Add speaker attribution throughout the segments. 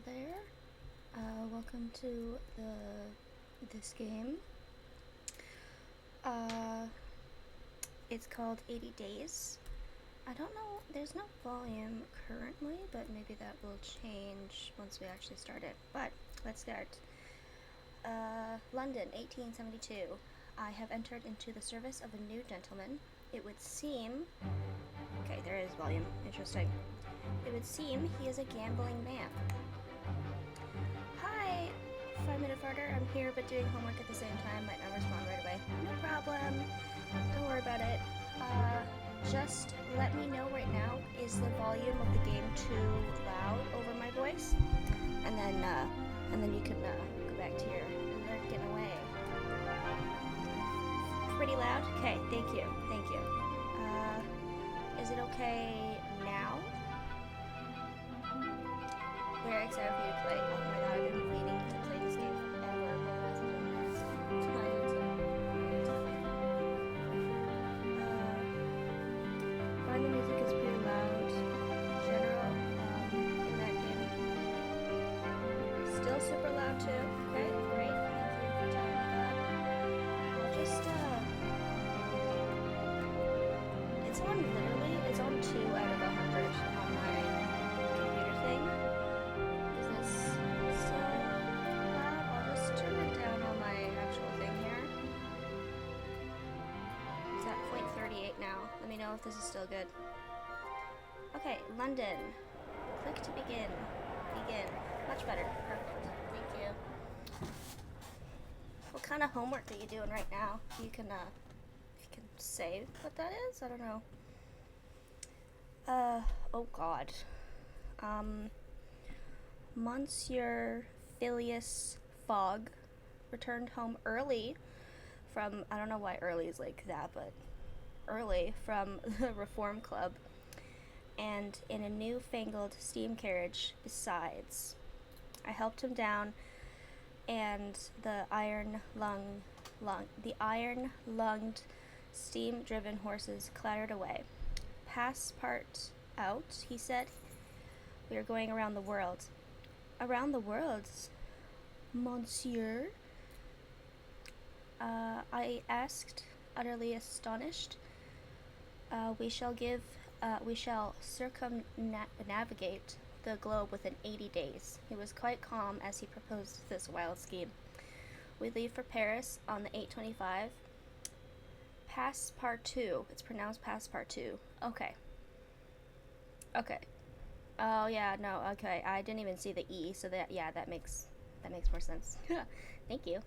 Speaker 1: there. Welcome to this game. It's called 80 Days. I don't know, there's no volume currently, but maybe that will change once we actually start it. But let's start. London, 1872. I have entered into the service of a new gentleman. It would seem... Okay, there is volume. Interesting. It would seem he is a gambling man. Hi, 5-minute farter. I'm here but doing homework at the same time. Might not respond right away. No problem. Don't worry about it. Just let me know right now, is the volume of the game too loud over my voice? And then you can go back to your lurking away. Pretty loud? Okay, thank you. Is it okay now? Very excited for you to play. Oh my god, I've been waiting to play this game forever. Find the music is pretty loud. General, in that game. Still super loud too. Okay, great. Thank you for telling me that. I'll just, it's on 2 out of 100 on my computer thing. Is this still loud? I'll just turn it down on my actual thing here. It's at 0.38 now. Let me know if this is still good. Okay, London. Click to begin. Begin. Much better. Perfect. Thank you. What kind of homework are you doing right now? You can say what that is? I don't know. Oh god. Monsieur Phileas Fogg returned home early from, I don't know why early is like that, but early from the Reform Club, and in a newfangled steam carriage besides. I helped him down, and the iron-lunged, steam-driven horses clattered away. Passport out, he said. We are going around the world. Around the world, monsieur? I asked, utterly astonished. We shall circumnavigate the globe within 80 days. He was quite calm as he proposed this wild scheme. We leave for Paris on the 8:25. Passepartout. It's pronounced Passepartout. Okay. Oh yeah, no. Okay, I didn't even see the E, so that makes more sense. Thank you.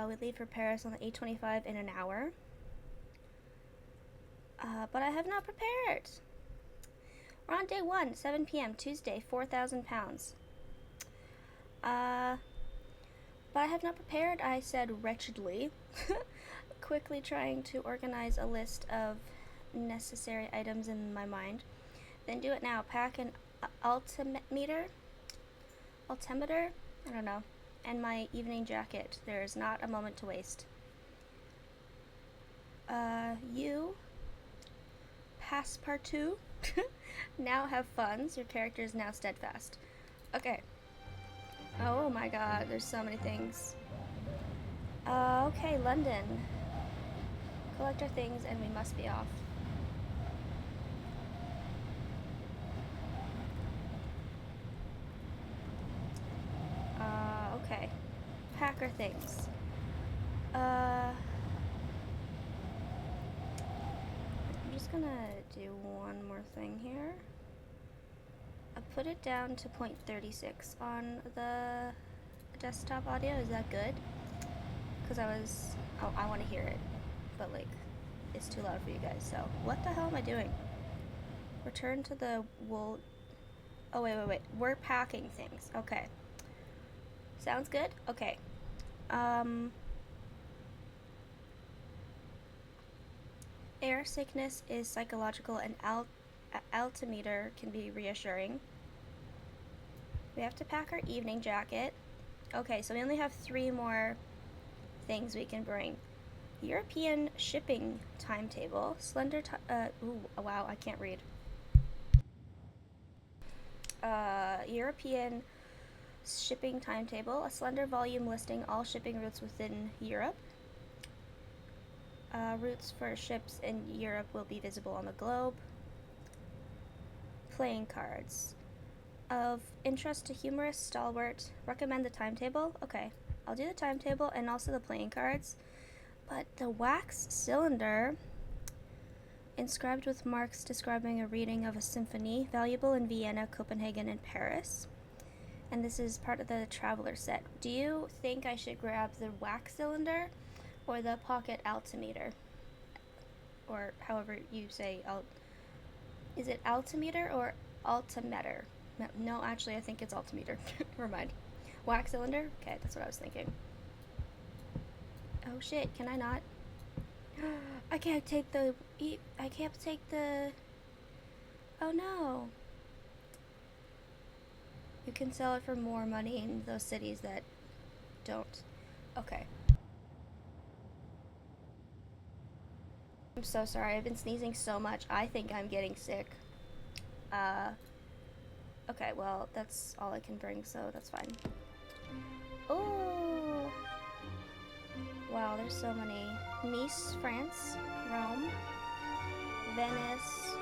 Speaker 1: We leave for Paris on the 8:25 in an hour. But I have not prepared. We're on day 1, 7 p.m. Tuesday, 4,000 pounds. But I have not prepared, I said wretchedly, quickly trying to organize a list of necessary items in my mind. Then do it now. Pack an altimeter? I don't know. And my evening jacket. There is not a moment to waste. You, Passepartout, now have funds. Your character is now steadfast. Okay. Oh my god, there's so many things. Okay, London. Collect our things and we must be off. Okay. Pack our things. I'm just gonna do one more thing here. I put it down to 0.36 on the desktop audio. Is that good? Because I want to hear it, but like, it's too loud for you guys. So what the hell am I doing? Return to the wool. Oh wait. We're packing things. Okay. Sounds good. Okay. Air sickness is psychological, and altimeter can be reassuring. We have to pack our evening jacket. Okay, so we only have 3 more things we can bring. European shipping timetable. Slender ooh, wow, I can't read. European shipping timetable, a slender volume listing all shipping routes within Europe. Routes for ships in Europe will be visible on the globe. Playing cards. Of interest to humorous stalwart, recommend the timetable. Okay, I'll do the timetable and also the playing cards. But the wax cylinder, inscribed with marks describing a reading of a symphony, valuable in Vienna, Copenhagen, and Paris. And this is part of the traveler set. Do you think I should grab the wax cylinder or the pocket altimeter? Or however you say, is it altimeter or altimeter? No, actually I think it's altimeter. Never mind. Wax cylinder? Okay, that's what I was thinking. Oh shit, can I not? I can't take the... Oh no. You can sell it for more money in those cities that don't. Okay. I'm so sorry, I've been sneezing so much. I think I'm getting sick. Okay, well, that's all I can bring, so that's fine. Oh! Wow, there's so many. Nice, France, Rome, Venice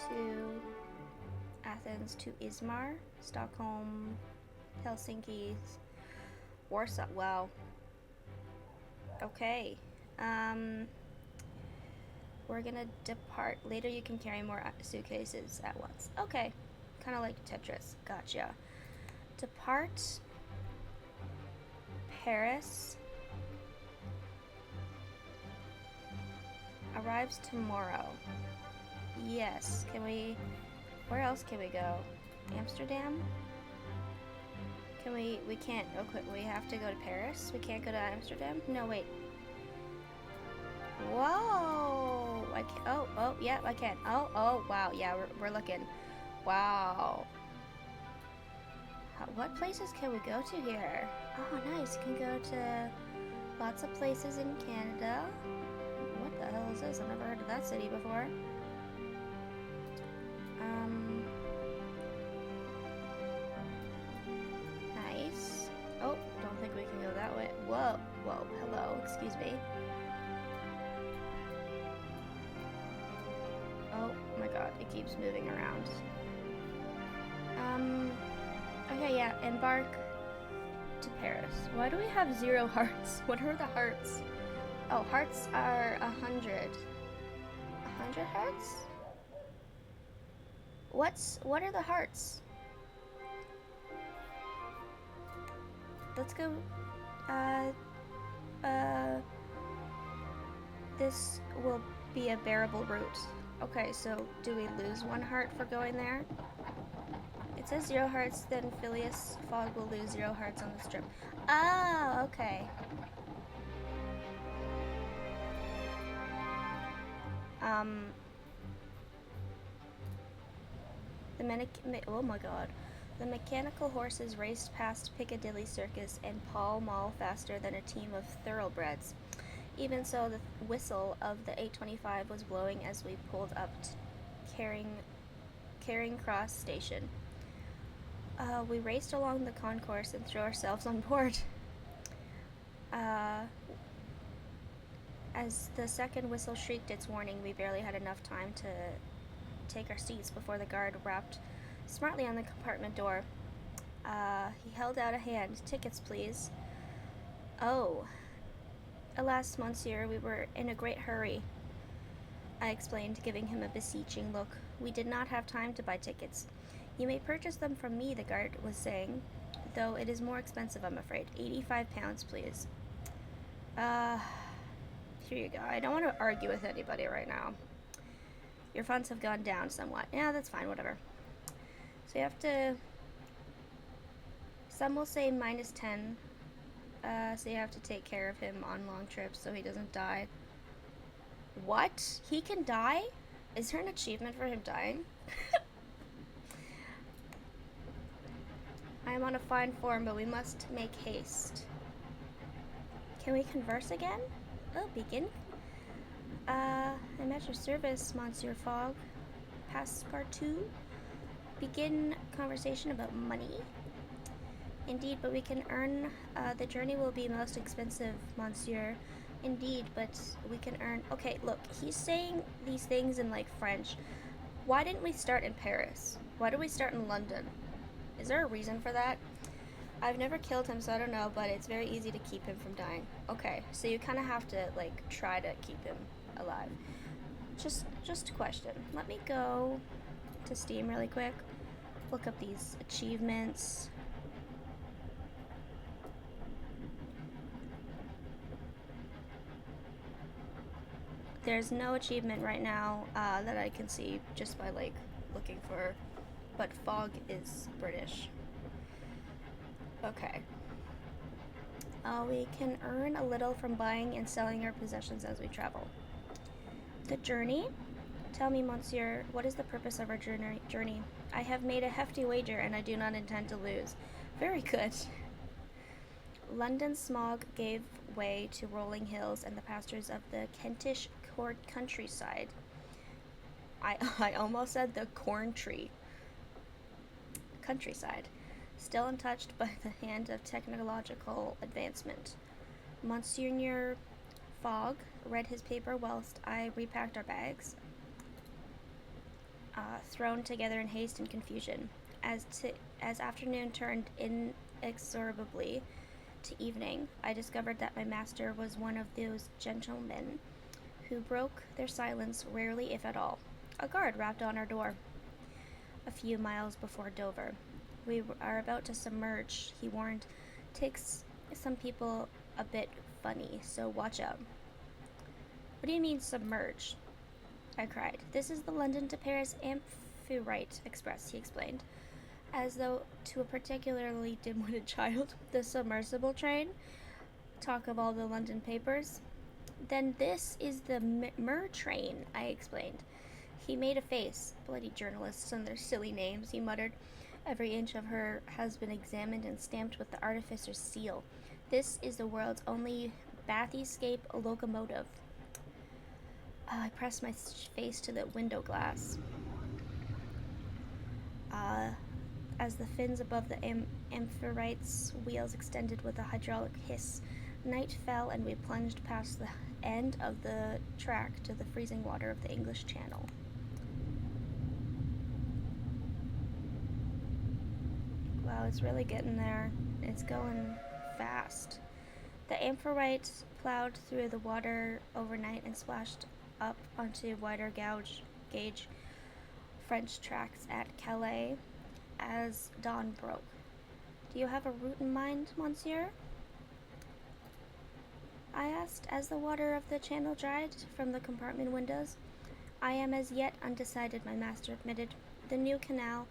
Speaker 1: to Athens to Izmir, Stockholm, Helsinki, Warsaw. Wow. Okay. We're gonna depart. Later you can carry more suitcases at once. Okay. Kind of like Tetris. Gotcha. Depart. Paris. Arrives tomorrow. Yes. Can we... Where else can we go? Amsterdam? Can we... We can't. Okay, we have to go to Paris? We can't go to Amsterdam? No, wait. Whoa! I can... Oh, yeah, I can. Oh, wow. Yeah, we're looking. Wow. What places can we go to here? Oh, nice. You can go to lots of places in Canada. What the hell is this? I've never heard of that city before. Nice. Oh, don't think we can go that way. Whoa, hello, excuse me. Oh my god, it keeps moving around. Okay, yeah, embark to Paris. Why do we have 0 hearts? What are the hearts? Oh, hearts are 100. 100 hearts? What are the hearts? Let's go, this will be a bearable route. Okay, so do we lose 1 heart for going there? It says 0 hearts, then Phileas Fogg will lose 0 hearts on the strip. Oh, okay. Oh my god. The mechanical horses raced past Piccadilly Circus and Pall Mall faster than a team of thoroughbreds. Even so, the whistle of the 825 was blowing as we pulled up to Charing Cross Station. We raced along the concourse and threw ourselves on board. As the second whistle shrieked its warning, we barely had enough time to take our seats before the guard rapped smartly on the compartment door. He held out a hand. Tickets, please. Oh. Alas, monsieur, we were in a great hurry, I explained, giving him a beseeching look. We did not have time to buy tickets. You may purchase them from me, the guard was saying, though it is more expensive, I'm afraid. 85 pounds, please. Here you go. I don't want to argue with anybody right now. Your funds have gone down somewhat. Yeah, that's fine, whatever. So you have to... Some will say -10. So you have to take care of him on long trips so he doesn't die. What? He can die? Is there an achievement for him dying? I am on a fine form, but we must make haste. Can we converse again? Oh, begin? I'm at your service, Monsieur Fogg. Passepartout? begin conversation about money. Indeed, but we can earn. The journey will be most expensive, monsieur. Indeed, but we can earn. Okay, look, he's saying these things in like French. Why didn't we start in Paris? Why did we start in London? Is there a reason for that? I've never killed him, so I don't know, but it's very easy to keep him from dying. Okay, so you kind of have to like try to keep him alive. Just a question. Let me go to Steam really quick. Look up these achievements. There's no achievement right now that I can see just by like looking for, but fog is British. Okay. We can earn a little from buying and selling our possessions as we travel. The journey? Tell me, monsieur, what is the purpose of our journey? I have made a hefty wager and I do not intend to lose. Very good. London's smog gave way to rolling hills and the pastures of the Kentish countryside. I almost said the corn tree. Countryside. Still untouched by the hand of technological advancement. Monsieur Fogg read his paper whilst I repacked our bags, thrown together in haste and confusion. As afternoon turned inexorably to evening, I discovered that my master was one of those gentlemen who broke their silence rarely, if at all. A guard rapped on our door a few miles before Dover. We are about to submerge, he warned. Takes some people a bit funny, so watch out. What do you mean submerge? I cried. This is the London to Paris Amphitrite Express, he explained, as though to a particularly dim-witted child. The submersible train? Talk of all the London papers? Then this is the Mer train, I explained. He made a face. Bloody journalists and their silly names, he muttered. Every inch of her has been examined and stamped with the artificer's seal. This is the world's only bathyscape locomotive. I pressed my face to the window glass. As the fins above the Amphitrite's wheels extended with a hydraulic hiss, night fell and we plunged past the end of the track to the freezing water of the English Channel. Wow, it's really getting there. It's going fast. The Amphitrite plowed through the water overnight and splashed up onto wider gauge French tracks at Calais as dawn broke. Do you have a route in mind, monsieur? I asked as the water of the channel dried from the compartment windows. I am as yet undecided, my master admitted. The new canal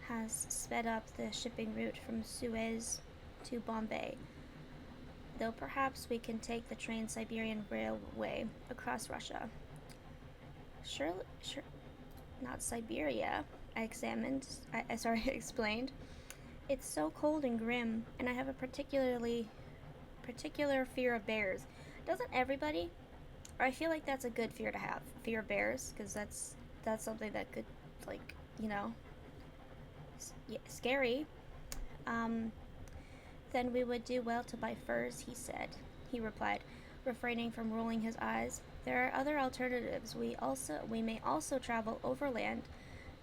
Speaker 1: has sped up the shipping route from Suez to Bombay, though perhaps we can take the Trans-Siberian Railway across Russia. Sure, not Siberia, I explained. It's so cold and grim, and I have a particular fear of bears. Doesn't everybody? Or I feel like that's a good fear to have. Fear of bears, because that's something that could, like, you know, scary. Then we would do well to buy furs, he replied, refraining from rolling his eyes. There are other alternatives. We may also travel overland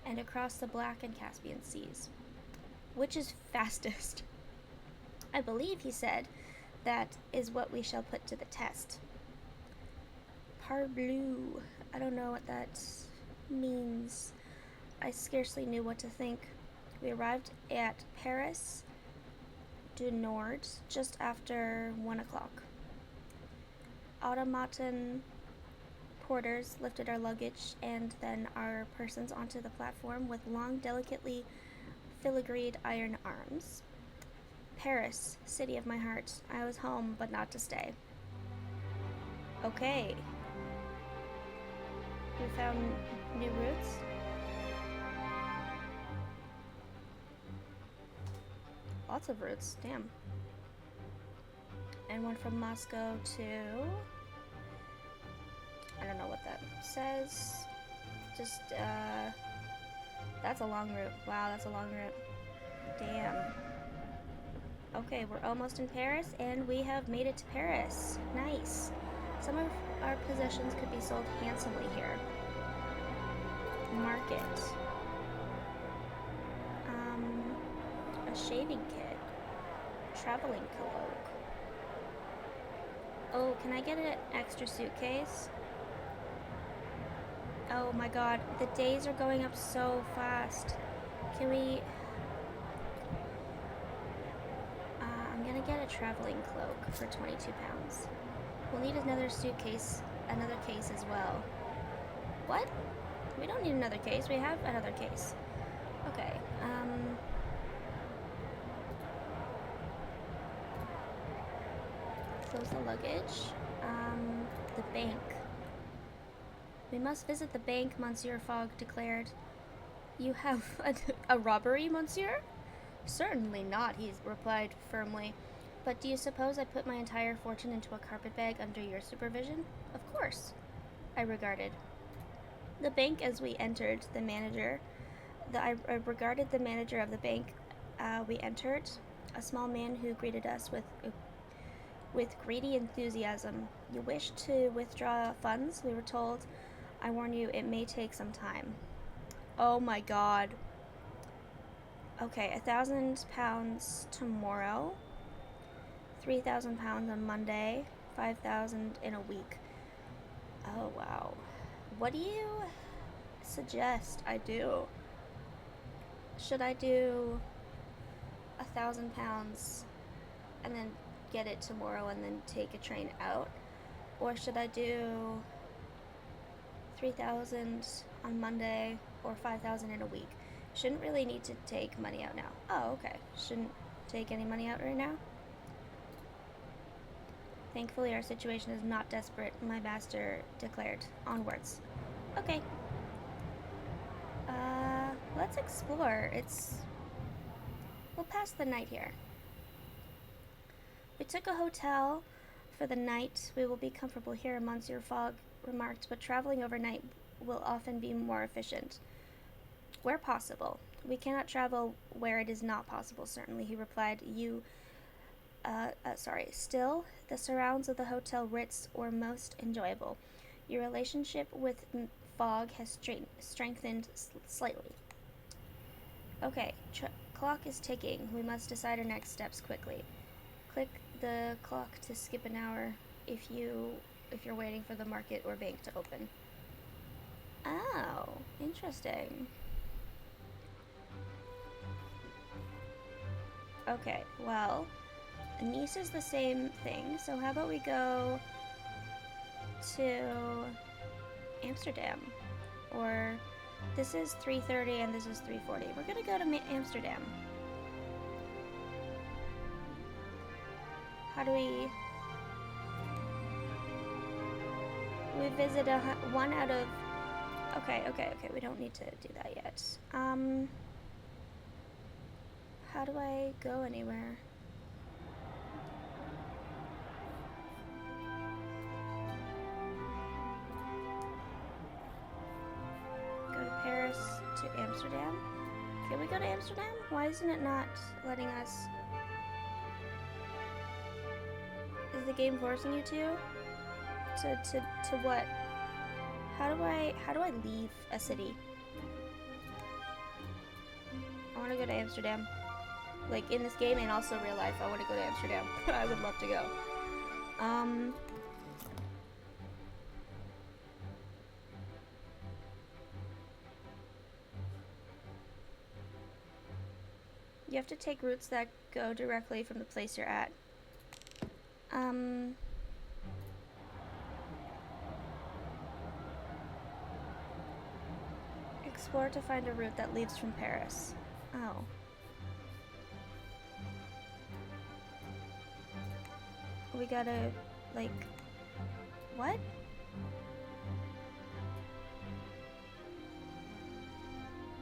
Speaker 1: and across the Black and Caspian Seas. Which is fastest? I believe, he said, that is what we shall put to the test. Parbleu. I don't know what that means. I scarcely knew what to think. We arrived at Paris du Nord just after 1 o'clock. Automaton porters lifted our luggage and then our persons onto the platform with long, delicately filigreed iron arms. Paris, city of my heart. I was home, but not to stay. Okay. We found new routes. Lots of routes, damn. And one from Moscow to... I don't know what that says. Just, That's a long route. Wow, that's a long route. Damn. Okay, we're almost in Paris, and we have made it to Paris. Nice. Some of our possessions could be sold handsomely here. Market. A shaving kit. Traveling cloak. Oh, can I get an extra suitcase? Oh my god, the days are going up so fast. Can we... I'm gonna get a traveling cloak for 22 pounds. We'll need another suitcase, another case as well. What? We don't need another case, we have another case. Okay, close the luggage. The bank. We must visit the bank, Monsieur Fogg declared. You have a robbery, Monsieur? Certainly not, he replied firmly. But do you suppose I put my entire fortune into a carpet bag under your supervision? Of course, I regarded. The bank as we entered, the manager... I regarded the manager of the bank we entered, a small man who greeted us with greedy enthusiasm. You wish to withdraw funds, we were told. I warn you, it may take some time. Oh my god. Okay, 1,000 pounds tomorrow, 3,000 pounds on Monday, 5,000 in a week. Oh wow. What do you suggest I do? Should I do 1,000 pounds and then get it tomorrow and then take a train out? Or should I do 3,000 on Monday or 5,000 in a week? Shouldn't really need to take money out now. Oh, okay. Shouldn't take any money out right now? Thankfully, our situation is not desperate, my master declared. Onwards. Okay. Let's explore. We'll pass the night here. We took a hotel for the night. We will be comfortable here, Monsieur Fogg remarked, but traveling overnight will often be more efficient. Where possible. We cannot travel where it is not possible, certainly, he replied. Still, the surrounds of the Hotel Ritz were most enjoyable. Your relationship with Fogg has strengthened slightly. Okay, clock is ticking. We must decide our next steps quickly. Click the clock to skip an hour if you're waiting for the market or bank to open. Oh, interesting. Okay, well, Nice is the same thing, so how about we go to Amsterdam? Or this is 3:30 and this is 3:40. We're gonna go to Amsterdam. How do we visit one out of... Okay, we don't need to do that yet. How do I go anywhere? Go to Paris to Amsterdam. Can we go to Amsterdam? Why isn't it not letting us? Is the game forcing you to? To what? How do I leave a city? I want to go to Amsterdam. Like in this game and also real life, I want to go to Amsterdam. I would love to go. You have to take routes that go directly from the place you're at. Explore to find a route that leads from Paris. Oh. We gotta, like, what?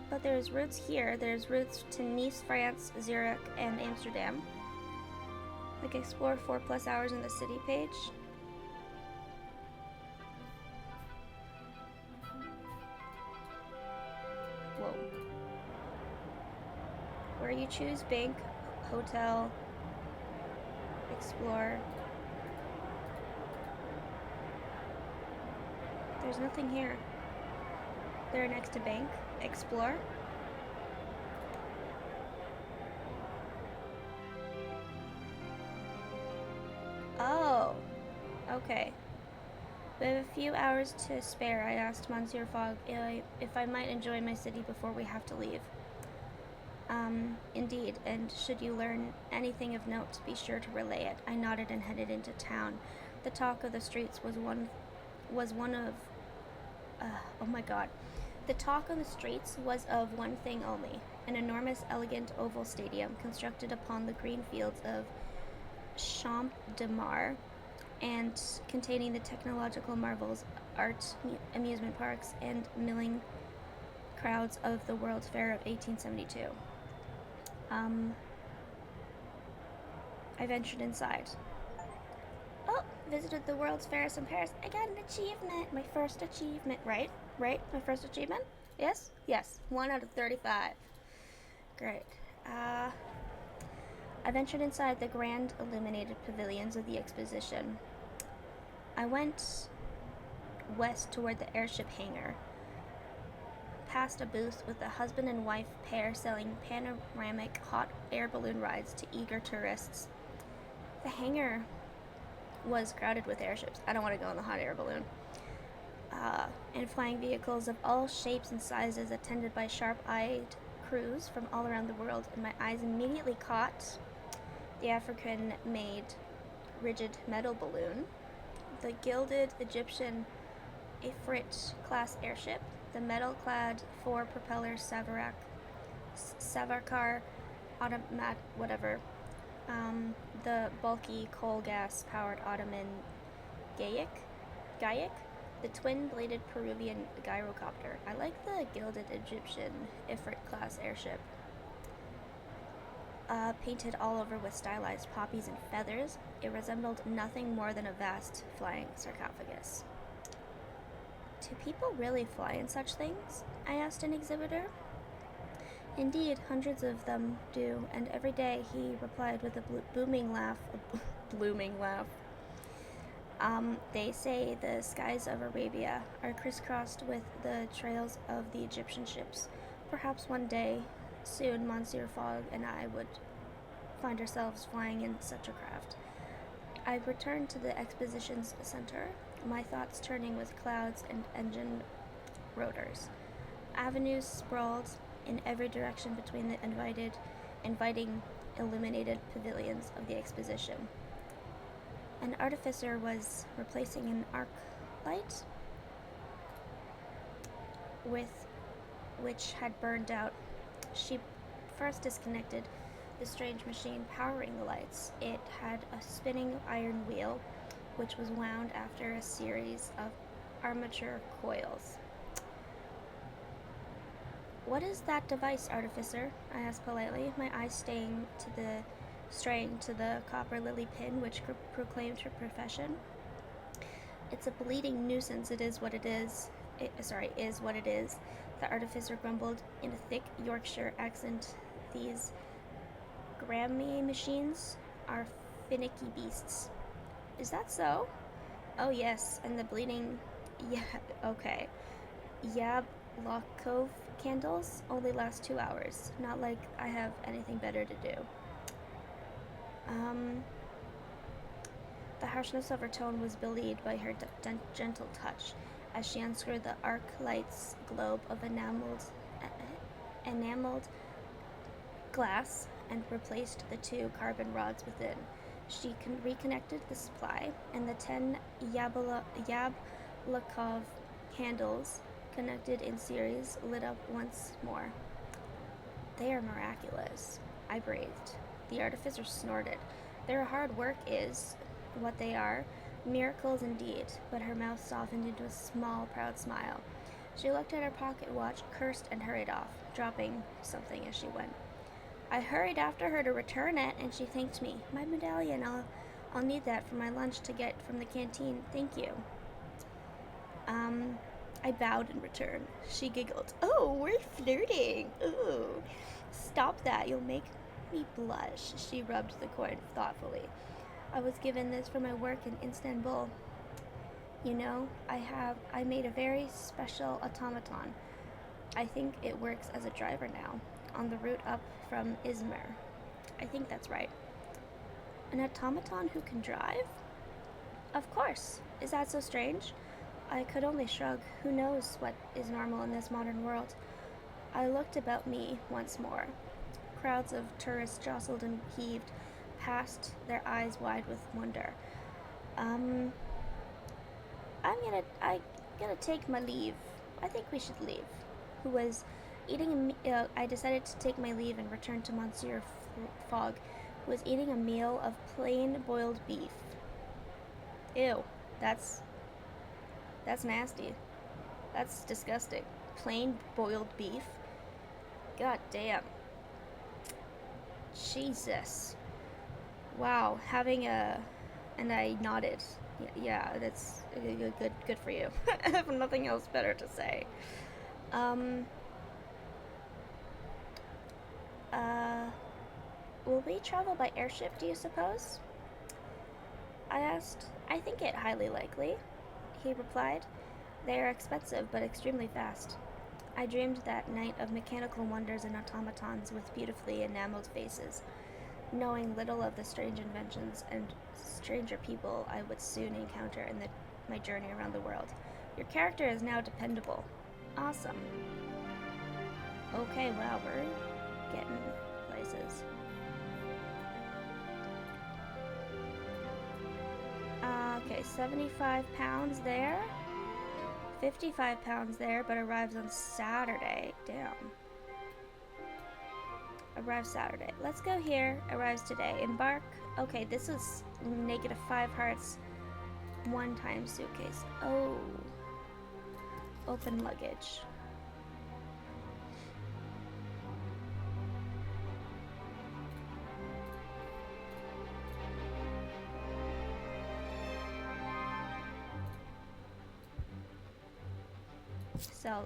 Speaker 1: But there's routes here. There's routes to Nice, France, Zurich, and Amsterdam. Like, explore 4+ hours in the city page. Whoa. where you choose bank, hotel, explore. There's nothing here. They're next to bank, explore. Oh, okay. We have a few hours to spare. I asked Monsieur Fogg if I might enjoy my city before we have to leave. Indeed, and should you learn anything of note, be sure to relay it. I nodded and headed into town. The talk of the streets was one of oh my god. The talk on the streets was of one thing only, an enormous, elegant oval stadium constructed upon the green fields of Champ de Mars and containing the technological marvels, art, amusement parks, and milling crowds of the World's Fair of 1872. I ventured inside. Oh, visited the World's Fairs in Paris. I got an achievement. My first achievement. Right? My first achievement? Yes? Yes. 1 out of 35. Great. I ventured inside the grand illuminated pavilions of the exposition. I went west toward the airship hangar, past a booth with a husband and wife pair selling panoramic hot air balloon rides to eager tourists. The hangar was crowded with airships. I don't want to go in the hot air balloon. And flying vehicles of all shapes and sizes, attended by sharp-eyed crews from all around the world, and my eyes immediately caught the African-made rigid metal balloon, the gilded Egyptian Ifrit-class airship, the metal-clad four-propeller Savarkar automat whatever, the bulky coal-gas-powered Ottoman Gaiac, the twin-bladed Peruvian gyrocopter. I like the gilded Egyptian Ifrit-class airship. Painted all over with stylized poppies and feathers, it resembled nothing more than a vast flying sarcophagus. Do people really fly in such things? I asked an exhibitor. Indeed, hundreds of them do, and every day, he replied with a booming laugh. They say the skies of Arabia are crisscrossed with the trails of the Egyptian ships. Perhaps one day, soon, Monsieur Fogg and I would find ourselves flying in such a craft. I returned to the expositions center, my thoughts turning with clouds and engine rotors. Avenues sprawled in every direction between the inviting illuminated pavilions of the exposition. An artificer was replacing an arc light which had burned out. She first disconnected the strange machine powering the lights. It had a spinning iron wheel, which was wound after a series of armature coils. What is that device, artificer? I asked politely, my eyes straying to the copper lily pin which proclaimed her profession. It's a bleeding nuisance, is what it is. The artificer grumbled in a thick Yorkshire accent. These Grammy machines are finicky beasts. Is that so? Oh yes, and the bleeding... Yeah, okay. Yablokov candles only last 2 hours. Not like I have anything better to do. The harshness of her tone was belied by her gentle touch as she unscrewed the arc light's globe of enameled glass and replaced the 2 carbon rods within. She reconnected the supply, and the 10 Yablokov candles, connected in series, lit up once more. They are miraculous, I breathed. The artificer snorted. Their hard work is what they are. Miracles indeed, but her mouth softened into a small, proud smile. She looked at her pocket watch, cursed, and hurried off, dropping something as she went. I hurried after her to return it, and she thanked me. My medallion, I'll need that for my lunch to get from the canteen. Thank you. I bowed in return. She giggled. Oh, we're flirting. Ooh. Stop that, you'll make me blush. She rubbed the coin thoughtfully. I was given this for my work in Istanbul. You know, I made a very special automaton. I think it works as a driver now, on the route up from Izmir. I think that's right. An automaton who can drive? Of course. Is that so strange? I could only shrug. Who knows what is normal in this modern world? I looked about me once more. Crowds of tourists jostled and heaved past, their eyes wide with wonder. I'm gonna take my leave. I think we should leave. Who was eating I decided to take my leave and return to Monsieur Fogg, who was eating a meal of plain boiled beef. Ew, that's nasty. That's disgusting. Plain boiled beef. God damn. Jesus. Wow, and I nodded. Yeah, that's good for you. I have nothing else better to say. Will we travel by airship, do you suppose? I asked. I think it highly likely, he replied. They are expensive, but extremely fast. I dreamed that night of mechanical wonders and automatons with beautifully enameled faces, knowing little of the strange inventions and stranger people I would soon encounter in my journey around the world. Your character is now dependable. Awesome. Okay, wow, we're getting places. Okay, 75 pounds there. 55 pounds there, but arrives on Saturday. Damn. Arrives Saturday. Let's go here. Arrives today. Embark. Okay, this is -5 hearts. 1-time suitcase. Oh. Open luggage. So,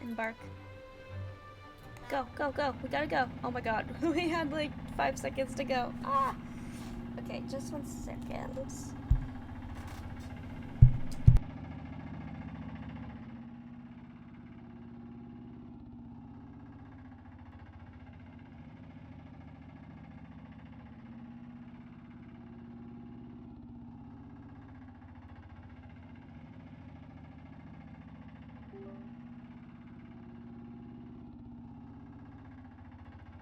Speaker 1: embark. Go, go, go. We gotta go. Oh my god. We had like 5 seconds to go. Ah! Okay, just 1 second.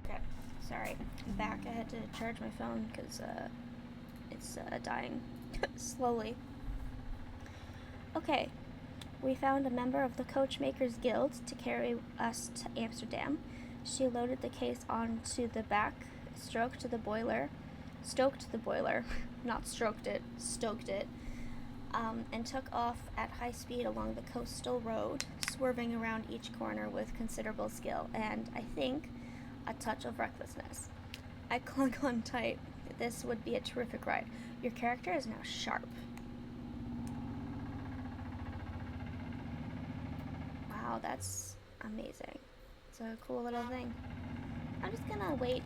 Speaker 1: Okay, sorry. I'm back. I had to charge my phone because it's dying slowly. Okay, we found a member of the Coachmakers Guild to carry us to Amsterdam. She loaded the case onto the back, stoked the boiler, not stroked it, stoked it, and took off at high speed along the coastal road, swerving around each corner with considerable skill and, I think, a touch of recklessness. I clung on tight. This would be a terrific ride. Your character is now sharp. Wow, that's amazing. It's a cool little thing. I'm just gonna read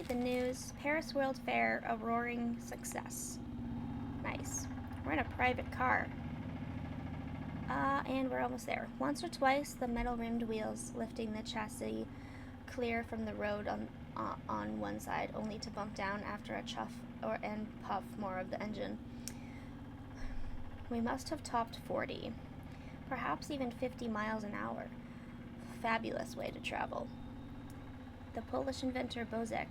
Speaker 1: the news. Paris World Fair, a roaring success. Nice. We're in a private car. And we're almost there. Once or twice, the metal-rimmed wheels lifting the chassis clear from the road on one side, only to bump down after a chuff and puff more of the engine. We must have topped 40, perhaps even 50 miles an hour. Fabulous way to travel. The Polish inventor Bozek,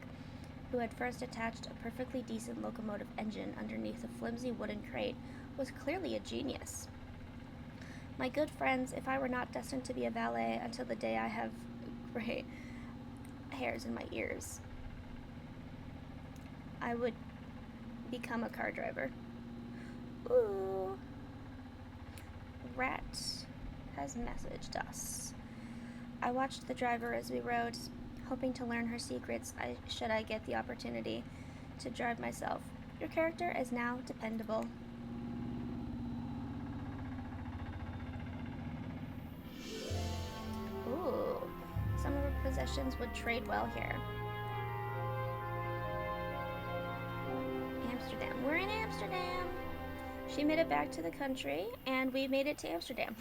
Speaker 1: who had first attached a perfectly decent locomotive engine underneath a flimsy wooden crate, was clearly a genius. My good friends, if I were not destined to be a valet until the day I have gray hairs in my ears, I would become a car driver. Ooh. Rat has messaged us. I watched the driver as we rode, hoping to learn her secrets should I get the opportunity to drive myself. Your character is now dependable. Ooh. possessions would trade well here. Amsterdam. We're in Amsterdam. She made it back to the country, and we made it to Amsterdam.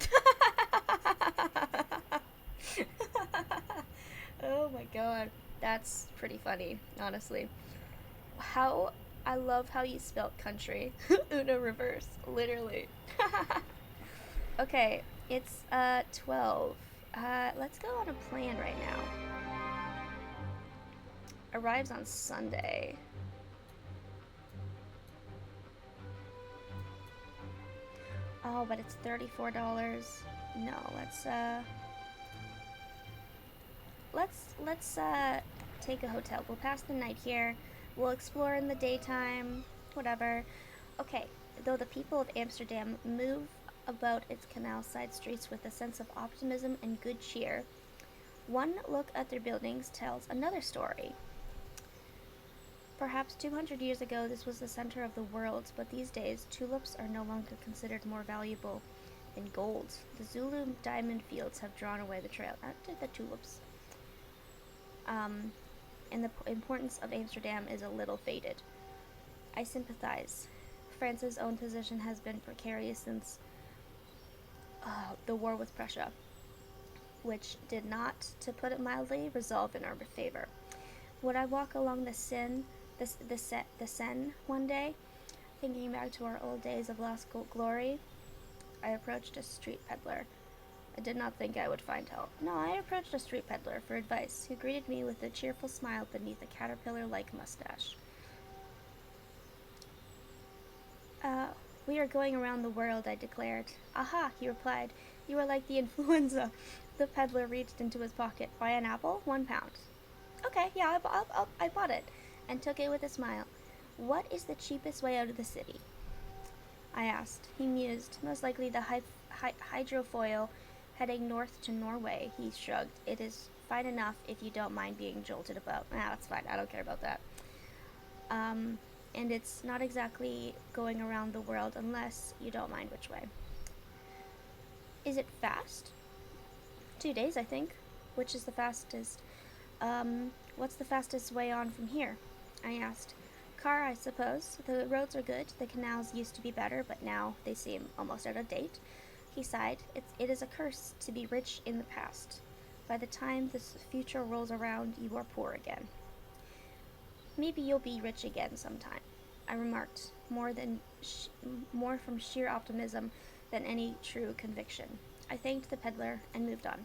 Speaker 1: Oh my god. That's pretty funny, honestly. I love how you spelled country. Una reverse, literally. Okay, it's 12. Let's go on a plan right now. Arrives on Sunday. Oh, but it's $34. No, let's take a hotel. We'll pass the night here. We'll explore in the daytime, whatever. Okay, though the people of Amsterdam move about its canal side streets with a sense of optimism and good cheer, one look at their buildings tells another story. Perhaps 200 years ago this was the center of the world, but these days tulips are no longer considered more valuable than gold. The Zulu diamond fields have drawn away the trail. The tulips. And the importance of Amsterdam is a little faded. I sympathize. France's own position has been precarious since the war with Prussia, which did not, to put it mildly, resolve in our favor. Would I walk along the Seine one day, thinking back to our old days of lost glory? I approached a street peddler. I did not think I would find help. No, I approached a street peddler for advice, who greeted me with a cheerful smile beneath a caterpillar-like mustache. We are going around the world, I declared. Aha, he replied. You are like the influenza. The peddler reached into his pocket. Buy an apple? £1. Okay, yeah, I bought it, and took it with a smile. What is the cheapest way out of the city? I asked. He mused. Most likely the hydrofoil heading north to Norway, he shrugged. It is fine enough if you don't mind being jolted about. That's fine. I don't care about that. And it's not exactly going around the world unless you don't mind which way. Is it fast? 2 days, I think. Which is the fastest? What's the fastest way on from here? I asked. Car, I suppose. The roads are good. The canals used to be better, but now they seem almost out of date. He sighed. It is a curse to be rich in the past. By the time this future rolls around, you are poor again. Maybe you'll be rich again sometime, I remarked, more from sheer optimism than any true conviction. I thanked the peddler and moved on.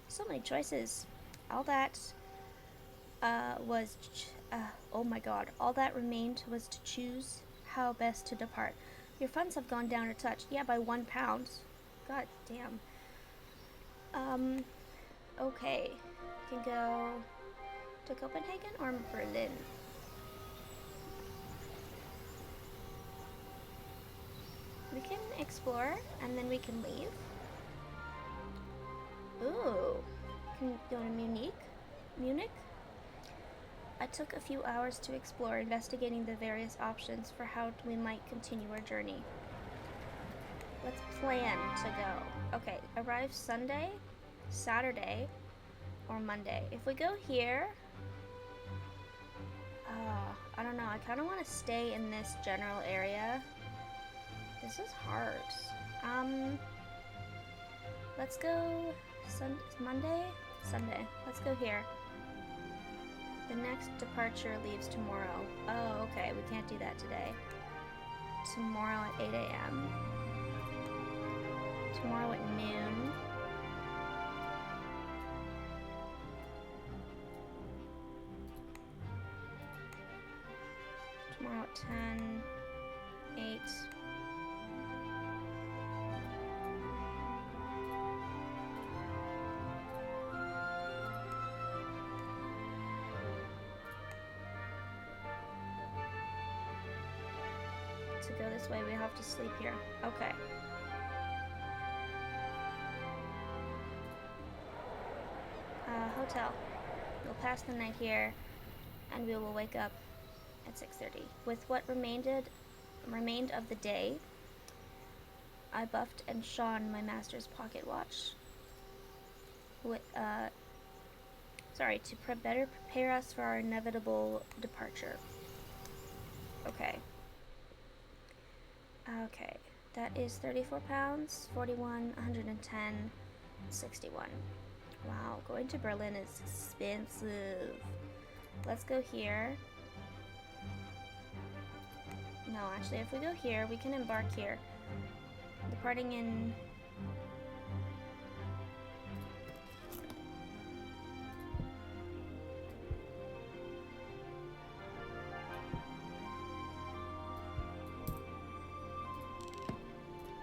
Speaker 1: So many choices. All that all that remained was to choose how best to depart. Your funds have gone down a touch. Yeah, by £1. God damn. Okay. We can go to Copenhagen or Berlin. We can explore and then we can leave. Ooh. Can we go to Munich? I took a few hours to explore, investigating the various options for how we might continue our journey. Let's plan to go. Okay, arrive Sunday, Saturday, or Monday. If we go here, I don't know, I kind of want to stay in this general area. This is hard. Let's go Monday? Sunday. Let's go here. The next departure leaves tomorrow. Oh, okay, we can't do that today. Tomorrow at 8 a.m. Tomorrow at noon. Tomorrow at 10, 8. To go this way, we have to sleep here. Okay. Hotel. We'll pass the night here, and we will wake up at 6:30. With what remained of the day, I buffed and shone my master's pocket watch, to better prepare us for our inevitable departure. Okay. Okay. That is 34 pounds, 41, 110, 61. Wow, going to Berlin is expensive. Let's go here. No, actually, if we go here, we can embark here. Departing in...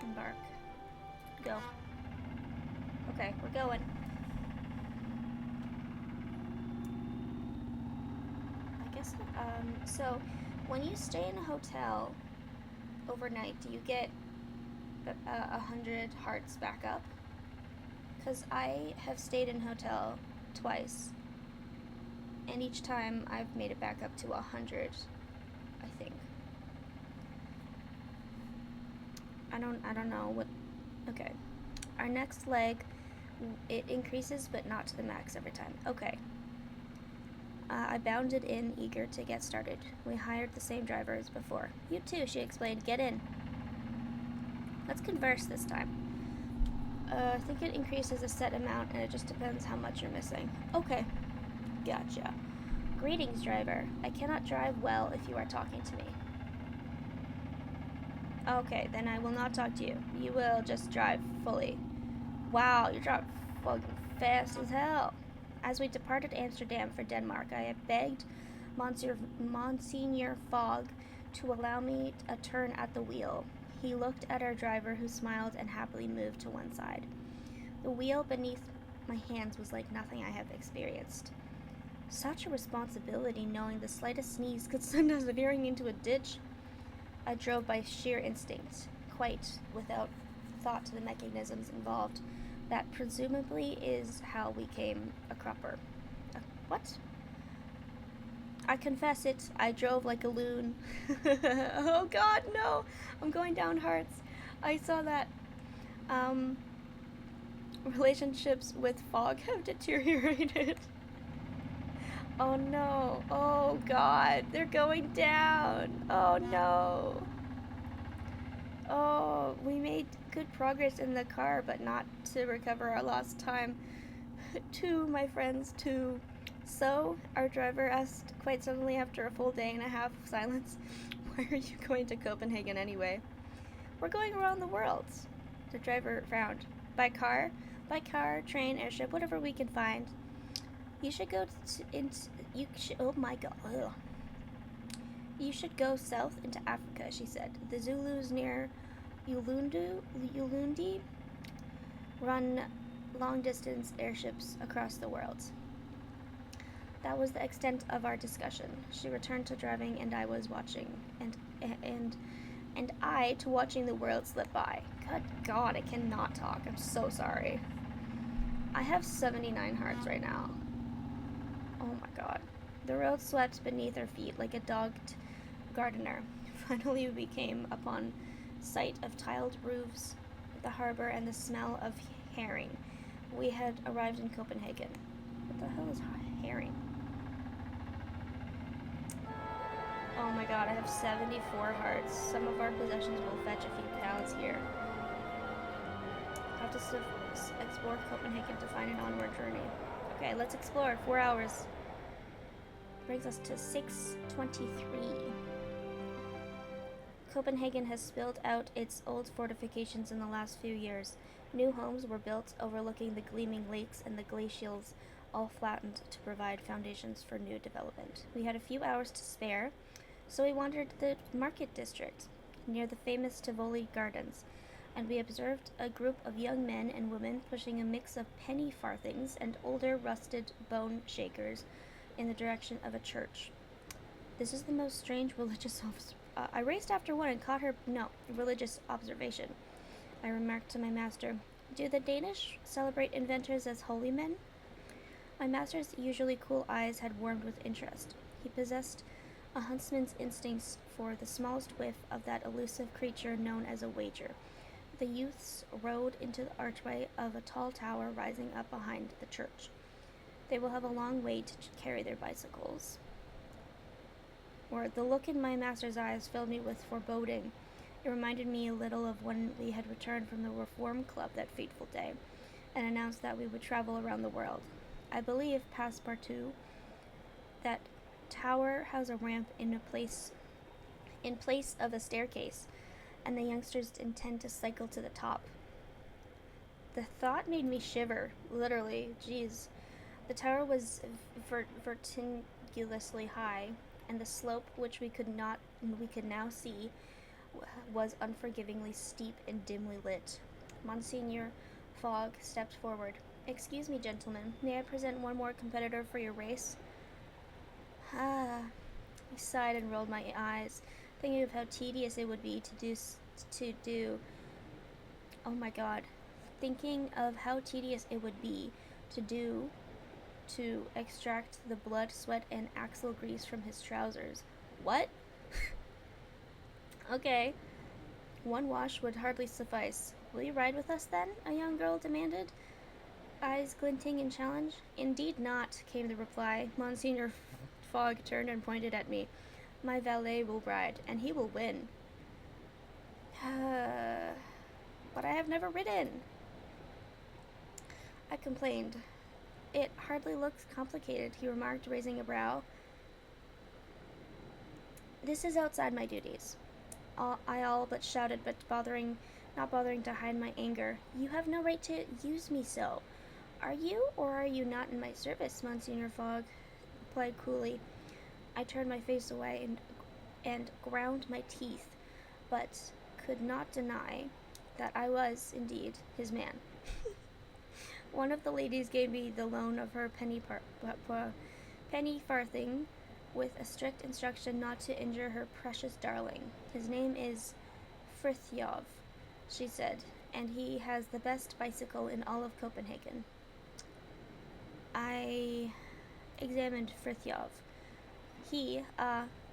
Speaker 1: Embark. Go. Okay, we're going. I guess, so when you stay in a hotel overnight, do you get 100 hearts back up? Because I have stayed in a hotel twice, and each time I've made it back up to 100, I think. I don't know what... Okay. Our next leg, it increases, but not to the max every time. Okay. I bounded in, eager to get started. We hired the same driver as before. You too, she explained. Get in. Let's converse this time. I think it increases a set amount, and it just depends how much you're missing. Okay. Gotcha. Greetings, driver. I cannot drive well if you are talking to me. Okay, then I will not talk to you. You will just drive fully. Wow, you drive fucking fast as hell. As we departed Amsterdam for Denmark, I begged Monsignor Fogg to allow me a turn at the wheel. He looked at our driver, who smiled and happily moved to one side. The wheel beneath my hands was like nothing I have experienced. Such a responsibility, knowing the slightest sneeze could send us veering into a ditch. I drove by sheer instinct, quite without thought to the mechanisms involved. That presumably is how we came a cropper. What? I confess it, I drove like a loon. Oh god, no! I'm going down hearts. I saw that relationships with Fogg have deteriorated. Oh no. Oh god, they're going down. Oh no. Oh, we made good progress in the car, but not to recover our lost time. Two, my friends, two. So, our driver asked quite suddenly after a full day and a half of silence, why are you going to Copenhagen anyway? We're going around the world. The driver frowned. By car? By car, train, airship, whatever we can find. You should go oh my god. Ugh. You should go south into Africa, she said. The Zulus near Ulundi run long-distance airships across the world. That was the extent of our discussion. She returned to driving, and I was watching, and I to watching the world slip by. Good God, I cannot talk. I'm so sorry. I have 79 hearts right now. Oh my god. The road swept beneath our feet like a dogged gardener. Finally, we came upon sight of tiled roofs, the harbor, and the smell of herring. We had arrived in Copenhagen. What the hell is herring? Oh my god, I have 74 hearts. Some of our possessions will fetch a few pounds here. I'll have to explore Copenhagen to find an onward journey. Okay, let's explore. 4 hours. Brings us to 6:23. Copenhagen has spilled out its old fortifications in the last few years. New homes were built overlooking the gleaming lakes and the glaciers, all flattened to provide foundations for new development. We had a few hours to spare, so we wandered the market district near the famous Tivoli Gardens, and we observed a group of young men and women pushing a mix of penny farthings and older rusted bone shakers in the direction of a church. This is the most strange religious I raced after one and caught her religious observation. I remarked to my master, "Do the Danish celebrate inventors as holy men?" My master's usually cool eyes had warmed with interest. He possessed a huntsman's instincts for the smallest whiff of that elusive creature known as a wager. The youths rode into the archway of a tall tower rising up behind the church. They will have a long way to carry their bicycles. Or the look in my master's eyes filled me with foreboding. It reminded me a little of when we had returned from the Reform Club that fateful day, and announced that we would travel around the world. I believe, passepartout, that tower has a ramp in place of a staircase, and the youngsters intend to cycle to the top. The thought made me shiver, literally. Jeez. The tower was vertiginously high, and the slope, which we could now see, was unforgivingly steep and dimly lit. Monsignor Fogg stepped forward. "Excuse me, gentlemen. May I present one more competitor for your race?" I sighed and rolled my eyes, thinking of how tedious it would be oh my god, thinking of how tedious it would be to extract the blood, sweat, and axle grease from his trousers. What? Okay. One wash would hardly suffice. "Will you ride with us, then?" a young girl demanded, eyes glinting in challenge. "Indeed not," came the reply. Monsignor Fogg turned and pointed at me. "My valet will ride, and he will win." But I have never ridden, I complained. "It hardly looks complicated," he remarked, raising a brow. "This is outside my duties." I all but shouted, but not bothering to hide my anger. "You have no right to use me so." "Are you, or are you not in my service?" Monsignor Fogg replied coolly. I turned my face away and ground my teeth, but could not deny that I was, indeed, his man. One of the ladies gave me the loan of her penny farthing, with a strict instruction not to injure her precious darling. "His name is Frithjof," she said, "and he has the best bicycle in all of Copenhagen." I examined Frithjof.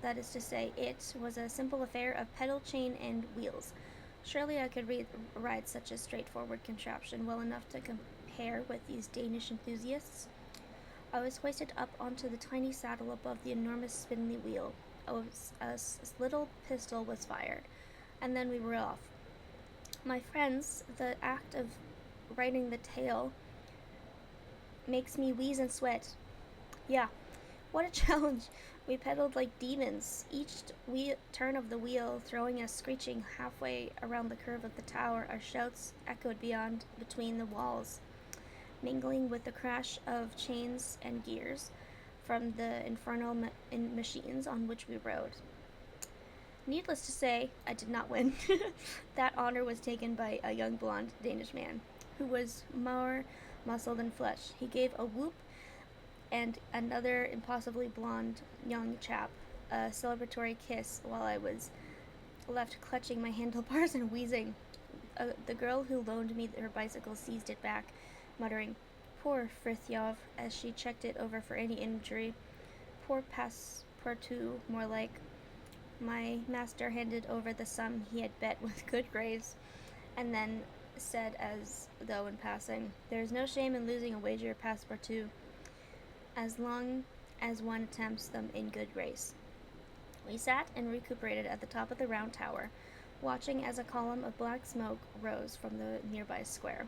Speaker 1: That is to say, it was a simple affair of pedal, chain, and wheels. Surely I could ride such a straightforward contraption well enough to compare with these Danish enthusiasts. I was hoisted up onto the tiny saddle above the enormous spindly wheel. A little pistol was fired, and then we were off. My friends, the act of riding the tail makes me wheeze and sweat. Yeah, what a challenge! We pedaled like demons, each turn of the wheel throwing us screeching halfway around the curve of the tower. Our shouts echoed between the walls, mingling with the crash of chains and gears from the infernal machines on which we rode. Needless to say, I did not win. That honor was taken by a young blonde Danish man, who was more muscle than flesh. He gave a whoop, and another impossibly blonde young chap a celebratory kiss, while I was left clutching my handlebars and wheezing. The girl who loaned me her bicycle seized it back, muttering, "Poor Frithjof," as she checked it over for any injury. "Poor passepartout, more like." My master handed over the sum he had bet with good grace, and then said, as though in passing, "There is no shame in losing a wager, passepartout, as long as one attempts them in good grace." We sat and recuperated at the top of the round tower, watching as a column of black smoke rose from the nearby square.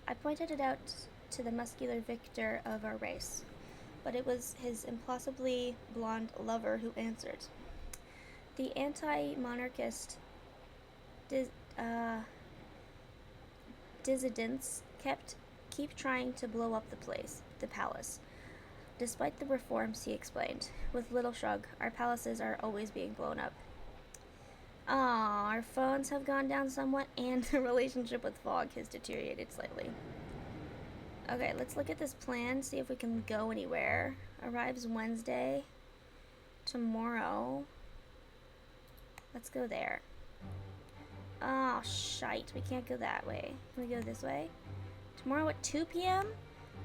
Speaker 1: I pointed it out to the muscular victor of our race, but it was his impossibly blonde lover who answered. The anti-monarchist dissidents keep trying to blow up the palace. Despite the reforms, he explained, with little shrug, our palaces are always being blown up. Our phones have gone down somewhat, and the relationship with Fogg has deteriorated slightly. Okay, let's look at this plan, see if we can go anywhere. Arrives Wednesday. Tomorrow. Let's go there. Oh, shite. We can't go that way. Can we go this way? Tomorrow at 2 p.m.?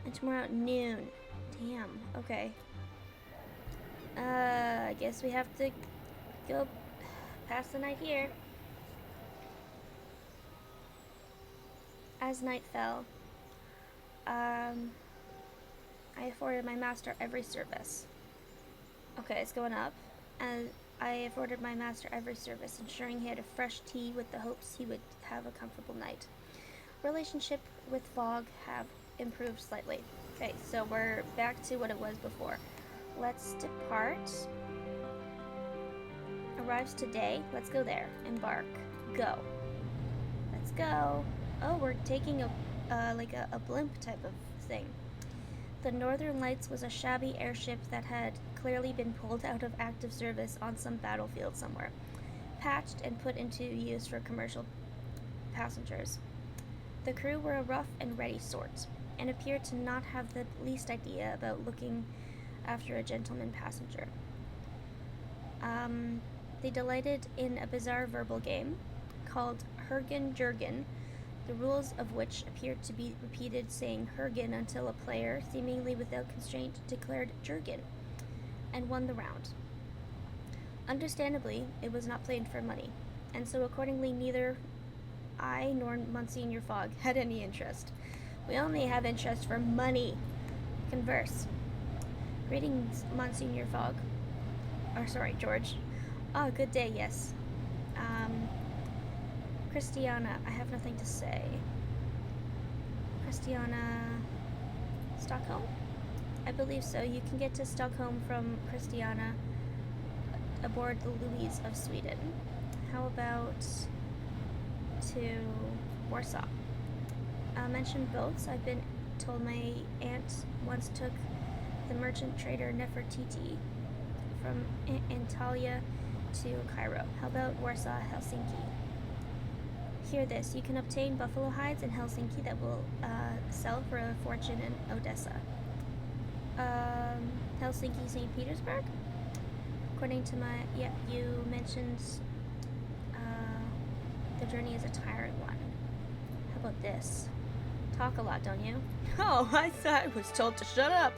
Speaker 1: And tomorrow at noon. Damn. Okay. I guess we have to go pass the night here. As night fell, I afforded my master every service. Okay, it's going up. And I afforded my master every service, ensuring he had a fresh tea with the hopes he would have a comfortable night. Relationship with Fog have improved slightly. Okay, so we're back to what it was before. Let's depart. Arrives today. Let's go there. Embark. Go. Let's go. Oh, we're taking a blimp type of thing. The Northern Lights was a shabby airship that had clearly been pulled out of active service on some battlefield somewhere, patched and put into use for commercial passengers. The crew were a rough and ready sort, and appeared to not have the least idea about looking after a gentleman passenger. They delighted in a bizarre verbal game called Hurgen Jurgen, the rules of which appeared to be repeated saying Hurgen until a player, seemingly without constraint, declared Jurgen and won the round. Understandably, it was not played for money, and so accordingly neither I nor Monsignor Fogg had any interest. We only have interest for money. Converse. Greetings, Monsignor Fogg. George. Oh, good day, yes. Christiana, I have nothing to say. Christiana... Stockholm? I believe so. You can get to Stockholm from Christiana aboard the Louise of Sweden. How about to Warsaw? Mentioned boats. I've been told my aunt once took the merchant trader Nefertiti from Antalya to Cairo. How about Warsaw, Helsinki? Hear this, you can obtain buffalo hides in Helsinki that will sell for a fortune in Odessa. Helsinki, St. Petersburg? According to my, you mentioned the journey is a tiring one. How about this? Talk a lot, don't you? Oh, I thought I was told to shut up.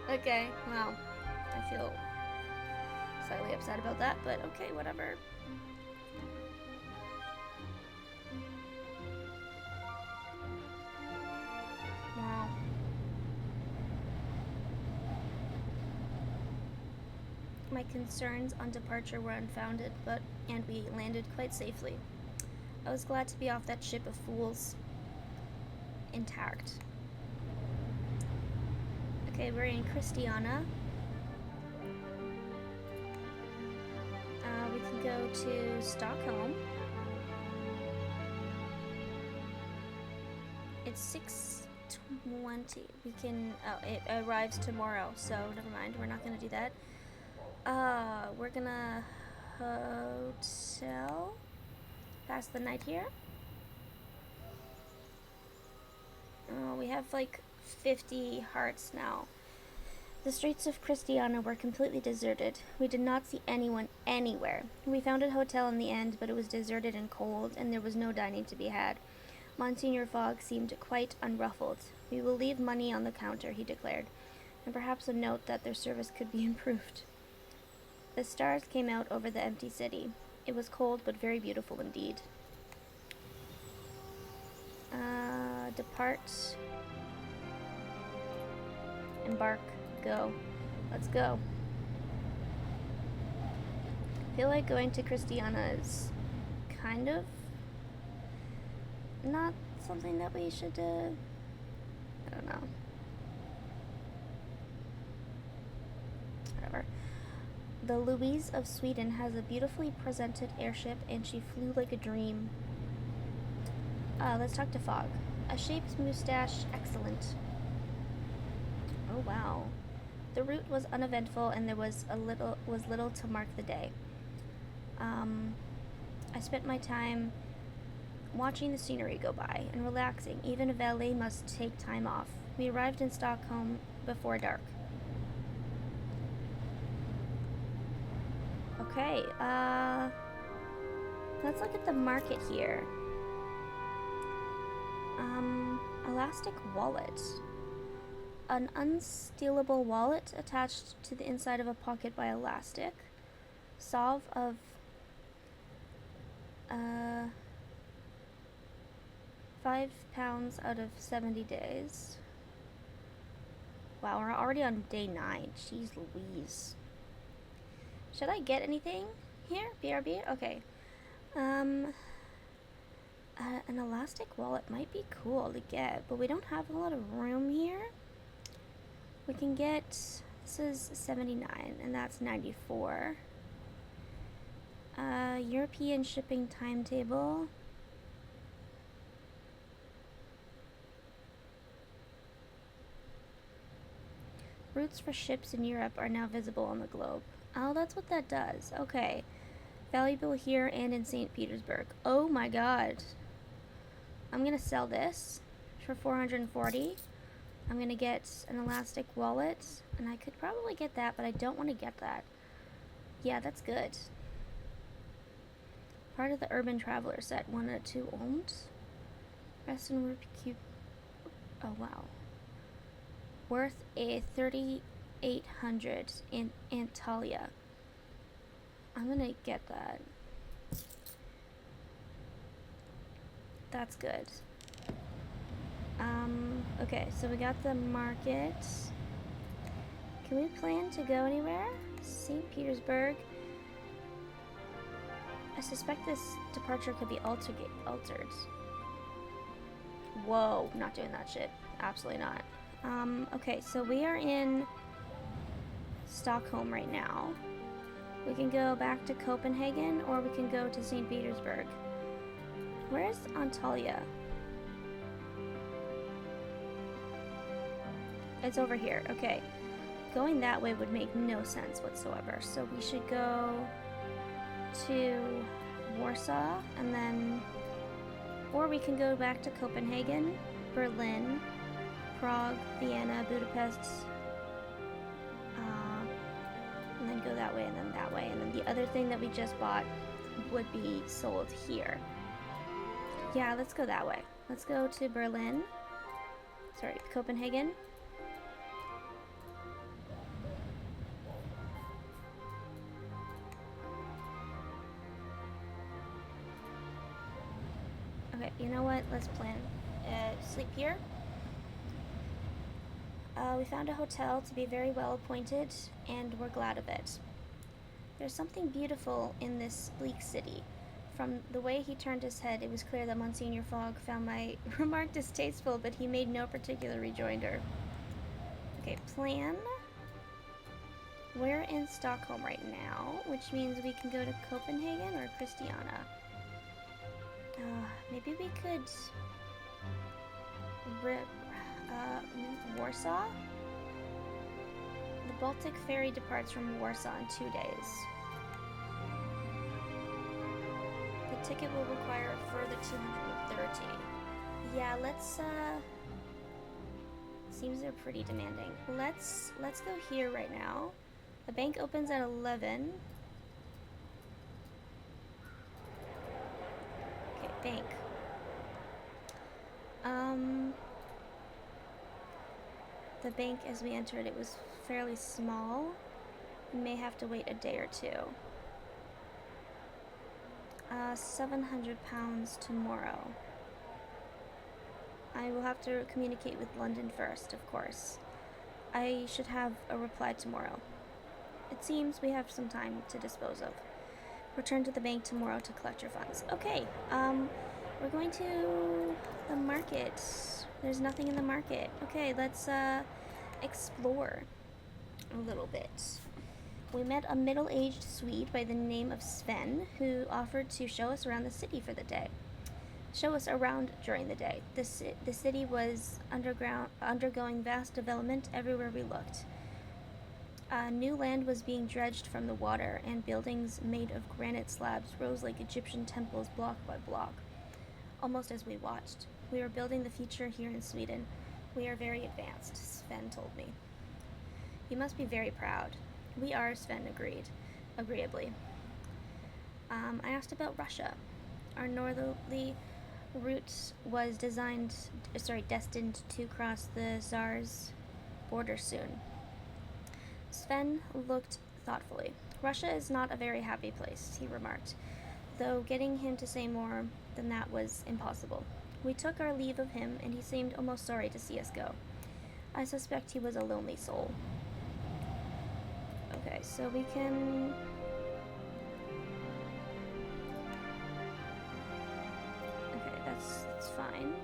Speaker 1: Okay, well, I feel slightly upset about that, but okay, whatever. Wow. My concerns on departure were unfounded, and we landed quite safely. I was glad to be off that ship of fools intact. Okay, we're in Christiana. We can go to Stockholm. It's 6:20. We can, it arrives tomorrow, so never mind, we're not gonna do that. We're gonna hotel, pass the night here. We have like 50 hearts now. The streets of Christiana were completely deserted. We did not see anyone anywhere. We found a hotel in the end, but it was deserted and cold, and there was no dining to be had. Monsignor Fogg seemed quite unruffled. We will leave money on the counter, he declared, and perhaps a note that their service could be improved. The stars came out over the empty city. It was cold, but very beautiful indeed. Depart. Embark. Go. Let's go. I feel like going to Christiana is kind of not something that we should, I don't know. Whatever. The Louise of Sweden has a beautifully presented airship, and she flew like a dream. Let's talk to Fogg. A shaped mustache, excellent. Oh wow. The route was uneventful, and there was little to mark the day. I spent my time watching the scenery go by and relaxing. Even a valet must take time off. We arrived in Stockholm before dark. Okay, let's look at the market here. Elastic wallet. An unstealable wallet attached to the inside of a pocket by elastic. Solve of 5 pounds out of 70 days. Wow, we're already on day 9. Jeez Louise. Should I get anything here? BRB? Okay. An elastic wallet might be cool to get, but we don't have a lot of room here. We can get, this is 79, and that's 94. European shipping timetable. Routes for ships in Europe are now visible on the globe. Oh, that's what that does. Okay. Valuable here and in St. Petersburg. Oh my god. I'm gonna sell this for 440. I'm gonna get an elastic wallet, and I could probably get that, but I don't want to get that. Yeah, that's good. Part of the Urban Traveler set, 1 out of 2 ohms. Rest in rupee cube. Oh wow. Worth a 3,800 in Antalya. I'm gonna get that. That's good. Okay, so we got the market. Can we plan to go anywhere? St. Petersburg. I suspect this departure could be altered. Whoa, not doing that shit. Absolutely not. Okay, so we are in Stockholm right now. We can go back to Copenhagen, or we can go to St. Petersburg. Where's Antalya? It's over here. Okay. Going that way would make no sense whatsoever. So we should go to Warsaw, and then, or we can go back to Copenhagen, Berlin, Prague, Vienna, Budapest, and then go that way, and then that way, and then the other thing that we just bought would be sold here. Yeah, let's go that way. Let's go to Berlin. Sorry, Copenhagen. Okay, you know what? Let's plan. Sleep here. We found a hotel to be very well appointed, and we're glad of it. There's something beautiful in this bleak city. From the way he turned his head, it was clear that Monsignor Fogg found my remark distasteful, but he made no particular rejoinder. Okay, plan. We're in Stockholm right now, which means we can go to Copenhagen or Christiania. Maybe we could Warsaw? The Baltic ferry departs from Warsaw in 2 days. The ticket will require a further 230. Yeah, let's, seems they're pretty demanding. Let's go here right now. The bank opens at 11. Okay, bank. The bank, as we entered, it was fairly small. We may have to wait a day or two. 700 pounds tomorrow. I will have to communicate with London first, of course. I should have a reply tomorrow. It seems we have some time to dispose of. Return to the bank tomorrow to collect your funds. Okay, we're going to the market. There's nothing in the market. Okay, let's explore a little bit. We met a middle-aged Swede by the name of Sven, who offered to show us around the city for the day. Show us around during the day. The city was undergoing vast development everywhere we looked. New land was being dredged from the water, and buildings made of granite slabs rose like Egyptian temples block by block. Almost as we watched. We are building the future here in Sweden. We are very advanced, Sven told me. You must be very proud. We are, Sven agreed, agreeably. I asked about Russia. Our northerly route was destined to cross the Tsar's border soon. Sven looked thoughtfully. Russia is not a very happy place, he remarked, though getting him to say more than that was impossible. We took our leave of him, and he seemed almost sorry to see us go. I suspect he was a lonely soul. Okay, so we can... Okay, that's fine.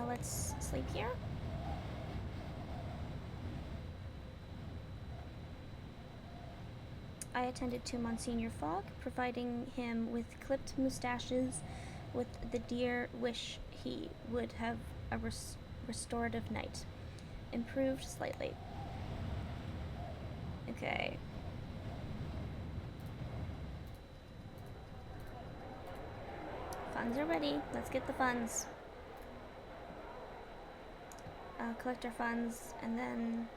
Speaker 1: Let's sleep here. I attended to Monsignor Fogg, providing him with clipped mustaches with the dear wish he would have a restorative night. Improved slightly. Okay. Funds are ready. Let's get the funds. Collect our funds, and then...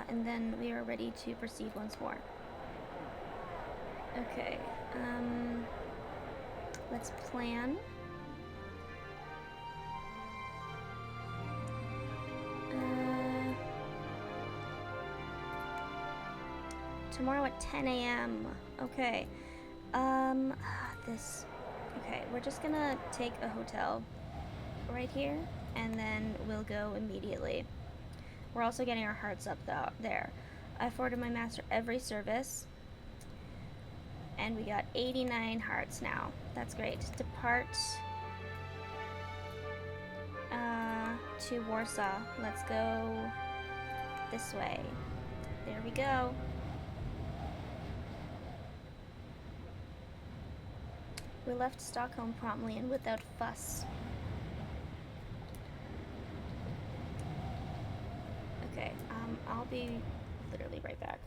Speaker 1: and then we are ready to proceed once more. Okay, let's plan. Tomorrow at 10 a.m. Okay, this... Okay, we're just gonna take a hotel right here, and then we'll go immediately. We're also getting our hearts up there. I forwarded my master every service, and we got 89 hearts now. That's great. Depart to Warsaw. Let's go this way. There we go. We left Stockholm promptly and without fuss. Okay, I'll be literally right back.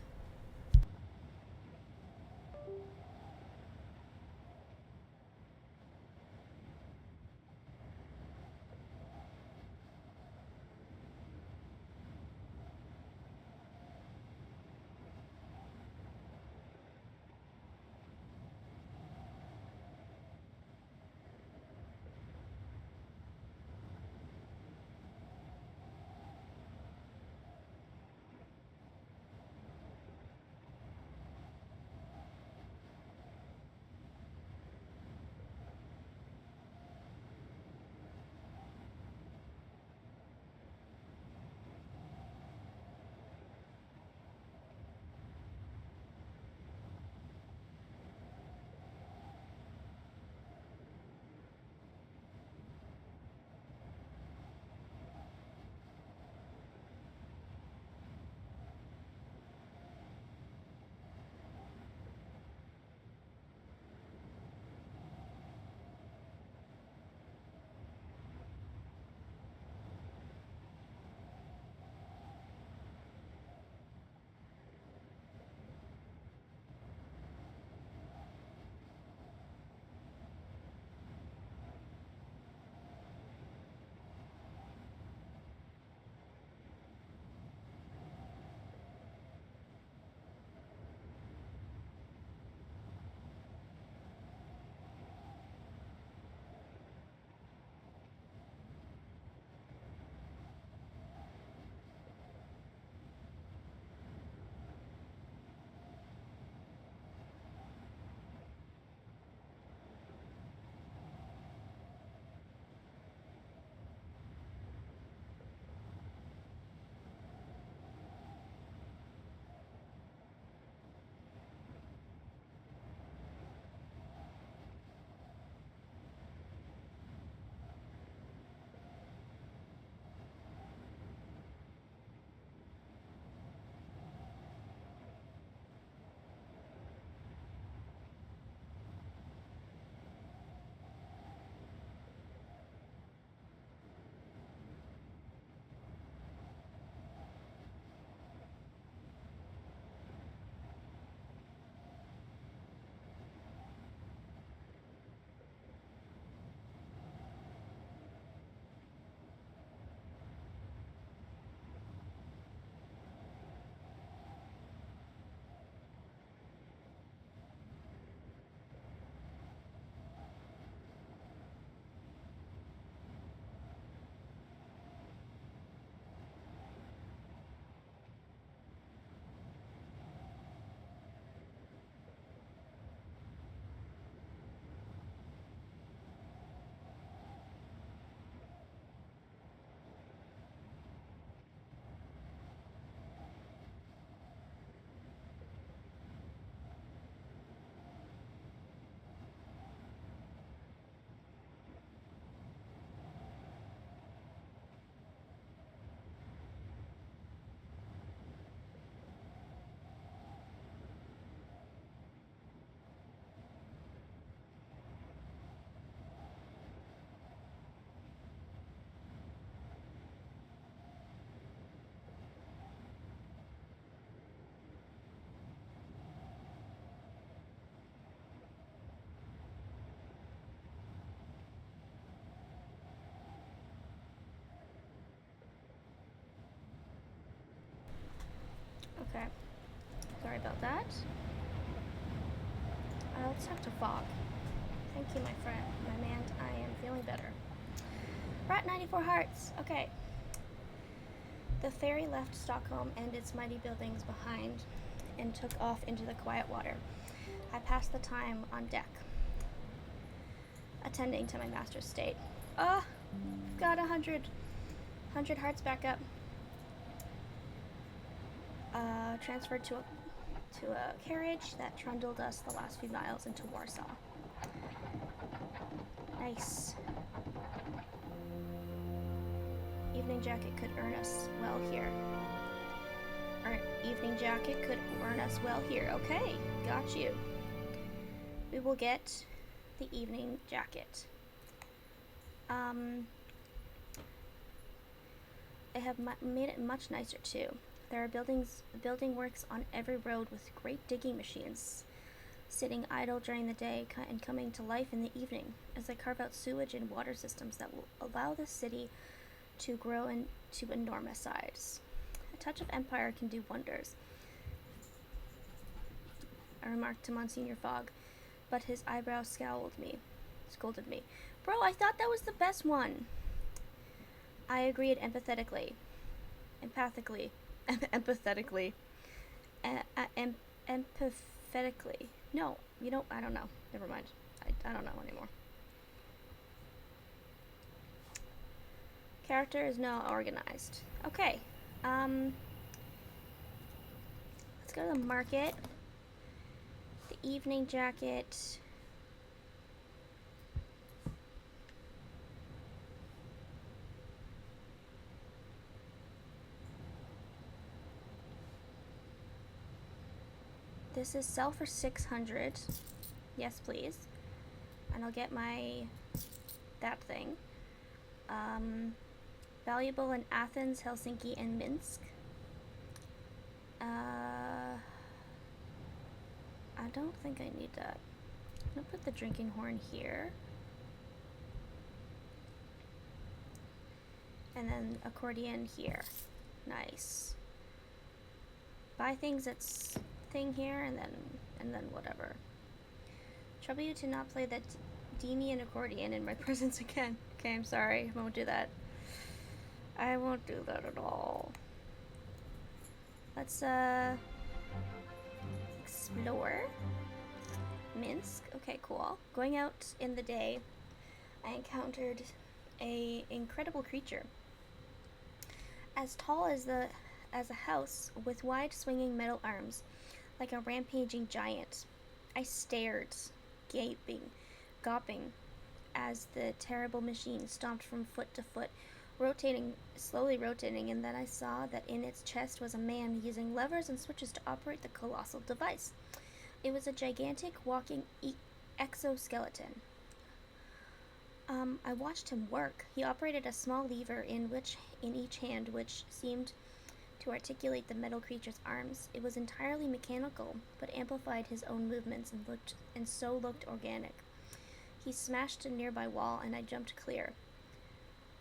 Speaker 1: Okay. Sorry about that. Let's talk to Fog. Thank you, my friend. My man, I am feeling better. We're at 94 hearts. Okay. The ferry left Stockholm and its mighty buildings behind and took off into the quiet water. I passed the time on deck, attending to my master's state. Got 100 hearts back up. Transferred to a carriage that trundled us the last few miles into Warsaw. Nice. Evening jacket could earn us well here. Evening jacket could earn us well here. Okay, got you. We will get the evening jacket. They have made it much nicer too. There are building works on every road with great digging machines, sitting idle during the day and coming to life in the evening as they carve out sewage and water systems that will allow the city to grow into enormous size. A touch of empire can do wonders, I remarked to Monsignor Fogg, but his eyebrows scolded me. Bro, I thought that was the best one. I agreed empathetically. No, I don't know. Never mind. I don't know anymore. Character is now organized. Okay. Let's go to the market. The evening jacket. This is sell for 600. Yes, please. And I'll get that thing. Valuable in Athens, Helsinki, and Minsk. I don't think I need that. I'm gonna put the drinking horn here. And then accordion here. Nice. Buy things that's thing here and then whatever. Trouble you to not play that Demian accordion in my presence again. Okay, I'm sorry. I won't do that. I won't do that at all. Let's explore Minsk. Okay, cool. Going out in the day, I encountered a incredible creature, as tall as a house, with wide swinging metal arms, like a rampaging giant. I stared, gawping, as the terrible machine stomped from foot to foot, slowly rotating, and then I saw that in its chest was a man using levers and switches to operate the colossal device. It was a gigantic walking exoskeleton. I watched him work. He operated a small lever in each hand, which seemed to articulate the metal creature's arms. It was entirely mechanical, but amplified his own movements and so looked organic. He smashed a nearby wall, and I jumped clear.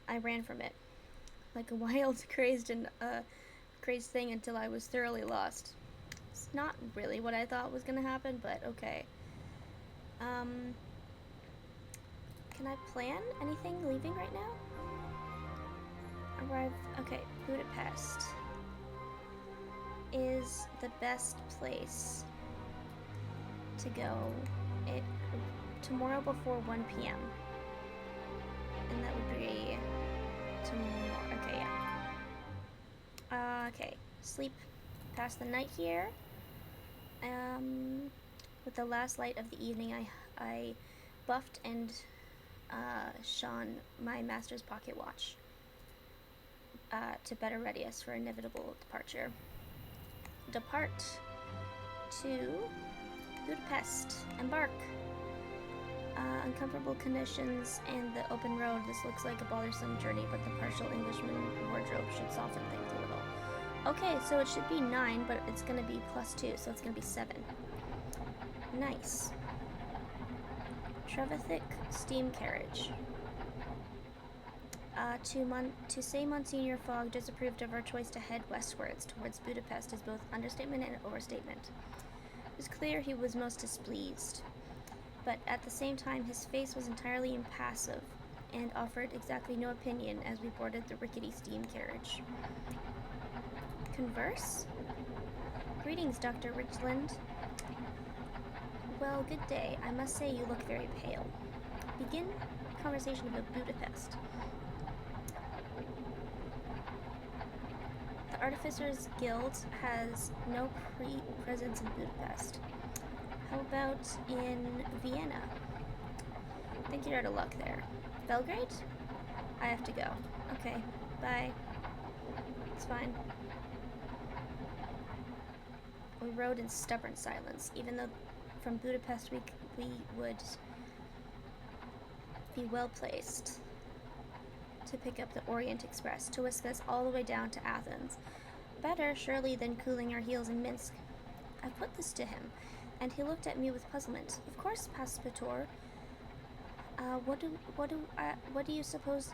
Speaker 1: I ran from it, like a wild, crazed thing, until I was thoroughly lost. It's not really what I thought was gonna happen, but okay. Can I plan anything leaving right now? Okay, Budapest is the best place to go tomorrow before 1 p.m. And that would be tomorrow. Okay, yeah. Okay, sleep past the night here. With the last light of the evening, I buffed and shone my master's pocket watch to better ready us for inevitable departure. Depart to Budapest. Embark. Uncomfortable conditions and the open road. This looks like a bothersome journey, but the partial Englishman wardrobe should soften things a little. Okay, so it should be 9, but it's going to be +2, so it's going to be 7. Nice. Trevithick steam carriage. To say Monsignor Fogg disapproved of our choice to head westwards towards Budapest is both understatement and overstatement. It was clear he was most displeased, but at the same time his face was entirely impassive and offered exactly no opinion as we boarded the rickety steam carriage. Converse? Greetings, Dr. Richland. Well, good day. I must say you look very pale. Begin conversation about Budapest. The Artificers Guild has no presence in Budapest. How about in Vienna? I think you're out of luck there. Belgrade? I have to go. Okay, bye. It's fine. We rode in stubborn silence, even though from Budapest we would be well placed to pick up the Orient Express to whisk us all the way down to Athens. Better, surely, than cooling our heels in Minsk. I put this to him, and he looked at me with puzzlement. Of course, Passepartout. What do you suppose?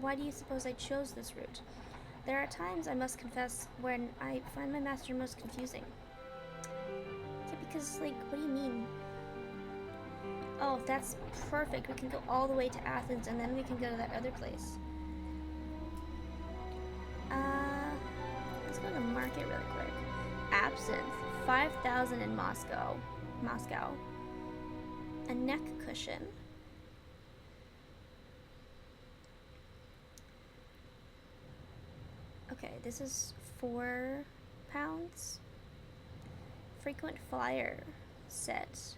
Speaker 1: Why do you suppose I chose this route? There are times, I must confess, when I find my master most confusing. Yeah, because, like, what do you mean? Oh, that's perfect. We can go all the way to Athens, and then we can go to that other place. Let's go to the market really quick. Absinthe, 5,000 in Moscow. A neck cushion. Okay, this is £4. Frequent flyer set.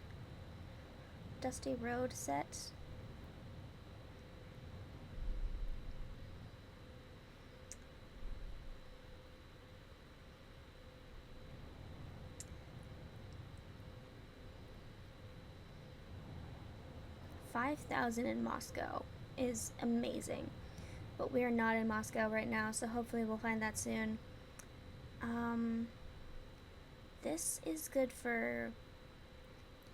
Speaker 1: Dusty Road set. $5,000 in Moscow is amazing, but we are not in Moscow right now, so hopefully we'll find that soon. This is good for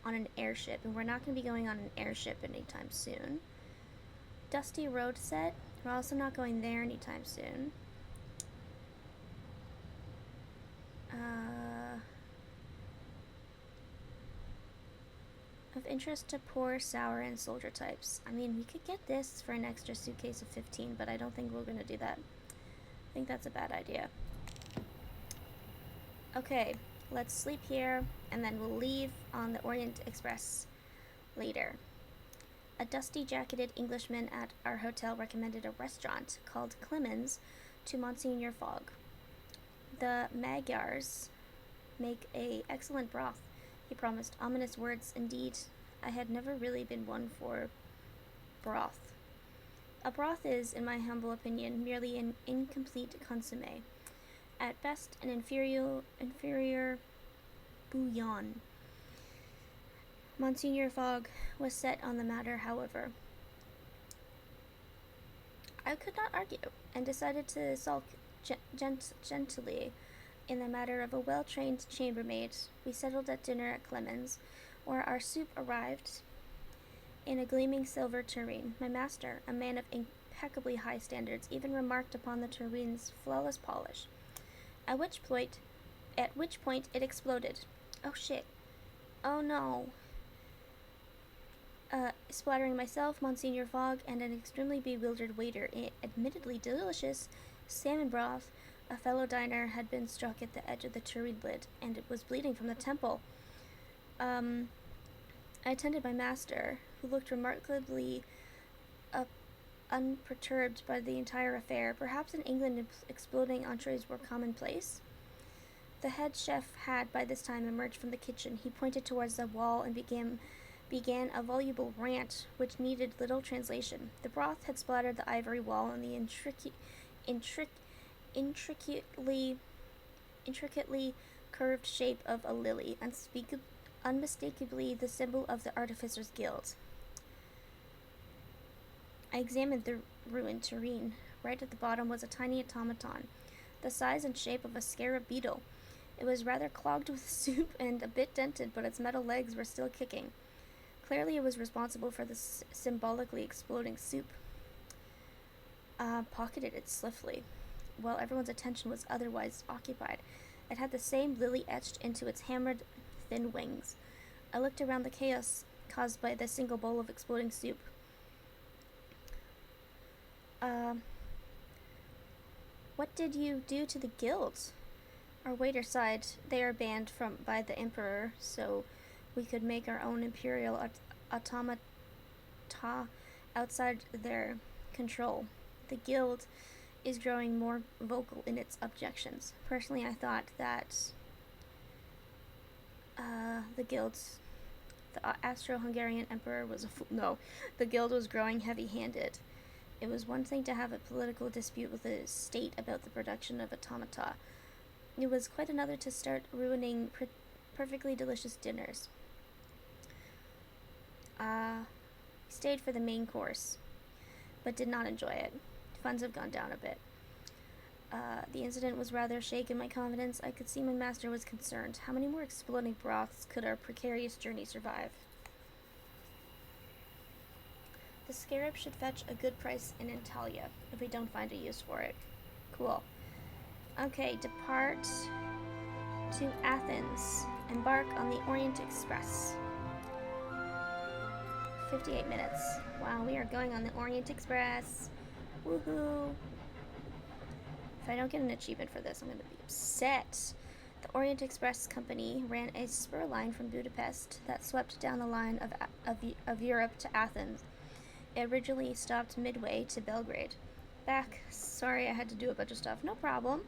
Speaker 1: on an airship, and we're not going to be going on an airship anytime soon. Dusty Road set, we're also not going there anytime soon. Of interest to poor, sour, and soldier types. I mean, we could get this for an extra suitcase of 15, but I don't think we're going to do that. I think that's a bad idea. Okay, let's sleep here, and then we'll leave on the Orient Express later. A dusty-jacketed Englishman at our hotel recommended a restaurant called Clemens to Monsignor Fogg. The Magyars make an excellent broth, he promised. Ominous words indeed. I had never really been one for broth. A broth is, in my humble opinion, merely an incomplete consommé. At best, an inferior bouillon. Monsignor Fogg was set on the matter, however. I could not argue, and decided to sulk gently in the matter of a well-trained chambermaid. We settled at dinner at Clemens, where our soup arrived in a gleaming silver tureen. My master, a man of impeccably high standards, even remarked upon the tureen's flawless polish. At which point it exploded. Oh shit. Oh no. Splattering myself, Monsignor Fogg, and an extremely bewildered waiter in admittedly delicious salmon broth. A fellow diner had been struck at the edge of the tureen lid, and it was bleeding from the temple. I attended my master, who looked remarkably unperturbed by the entire affair. Perhaps in England exploding entrees were commonplace. The head chef had by this time emerged from the kitchen. He pointed towards the wall and began a voluble rant which needed little translation. The broth had splattered the ivory wall and the intricately curved shape of a lily, unmistakably the symbol of the Artificers Guild. I examined the ruined tureen. Right at the bottom was a tiny automaton, the size and shape of a scarab beetle. It was rather clogged with soup and a bit dented, but its metal legs were still kicking. Clearly it was responsible for the symbolically exploding soup. pocketed it swiftly, while everyone's attention was otherwise occupied. It had the same lily etched into its hammered, thin wings. I looked around the chaos caused by the single bowl of exploding soup. What did you do to the guild? Our waiter sighed. They are banned by the emperor, so we could make our own imperial automata outside their control. The guild is growing more vocal in its objections. Personally, I thought that the Austro-Hungarian emperor was a fool. No, the guild was growing heavy-handed. It was one thing to have a political dispute with the state about the production of automata. It was quite another to start ruining perfectly delicious dinners. Stayed for the main course, but did not enjoy it. Funds have gone down a bit. The incident was rather shaken my confidence. I could see my master was concerned. How many more exploding broths could our precarious journey survive? The scarab should fetch a good price in Antalya if we don't find a use for it. Cool. Okay, depart to Athens. Embark on the Orient Express. 58 minutes. Wow, we are going on the Orient Express. Woohoo! If I don't get an achievement for this, I'm going to be upset. The Orient Express Company ran a spur line from Budapest that swept down the line of Europe to Athens. It originally stopped midway to Belgrade. Sorry, I had to do a bunch of stuff. No problem.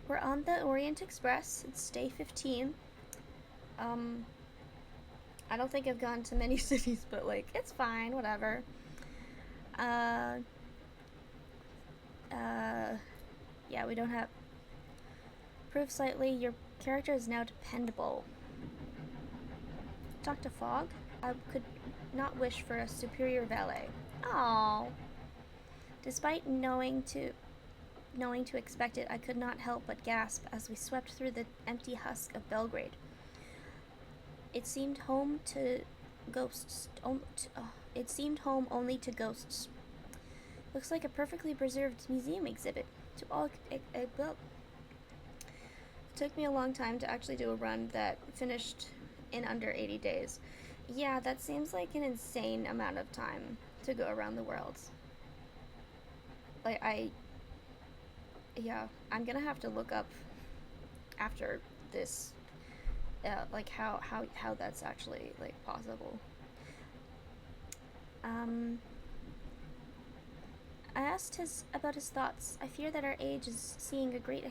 Speaker 1: We're on the Orient Express. It's day 15. I don't think I've gone to many cities, but, it's fine. Whatever. Yeah, we don't have... Prove slightly, your character is now dependable. Talk to Fogg? I could not wish for a superior valet. Aww. Despite knowing to expect it, I could not help but gasp as we swept through the empty husk of Belgrade. It seemed home to ghosts. It seemed home only to ghosts. Looks like a perfectly preserved museum exhibit. It took me a long time to actually do a run that finished in under 80 days. Yeah, that seems like an insane amount of time to go around the world. I'm gonna have to look up after this, how that's actually, possible. I asked about his thoughts. I fear that our age is seeing a great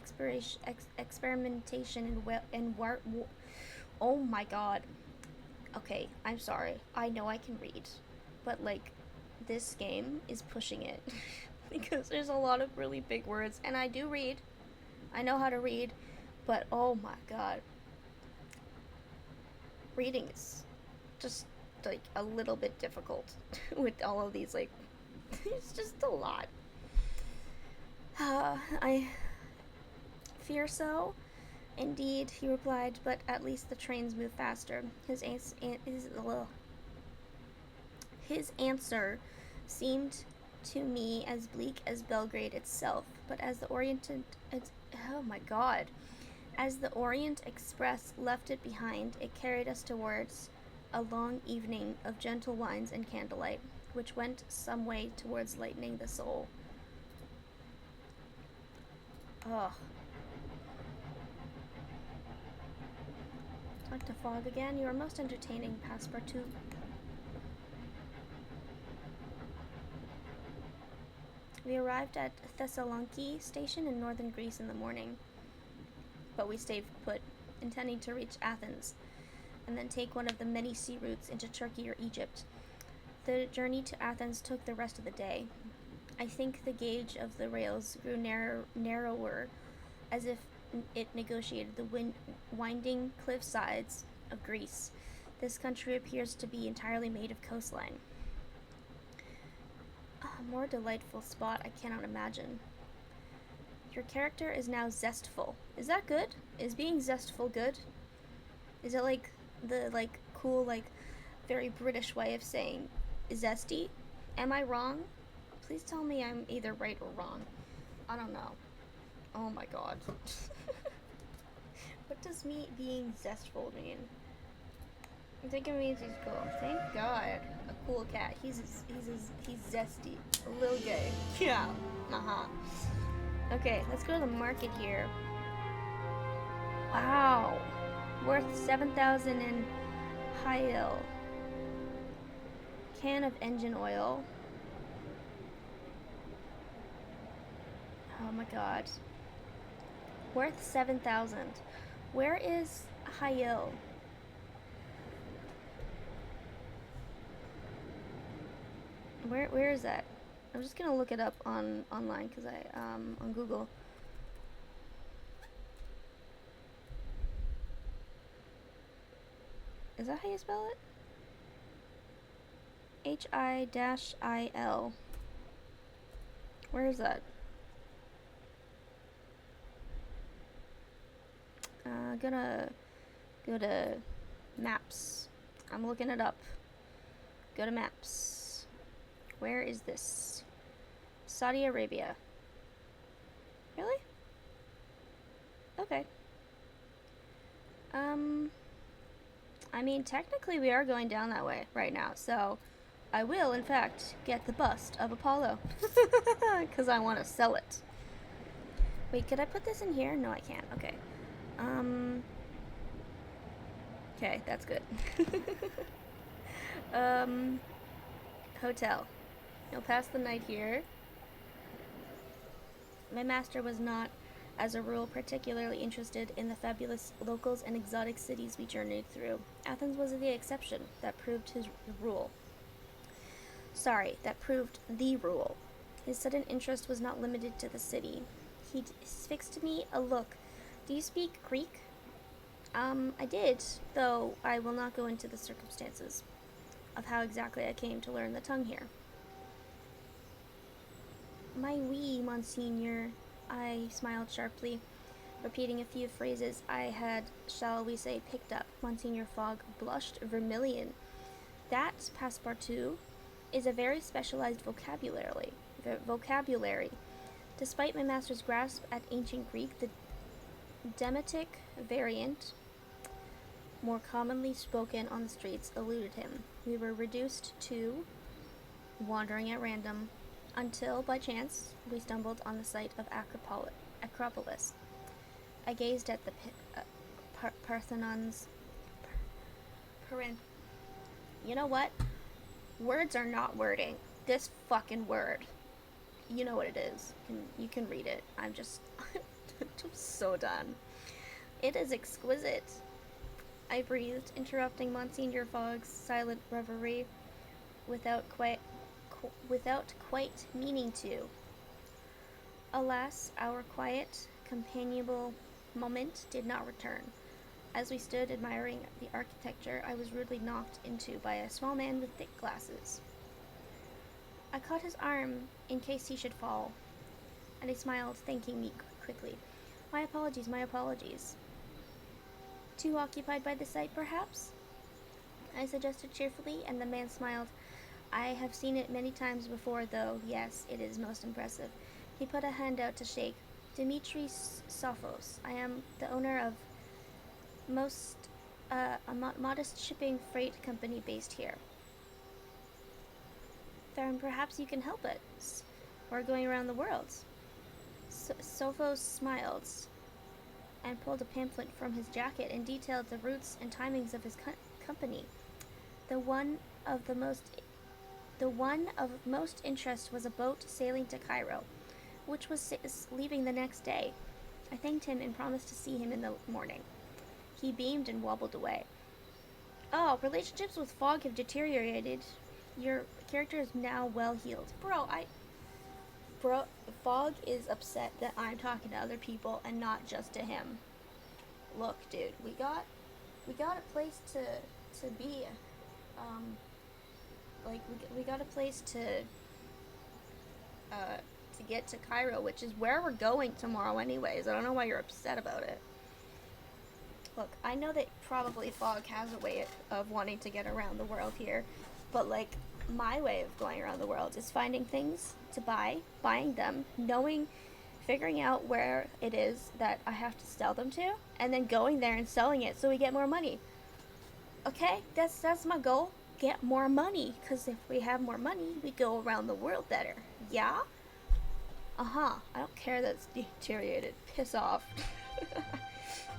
Speaker 1: experimentation oh my god. Okay, I'm sorry. I know I can read, but, this game is pushing it. Because there's a lot of really big words, and I do read. I know how to read, but oh my god. Reading is just, a little bit difficult with all of these, it's just a lot. I fear so. Indeed, he replied, but at least the trains move faster. His answer seemed to me as bleak as Belgrade itself, but as the Orient Express left it behind, it carried us towards a long evening of gentle wines and candlelight, which went some way towards lightening the soul. Ugh. Talk to Fogg again. You are most entertaining, Passepartout. We arrived at Thessaloniki station in northern Greece in the morning, but we stayed put, intending to reach Athens, and then take one of the many sea routes into Turkey or Egypt. The journey to Athens took the rest of the day. I think the gauge of the rails grew narrower, as if it negotiated the winding cliff sides of Greece. This country appears to be entirely made of coastline. A more delightful spot I cannot imagine. Your character is now zestful. Is that good? Is being zestful good? Is it the cool, very British way of saying zesty? Am I wrong? Please tell me I'm either right or wrong. I don't know. Oh my god. What does me being zestful mean? I think it means he's cool. Thank God. A cool cat. He's zesty. A little gay. Yeah. Uh-huh. Okay, let's go to the market here. Wow. Worth 7,000 in Hyel. Can of engine oil. Oh my god. Worth 7,000. Where is Hyel? Where is that? I'm just gonna look it up online because on Google. Is that how you spell it? H-I-I-L. Where is that? Gonna go to maps. I'm looking it up. Go to maps. Where is this? Saudi Arabia. Really? Okay. I mean, technically we are going down that way right now, so I will, in fact, get the bust of Apollo. Because I want to sell it. Wait, could I put this in here? No, I can't. Okay. Okay, that's good. Hotel. You'll pass the night here. My master was not, as a rule, particularly interested in the fabulous locals and exotic cities we journeyed through. Athens was the exception that proved his rule. That proved the rule. His sudden interest was not limited to the city. He fixed me a look. Do you speak Greek? I did, though I will not go into the circumstances of how exactly I came to learn the tongue here. My oui, Monseigneur, I smiled sharply, repeating a few phrases I had, shall we say, picked up. Monseigneur Fogg blushed vermilion. That, Passepartout, is a very specialized vocabulary. Despite my master's grasp at ancient Greek, the Demotic variant, more commonly spoken on the streets, eluded him. We were reduced to wandering at random, until, by chance, we stumbled on the site of Acropolis. I gazed at the Parthenon's... You know what? Words are not wording. This fucking word. You know what it is. You can read it. I'm just... I'm so done. It is exquisite. I breathed, interrupting Monsignor Fogg's silent reverie without quite meaning to. Alas, our quiet, companionable moment did not return. As we stood admiring the architecture, I was rudely knocked into by a small man with thick glasses. I caught his arm in case he should fall, and he smiled, thanking me quickly. My apologies. Too occupied by the sight, perhaps? I suggested cheerfully, and the man smiled. I have seen it many times before, though. Yes, it is most impressive. He put a hand out to shake. Dimitri Sophos. I am the owner of a modest shipping freight company based here. Then perhaps you can help us. We're going around the world. Sophos smiled and pulled a pamphlet from his jacket and detailed the routes and timings of his company. The one of most interest was a boat sailing to Cairo, which was leaving the next day. I thanked him and promised to see him in the morning. He beamed and wobbled away. Oh, relationships with Fogg have deteriorated. Your character is now well healed. Fogg is upset that I'm talking to other people and not just to him. Look, dude, we got a place to be. We got a place to get to Cairo, which is where we're going tomorrow anyways. I don't know why you're upset about it. Look, I know that probably Fogg has a way of wanting to get around the world here, but my way of going around the world is finding things to buy, buying them, figuring out where it is that I have to sell them to, and then going there and selling it so we get more money. Okay, that's my goal. Get more money, because if we have more money, we go around the world better. Yeah? Uh-huh. I don't care that it's deteriorated. Piss off.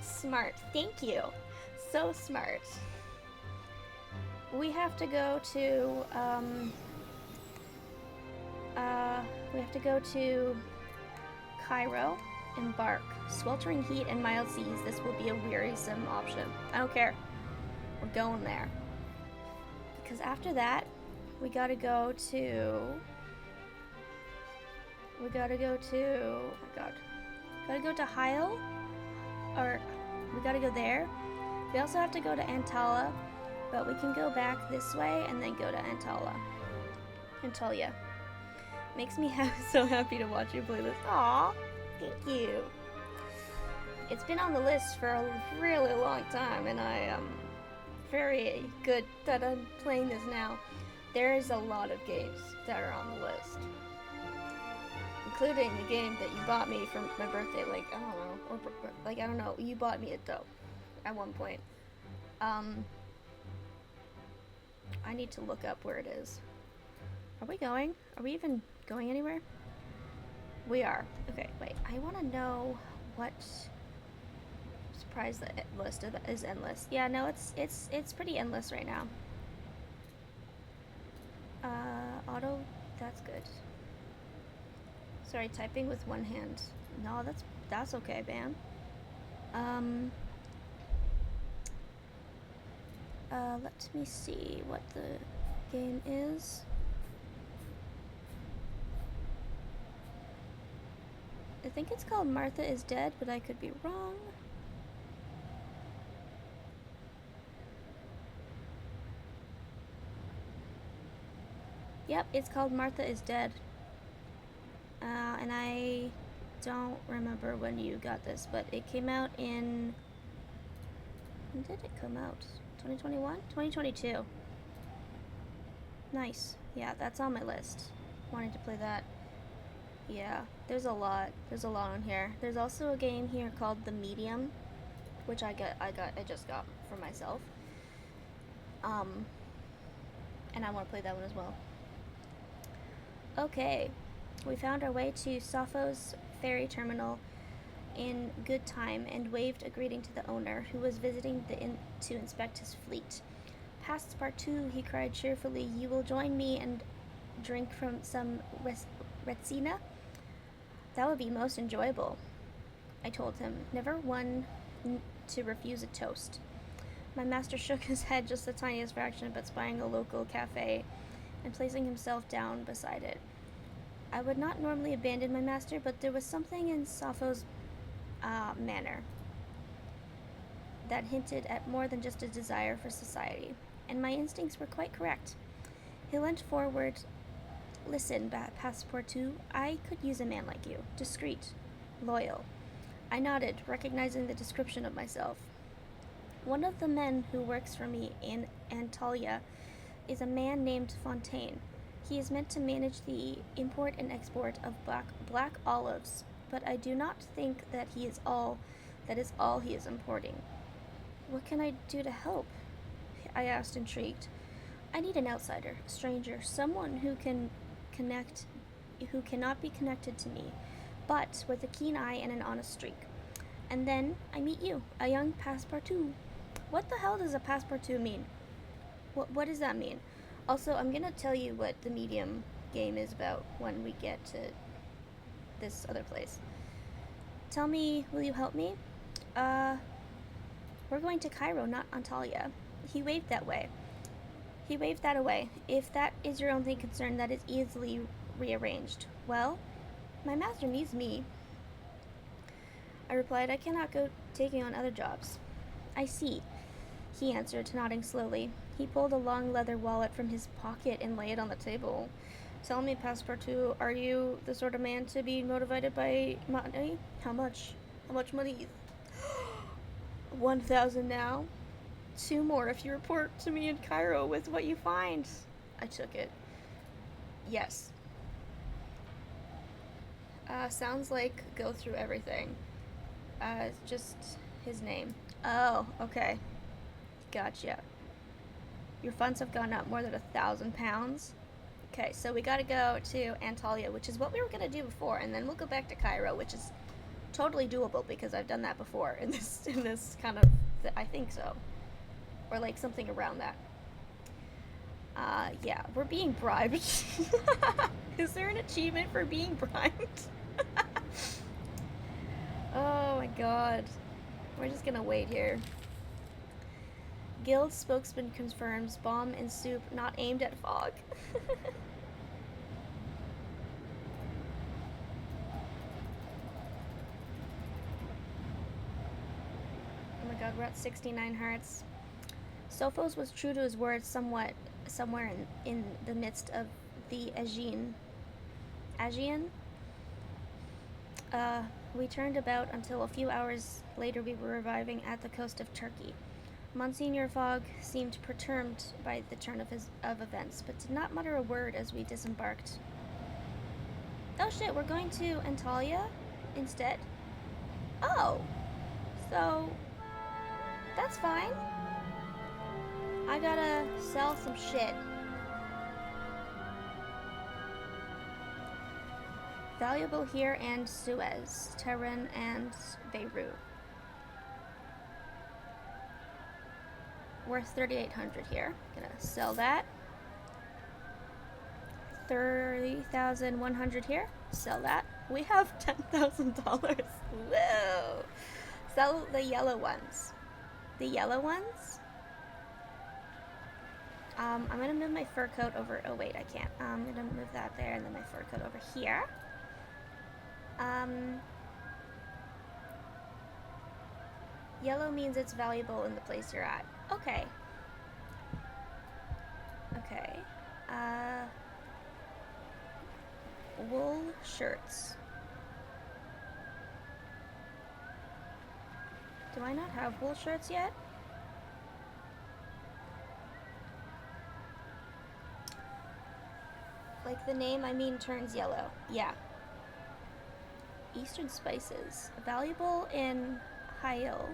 Speaker 1: Smart. Thank you. So smart. We have to go to, Cairo. Embark. Sweltering heat and mild seas. This will be a wearisome option. I don't care. We're going there. Because after that, we gotta go to... Oh my god. Gotta go to Hyle? Or, we gotta go there. We also have to go to Antalya, but we can go back this way and then go to Antalya. Makes me so happy to watch you play this. Aww, thank you. It's been on the list for a really long time, and I am very good that I'm playing this now. There is a lot of games that are on the list, including the game that you bought me for my birthday, you bought me it though, at one point. I need to look up where it is. Are we even going anywhere? We are. Okay, wait, I want to know what... I'm surprised the list is endless. Yeah, no, it's pretty endless right now. Auto, that's good. Sorry, typing with one hand. No, that's okay, man. Let me see what the game is. I think it's called Martha is Dead, but I could be wrong. Yep, it's called Martha is Dead. And I don't remember when you got this, but it came out in... When did it come out? 2021? 2022. Nice. Yeah, that's on my list. Wanting to play that. Yeah, there's a lot. There's a lot on here. There's also a game here called The Medium, which I just got for myself. And I want to play that one as well. Okay, we found our way to Sappho's ferry terminal in good time and waved a greeting to the owner, who was visiting the inn to inspect his fleet. Passepartout, he cried cheerfully, you will join me and drink from some retsina? That would be most enjoyable, I told him, never one to refuse a toast. My master shook his head just the tiniest fraction, but spying a local cafe and placing himself down beside it. I would not normally abandon my master, but there was something in Sappho's manner that hinted at more than just a desire for society, and my instincts were quite correct. He leant forward. Listen, Passepartout, I could use a man like you. Discreet. Loyal. I nodded, recognizing the description of myself. One of the men who works for me in Antalya is a man named Fontaine. He is meant to manage the import and export of black olives, but I do not think that is all he is importing. What can I do to help? I asked, intrigued. I need an outsider, a stranger, someone who cannot be connected to me, but with a keen eye and an honest streak. And then I meet you, a young Passepartout. What the hell does a Passepartout mean? What does that mean? Also, I'm gonna tell you what the Medium game is about when we get to this other place. Tell me, will you help me? We're going to Cairo, not Antalya. He waved that away. If that is your only concern, that is easily rearranged. Well, my master needs me. I replied, I cannot go taking on other jobs. I see, he answered, nodding slowly. He pulled a long leather wallet from his pocket and laid it on the table. Tell me, Passepartout, are you the sort of man to be motivated by money? How much? How much money? 1,000 now. 2 more if you report to me in Cairo with what you find. I took it. Yes. Sounds like go through everything. Just his name. Oh, okay. Gotcha. Your funds have gone up more than 1,000 pounds. Okay, so we gotta go to Antalya, which is what we were gonna do before, and then we'll go back to Cairo, which is totally doable because I've done that before in this kind of, I think so, or like something around that. Yeah, we're being bribed. Is there an achievement for being bribed? Oh my god. We're just gonna wait here. Guild spokesman confirms bomb and soup not aimed at Fog. Oh my god, we're at 69 hearts. Sophos was true to his word somewhere in the midst of the Aegean. We turned about until a few hours later we were arriving at the coast of Turkey. Monsignor Fogg seemed perturbed by the turn of events, but did not mutter a word as we disembarked. Oh shit, we're going to Antalya instead? Oh, so that's fine. I gotta sell some shit. Valuable here and Suez, Tehran and Beirut. Worth 3,800 here. Gonna sell that. 30,100 here. Sell that. We have $10,000. Whoa! Sell the yellow ones. The yellow ones? I'm gonna move my fur coat over. Oh wait, I can't. I'm gonna move that there, and then my fur coat over here. Yellow means it's valuable in the place you're at. Okay. Okay. Wool shirts. Do I not have wool shirts yet? Like the name, I mean, turns yellow. Yeah. Eastern spices. Valuable in Hail,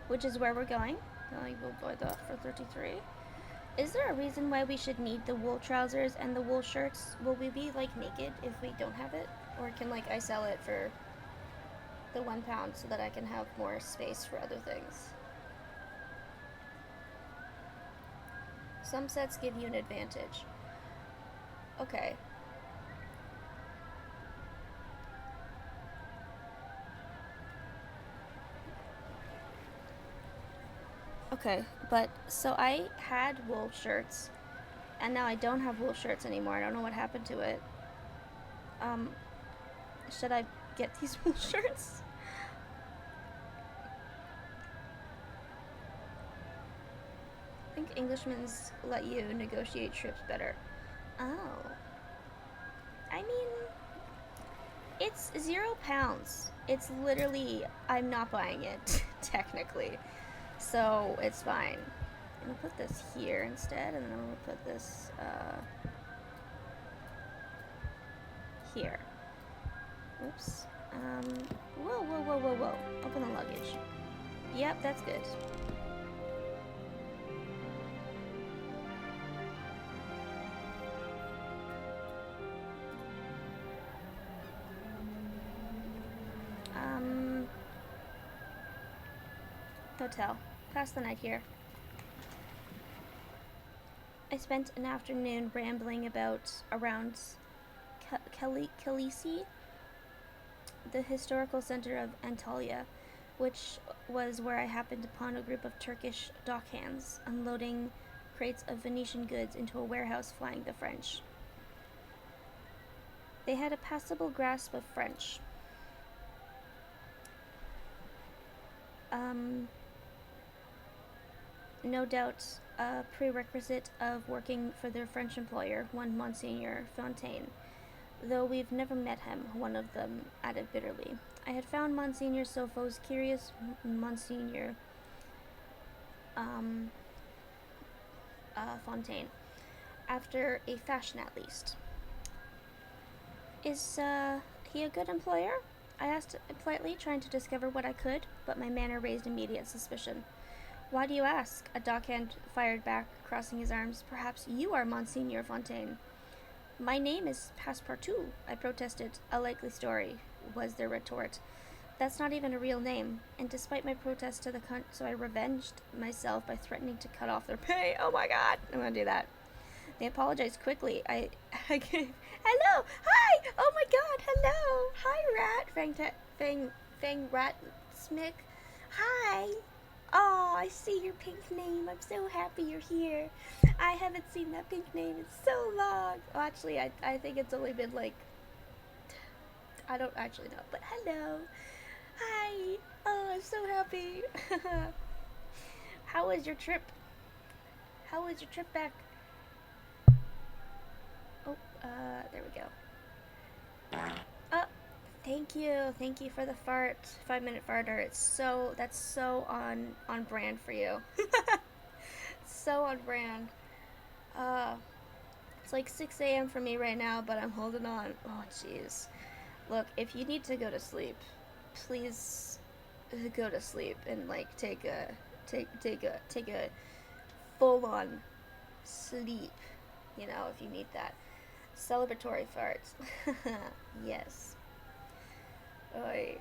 Speaker 1: which is where we're going. I will buy that for 33. Is there a reason why we should need the wool trousers and the wool shirts? Will we be like naked if we don't have it? Or can like I sell it for the £1 so that I can have more space for other things? Some sets give you an advantage. Okay. Okay, but so I had wool shirts, and now I don't have wool shirts anymore. I don't know what happened to it. Should I get these wool shirts? I think Englishmen let you negotiate trips better. Oh. I mean, it's £0. It's literally, I'm not buying it, technically. So, it's fine. I'm gonna put this here instead, and then I'm gonna put this, here. Oops. Whoa. Open the luggage. Yep, that's good. Hotel. Pass the night here. I spent an afternoon rambling around Kalisi, the historical center of Antalya, which was where I happened upon a group of Turkish dockhands unloading crates of Venetian goods into a warehouse flying the French. They had a passable grasp of French. No doubt a prerequisite of working for their French employer, one Monsignor Fontaine. Though we've never met him, one of them added bitterly. I had found Monsignor Sophos curious, Monsignor Fontaine, after a fashion at least. Is he a good employer? I asked politely, trying to discover what I could, but my manner raised immediate suspicion. Why do you ask? A dockhand fired back, crossing his arms. Perhaps you are Monsignor Fontaine. My name is Passepartout, I protested. A likely story, was their retort. That's not even a real name. And despite my protest to the cunt, so I revenged myself by threatening to cut off their pay. Oh my god, I'm gonna do that. They apologized quickly. I gave, hello, hi, oh my god, hello, hi rat, Fang Rat Smick, hi. Oh, I see your pink name. I'm so happy you're here. I haven't seen that pink name in so long. Oh, actually, I think it's only been like, I don't actually know, but hello. Hi. Oh, I'm so happy. How was your trip? How was your trip back? Oh, there we go. Oh, thank you. Thank you for the fart. 5-minute farter. That's so on brand for you. So on brand. It's like 6 a.m. for me right now, but I'm holding on. Oh, jeez. Look, if you need to go to sleep, please go to sleep and like take a full on sleep. You know, if you need that. Celebratory farts. Yes. Oy.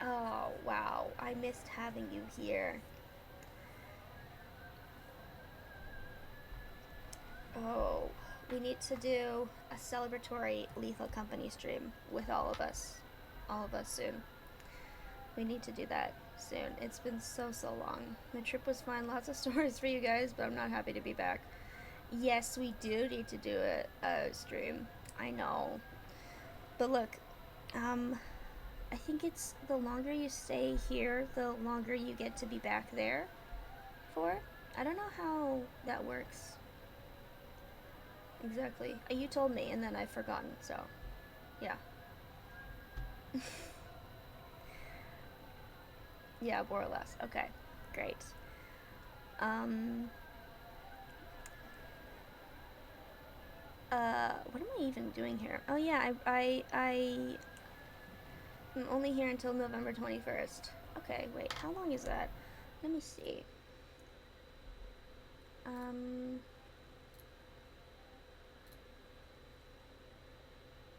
Speaker 1: Oh, wow. I missed having you here. Oh, we need to do a celebratory Lethal Company stream with all of us. All of us soon. We need to do that soon. It's been so long. My trip was fun. Lots of stories for you guys, but I'm not happy to be back. Yes, we do need to do a stream. I know. But look, I think it's the longer you stay here, the longer you get to be back there for. I don't know how that works. Exactly. You told me, and then I've forgotten, so, yeah. Yeah, more or less. Okay, great. What am I even doing here? Oh yeah, I'm only here until November 21st. Okay, wait, how long is that? Let me see.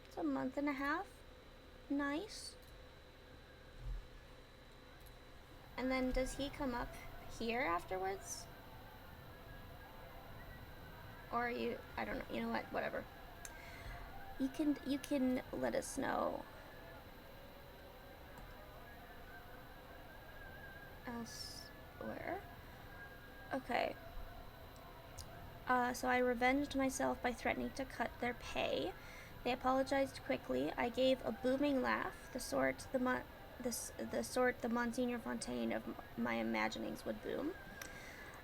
Speaker 1: It's a month and a half. Nice. And then does he come up here afterwards? Or you, I don't know, you know what, whatever. You can let us know elsewhere. Okay. So I revenged myself by threatening to cut their pay. They apologized quickly. I gave a booming laugh, the sort the Monsignor Fontaine of my imaginings would boom.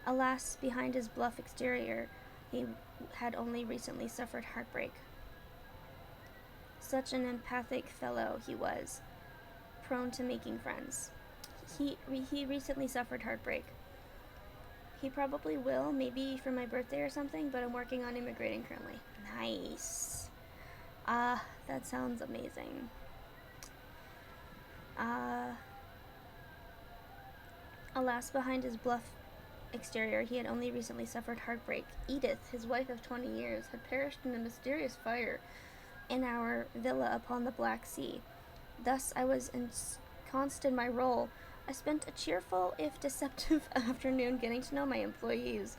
Speaker 1: Alas, behind his bluff exterior, he had only recently suffered heartbreak. Such an empathic fellow he was, prone to making friends. He recently suffered heartbreak. He probably will, maybe for my birthday or something, but I'm working on immigrating currently. Nice. That sounds amazing. Alas, behind his bluff exterior, he had only recently suffered heartbreak. Edith, his wife of 20 years, had perished in a mysterious fire in our villa upon the Black Sea. Thus, I was ensconced in my role. I spent a cheerful, if deceptive, afternoon getting to know my employees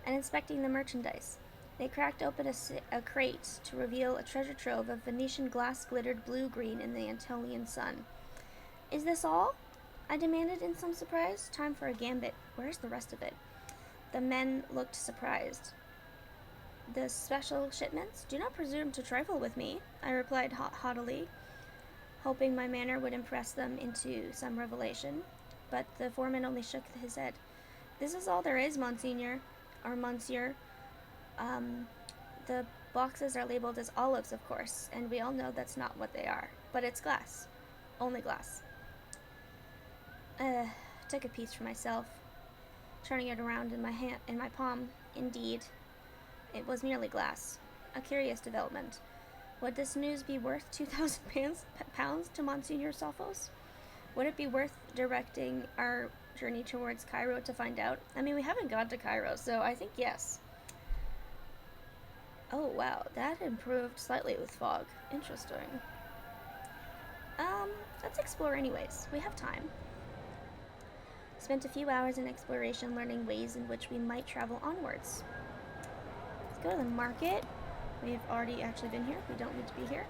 Speaker 1: and inspecting the merchandise. They cracked open a crate to reveal a treasure trove of Venetian glass glittered blue-green in the Anatolian sun. Is this all? I demanded in some surprise. Time for a gambit. Where's the rest of it? The men looked surprised. The special shipments? Do not presume to trifle with me, I replied haughtily, hoping my manner would impress them into some revelation. But the foreman only shook his head. This is all there is, Monsignor, or Monsieur. The boxes are labeled as olives, of course, and we all know that's not what they are. But it's glass. Only glass. Took a piece for myself, turning it around in my palm. Indeed, it was merely glass. A curious development. Would this news be worth 2,000 pounds to Monsignor Sophos? Would it be worth directing our journey towards Cairo to find out? I mean, we haven't gone to Cairo, so I think yes. Oh, wow, that improved slightly with fog. Interesting. Let's explore anyways. We have time. Spent a few hours in exploration learning ways in which we might travel onwards. Let's go to the market. We've already actually been here. We don't need to be here.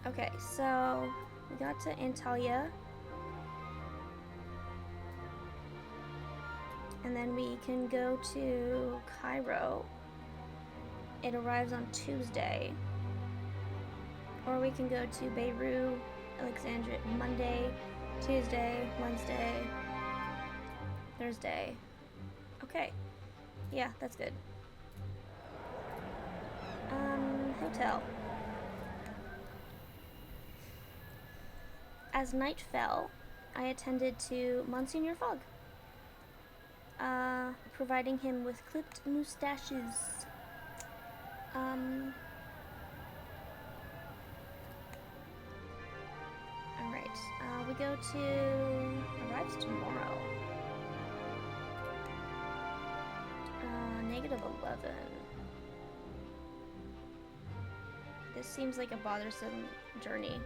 Speaker 1: Okay, so we got to Antalya. And then we can go to Cairo. It arrives on Tuesday. Or we can go to Beirut, Alexandria, Monday, Tuesday, Wednesday, Thursday. Okay. Yeah, that's good. Hotel. As night fell, I attended to Monsignor Fogg, providing him with clipped moustaches. Alright, we go to... arrives tomorrow. -11. This seems like a bothersome journey.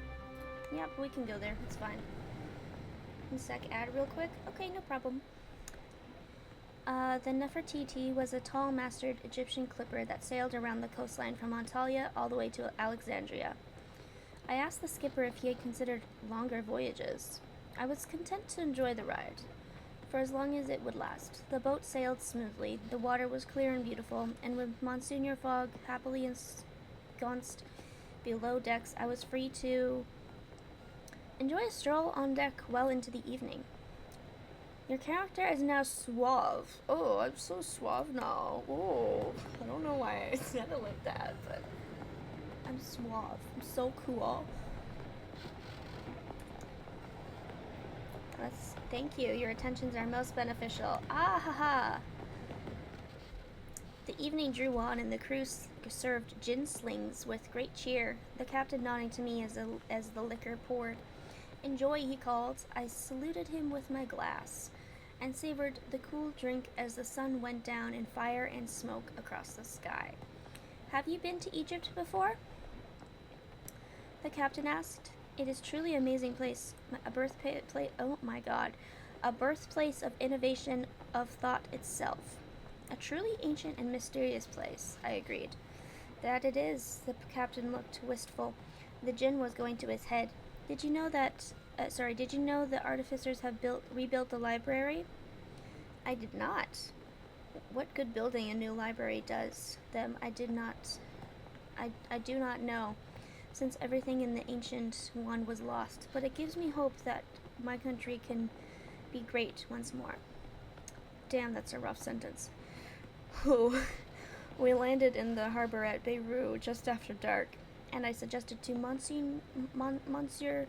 Speaker 1: Yep, we can go there, it's fine. One sec, add real quick. Okay, no problem. The Nefertiti was a tall-masted Egyptian clipper that sailed around the coastline from Antalya all the way to Alexandria. I asked the skipper if he had considered longer voyages. I was content to enjoy the ride, for as long as it would last. The boat sailed smoothly, the water was clear and beautiful, and with Monsignor Fogg happily ensconced below decks, I was free to enjoy a stroll on deck well into the evening. Your character is now suave. Oh, I'm so suave now. Oh, I don't know why I said it like that, but I'm suave. I'm so cool. Thank you. Your attentions are most beneficial. Ah ha ha. The evening drew on, and the crew served gin slings with great cheer, the captain nodding to me as the liquor poured. Enjoy, he called. I saluted him with my glass, and savored the cool drink as the sun went down in fire and smoke across the sky. Have you been to Egypt before? The captain asked. It is truly an amazing place, a birthplace. Oh my God, a birthplace of innovation, of thought itself. A truly ancient and mysterious place, I agreed. That it is. The captain looked wistful. The gin was going to his head. Did you know the artificers have rebuilt the library? I did not. What good building a new library does them, I do not know, since everything in the ancient one was lost, but it gives me hope that my country can be great once more. Damn, that's a rough sentence. Oh, we landed in the harbor at Beirut just after dark, and I suggested to Monsieur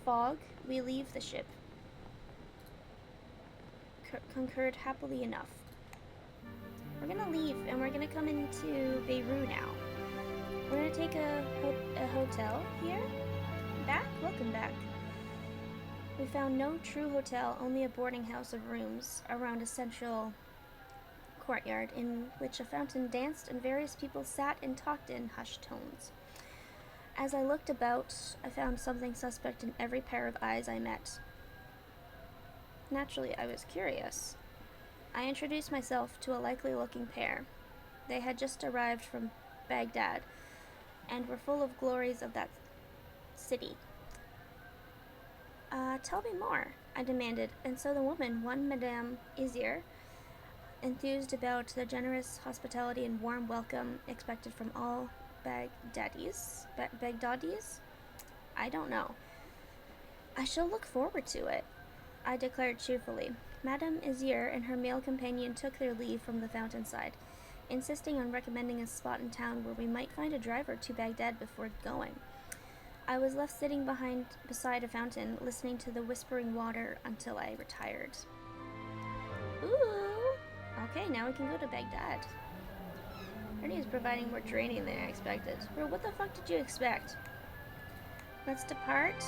Speaker 1: Fogg we leave the ship. Concurred happily enough. We're gonna leave, and we're gonna come into Beirut now. We're gonna take a hotel here. Welcome back. We found no true hotel, only a boarding house of rooms around a central courtyard in which a fountain danced and various people sat and talked in hushed tones. As I looked about, I found something suspect in every pair of eyes I met. Naturally, I was curious. I introduced myself to a likely-looking pair. They had just arrived from Baghdad and were full of glories of that city. Tell me more, I demanded, and so the woman, one Madame Izir, enthused about the generous hospitality and warm welcome expected from all Baghdadis? I don't know. I shall look forward to it, I declared cheerfully. Madame Izir and her male companion took their leave from the fountainside, insisting on recommending a spot in town where we might find a driver to Baghdad before going. I was left sitting beside a fountain, listening to the whispering water until I retired. Ooh! Okay, now we can go to Baghdad. Ernie is providing more training than I expected. Bro, what the fuck did you expect? Let's depart.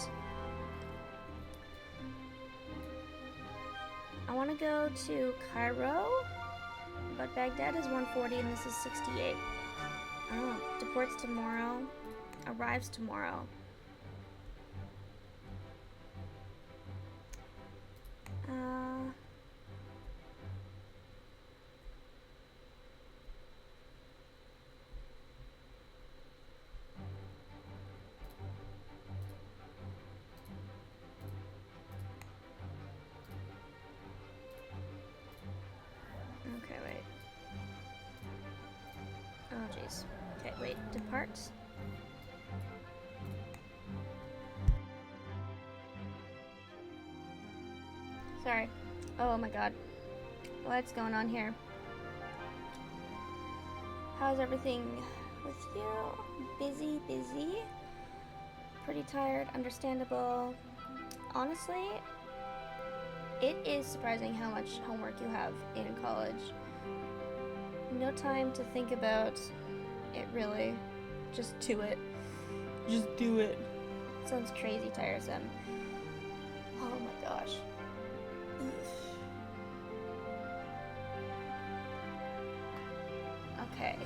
Speaker 1: I want to go to Cairo, but Baghdad is 140 and this is 68. Oh, deports tomorrow, arrives tomorrow. Okay, wait. Oh, jeez. Okay, wait. Depart. Sorry. Oh my god. What's going on here? How's everything with you? Busy, busy. Pretty tired, understandable. Honestly, it is surprising how much homework you have in college. No time to think about it, really. Just do it. Just do it. Sounds crazy tiresome. Oh my gosh. Okay.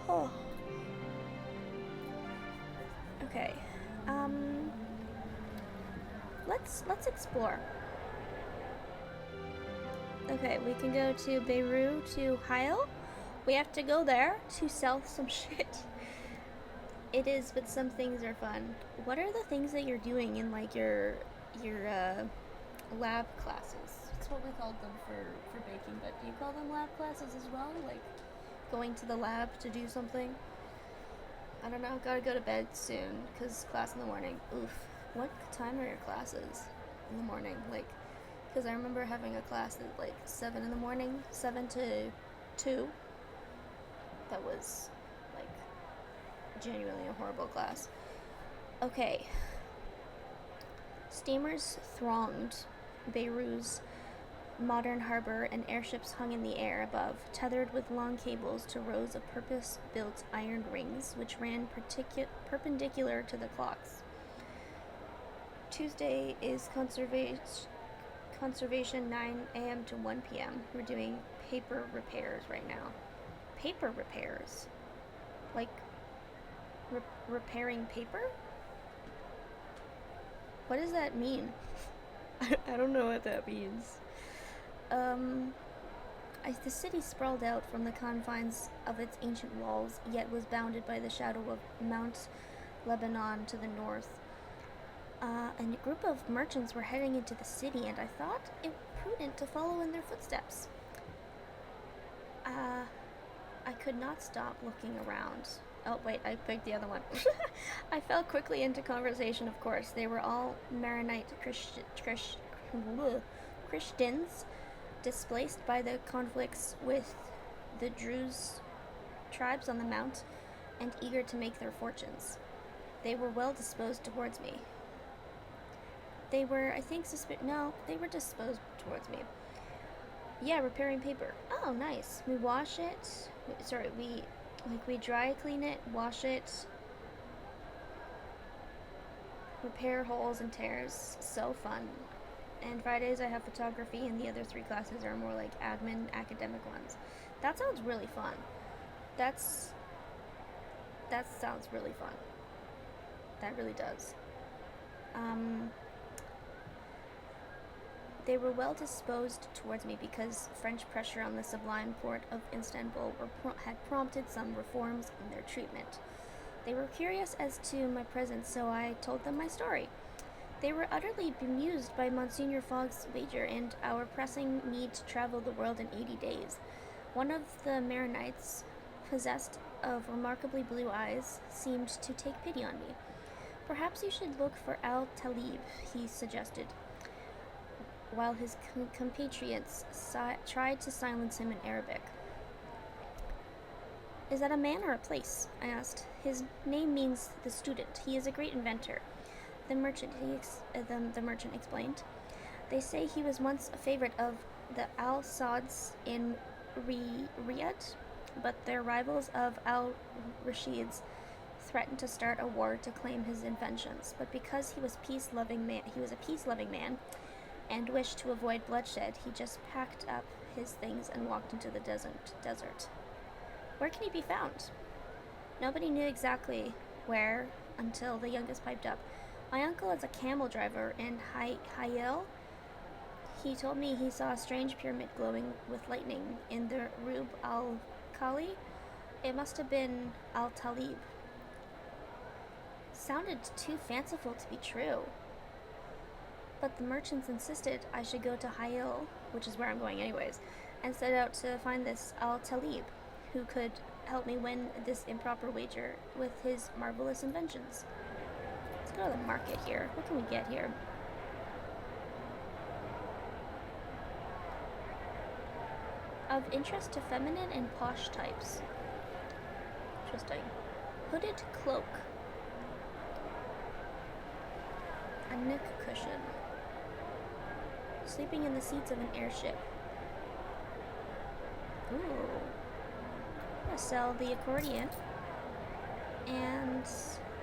Speaker 1: Oh. Okay. Let's explore. Okay, we can go to Beirut to Heil. We have to go there to sell some shit. It is, but some things are fun. What are the things that you're doing in like your lab classes? That's what we called them for baking, but do you call them lab classes as well? Like going to the lab to do something? I don't know, gotta go to bed soon, because class in the morning. Oof. What time are your classes in the morning? Like, because I remember having a class at like 7 in the morning, 7 to 2. That was like genuinely a horrible class. Okay. Steamers thronged Beirut's modern harbor, and airships hung in the air above, tethered with long cables to rows of purpose-built iron rings which ran perpendicular to the clocks. Tuesday is conservation 9 a.m. to 1 p.m. We're doing paper repairs right now. Paper repairs? Like repairing paper? What does that mean? I don't know what that means. The city sprawled out from the confines of its ancient walls, yet was bounded by the shadow of Mount Lebanon to the north. And a group of merchants were heading into the city, and I thought it prudent to follow in their footsteps. I could not stop looking around. Oh, wait, I picked the other one. I fell quickly into conversation, of course. They were all Maronite Christians, displaced by the conflicts with the Druze tribes on the mount, and eager to make their fortunes. They were well disposed towards me. They were, I think, they were disposed towards me. Yeah, repairing paper. Oh, nice. We wash it. We dry clean it, wash it, repair holes and tears. So fun. And Fridays I have photography, and the other 3 classes are more like admin, academic ones. That sounds really fun. That sounds really fun. That really does. They were well disposed towards me because French pressure on the sublime port of Istanbul had prompted some reforms in their treatment. They were curious as to my presence, so I told them my story. They were utterly bemused by Monsignor Fogg's wager and our pressing need to travel the world in 80 days. One of the Maronites, possessed of remarkably blue eyes, seemed to take pity on me. Perhaps you should look for Al-Talib, he suggested, while his compatriots tried to silence him in Arabic. Is that a man or a place? I asked. His name means the student. He is a great inventor. The merchant explained. They say he was once a favorite of the Al-Sads in Riyadh. but their rivals of al-Rashid's threatened to start a war to claim his inventions. But because he was a peace-loving man, and wished to avoid bloodshed, he just packed up his things and walked into the desert. Where can he be found? Nobody knew exactly where until the youngest piped up. My uncle is a camel driver in Hayel. He told me he saw a strange pyramid glowing with lightning in the Rub al-Khali. It must have been al-Talib. Sounded too fanciful to be true. But the merchants insisted I should go to Hayel, which is where I'm going anyways, and set out to find this al-Talib, who could help me win this improper wager with his marvelous inventions. Let's go to the market here. What can we get here? Of interest to feminine and posh types. Interesting. Hooded cloak. A neck cushion. Sleeping in the seats of an airship. Ooh. I'm gonna sell the accordion and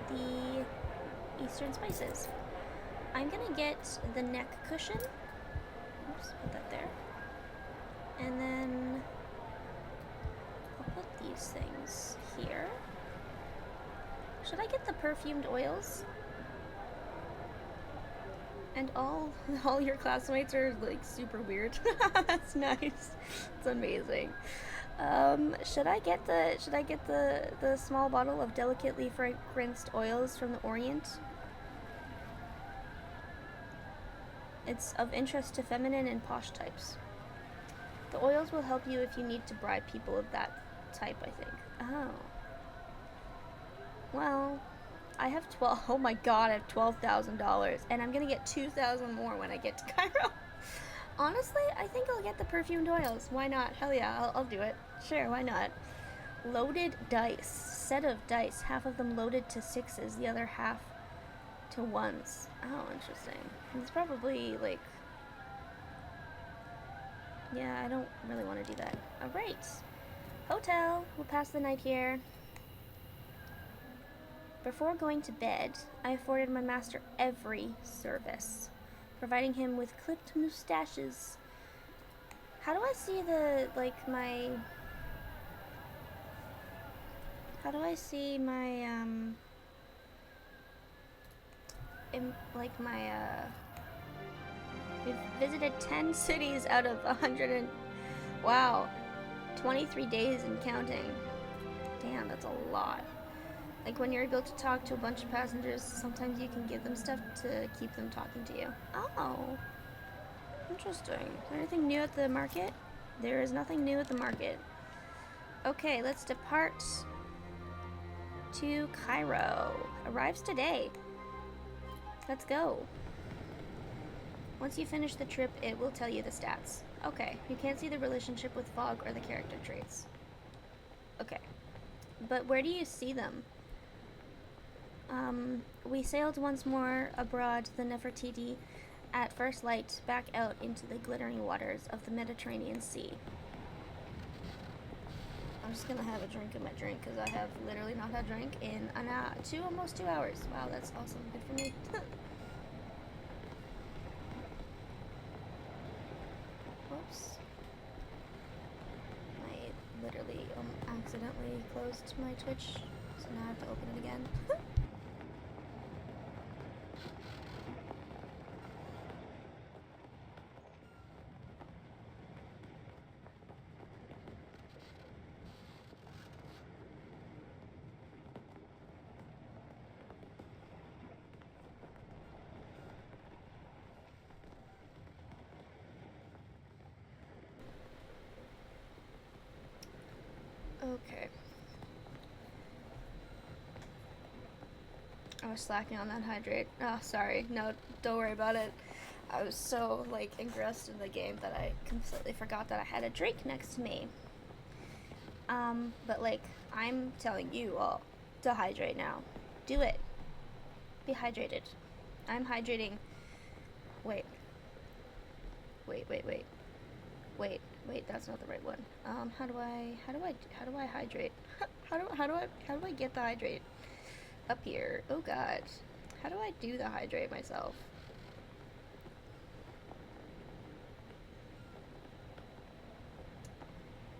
Speaker 1: the Eastern spices. I'm gonna get the neck cushion. Oops, put that there. And then I'll put these things here. Should I get the perfumed oils? And all your classmates are like super weird. That's nice. It's amazing. Should I get the small bottle of delicately fragranced oils from the Orient? It's of interest to feminine and posh types. The oils will help you if you need to bribe people of that type, I think. Oh. Well, I have oh my god, I have $12,000, and I'm gonna get 2,000 more when I get to Cairo. Honestly, I think I'll get the perfumed oils. Why not? Hell yeah, I'll do it. Sure, why not? Loaded dice. Set of dice. Half of them loaded to 6s, the other half to 1s. Oh, interesting. It's probably, like... Yeah, I don't really want to do that. Alright. Hotel. We'll pass the night here. Before going to bed, I afforded my master every service, providing him with clipped mustaches. How do I see how do I see my, we've visited 10 cities out of 100 and, wow, 23 days and counting. Damn, that's a lot. Like, when you're able to talk to a bunch of passengers, sometimes you can give them stuff to keep them talking to you. Oh. Interesting. Is there anything new at the market? There is nothing new at the market. Okay, let's depart to Cairo. Arrives today. Let's go. Once you finish the trip, it will tell you the stats. Okay, you can't see the relationship with fog or the character traits. Okay. But where do you see them? We sailed once more abroad the Nefertiti at first light back out into the glittering waters of the Mediterranean Sea. I'm just gonna have a drink of my drink because I have literally not had a drink in almost 2 hours. Wow, that's awesome. Good for me. Whoops. I literally accidentally closed my Twitch, so now I have to open it again. Okay. I was slacking on that hydrate. Oh, sorry. No, don't worry about it. I was so, like, engrossed in the game that I completely forgot that I had a drink next to me. But, like, I'm telling you all to hydrate now. Do it. Be hydrated. I'm hydrating. Wait. Wait, that's not the right one. How do I hydrate? how do I get the hydrate? Up here. Oh god. How do I do the hydrate myself?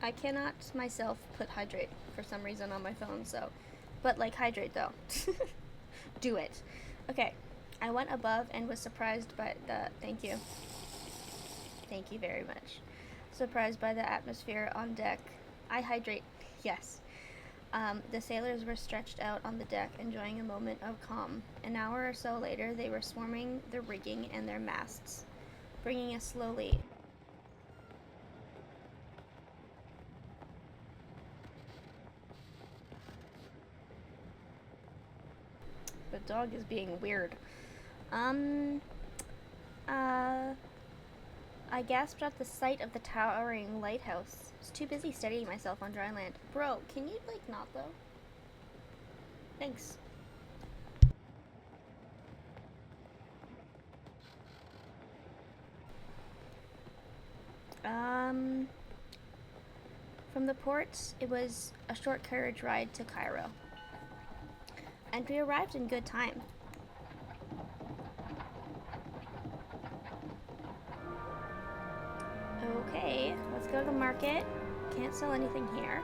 Speaker 1: I cannot myself put hydrate for some reason on my phone, so. But, like, hydrate though. Do it. Okay. I went above and was surprised by the. Thank you. Thank you very much. Surprised by the atmosphere on deck. I hydrate. Yes. The sailors were stretched out on the deck, enjoying a moment of calm. An hour or so later, they were swarming the rigging and their masts, bringing us slowly. The dog is being weird. Uh, I gasped at the sight of the towering lighthouse. I was too busy steadying myself on dry land. Bro, can you, like, not, though? Thanks. From the port, it was a short carriage ride to Cairo. And we arrived in good time. Okay, let's go to the market. Can't sell anything here.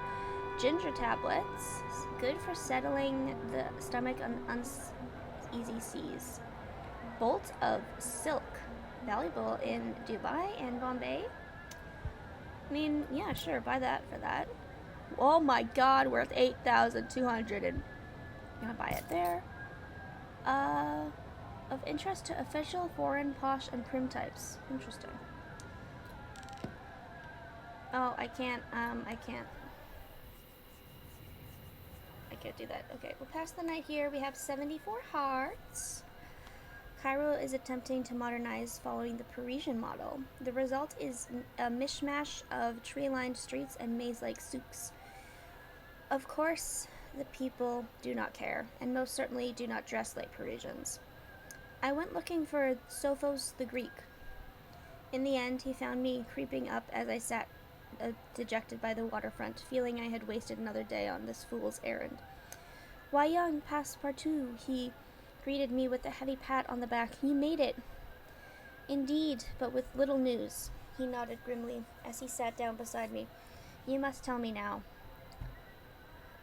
Speaker 1: Ginger tablets, good for settling the stomach on uneasy seas. Bolt of silk, valuable in Dubai and Bombay. I mean, yeah, sure, buy that for that. Oh my god, worth 8,200 and gonna buy it there. Of interest to official, foreign, posh, and prim types. Interesting. Oh, I can't do that. Okay, we'll pass the night here. We have 74 hearts. Cairo is attempting to modernize following the Parisian model. The result is a mishmash of tree-lined streets and maze-like souks. Of course, the people do not care, and most certainly do not dress like Parisians. I went looking for Sophos the Greek. In the end, he found me creeping up as I sat dejected by the waterfront, feeling I had wasted another day on this fool's errand. Why, young Passepartout, he greeted me with a heavy pat on the back. You made it. Indeed, but with little news. He nodded grimly as he sat down beside me. You must tell me now.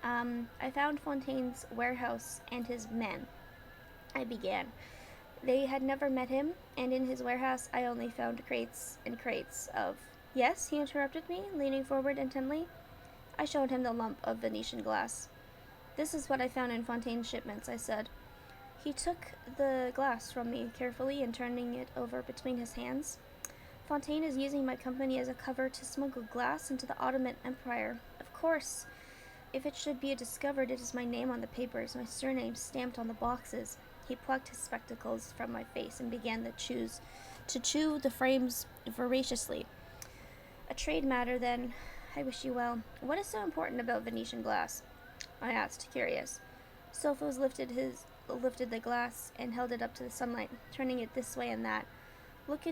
Speaker 1: I found Fontaine's warehouse and his men. I began. They had never met him, and in his warehouse I only found crates and crates of... Yes, he interrupted me, leaning forward intently. I showed him the lump of Venetian glass. This is what I found in Fontaine's shipments, I said. He took the glass from me carefully and turning it over between his hands. Fontaine is using my company as a cover to smuggle glass into the Ottoman Empire. Of course. If it should be discovered, it is my name on the papers, my surname stamped on the boxes. He plucked his spectacles from my face and began to chew the frames voraciously. A trade matter, then. I wish you well. What is so important about Venetian glass? I asked, curious. Sophos lifted the glass and held it up to the sunlight, turning it this way and that. Look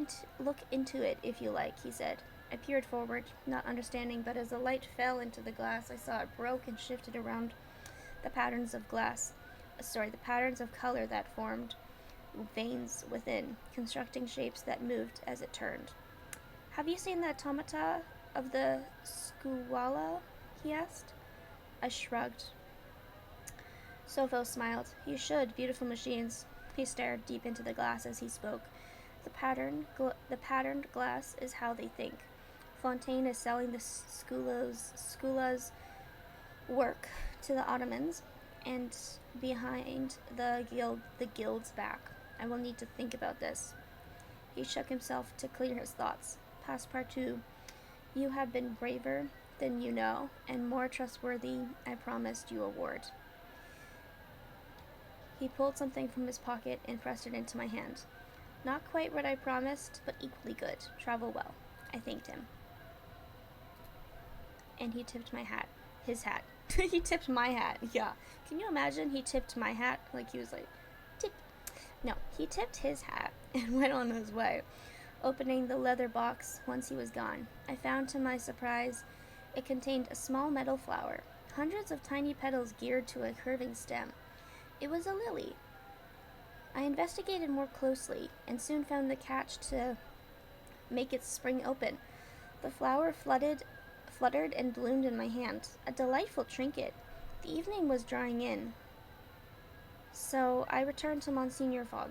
Speaker 1: into it, if you like, he said. I peered forward, not understanding, but as the light fell into the glass, I saw it broke and shifted around the patterns of color that formed veins within, constructing shapes that moved as it turned. Have you seen the automata of the Skuwala? He asked. I shrugged. Sophos smiled. You should, beautiful machines. He stared deep into the glass as he spoke. The patterned glass is how they think. Fontaine is selling the Skula's work to the Ottomans, and behind the guild's back. I will need to think about this. He shook himself to clear his thoughts. Passepartout, you have been braver than you know, and more trustworthy, I promised you a ward. He pulled something from his pocket and pressed it into my hand. Not quite what I promised, but equally good. Travel well. I thanked him. And he tipped my hat. His hat. He tipped my hat. Yeah. Can you imagine? He tipped my hat. Like he was like, tip. No, he tipped his hat and went on his way. opening the leather box once he was gone. I found to my surprise it contained a small metal flower, hundreds of tiny petals geared to a curving stem. It was a lily. I investigated more closely and soon found the catch to make its spring open. The flower fluttered and bloomed in my hand, a delightful trinket. The evening was drawing in, so I returned to Monsignor Fogg.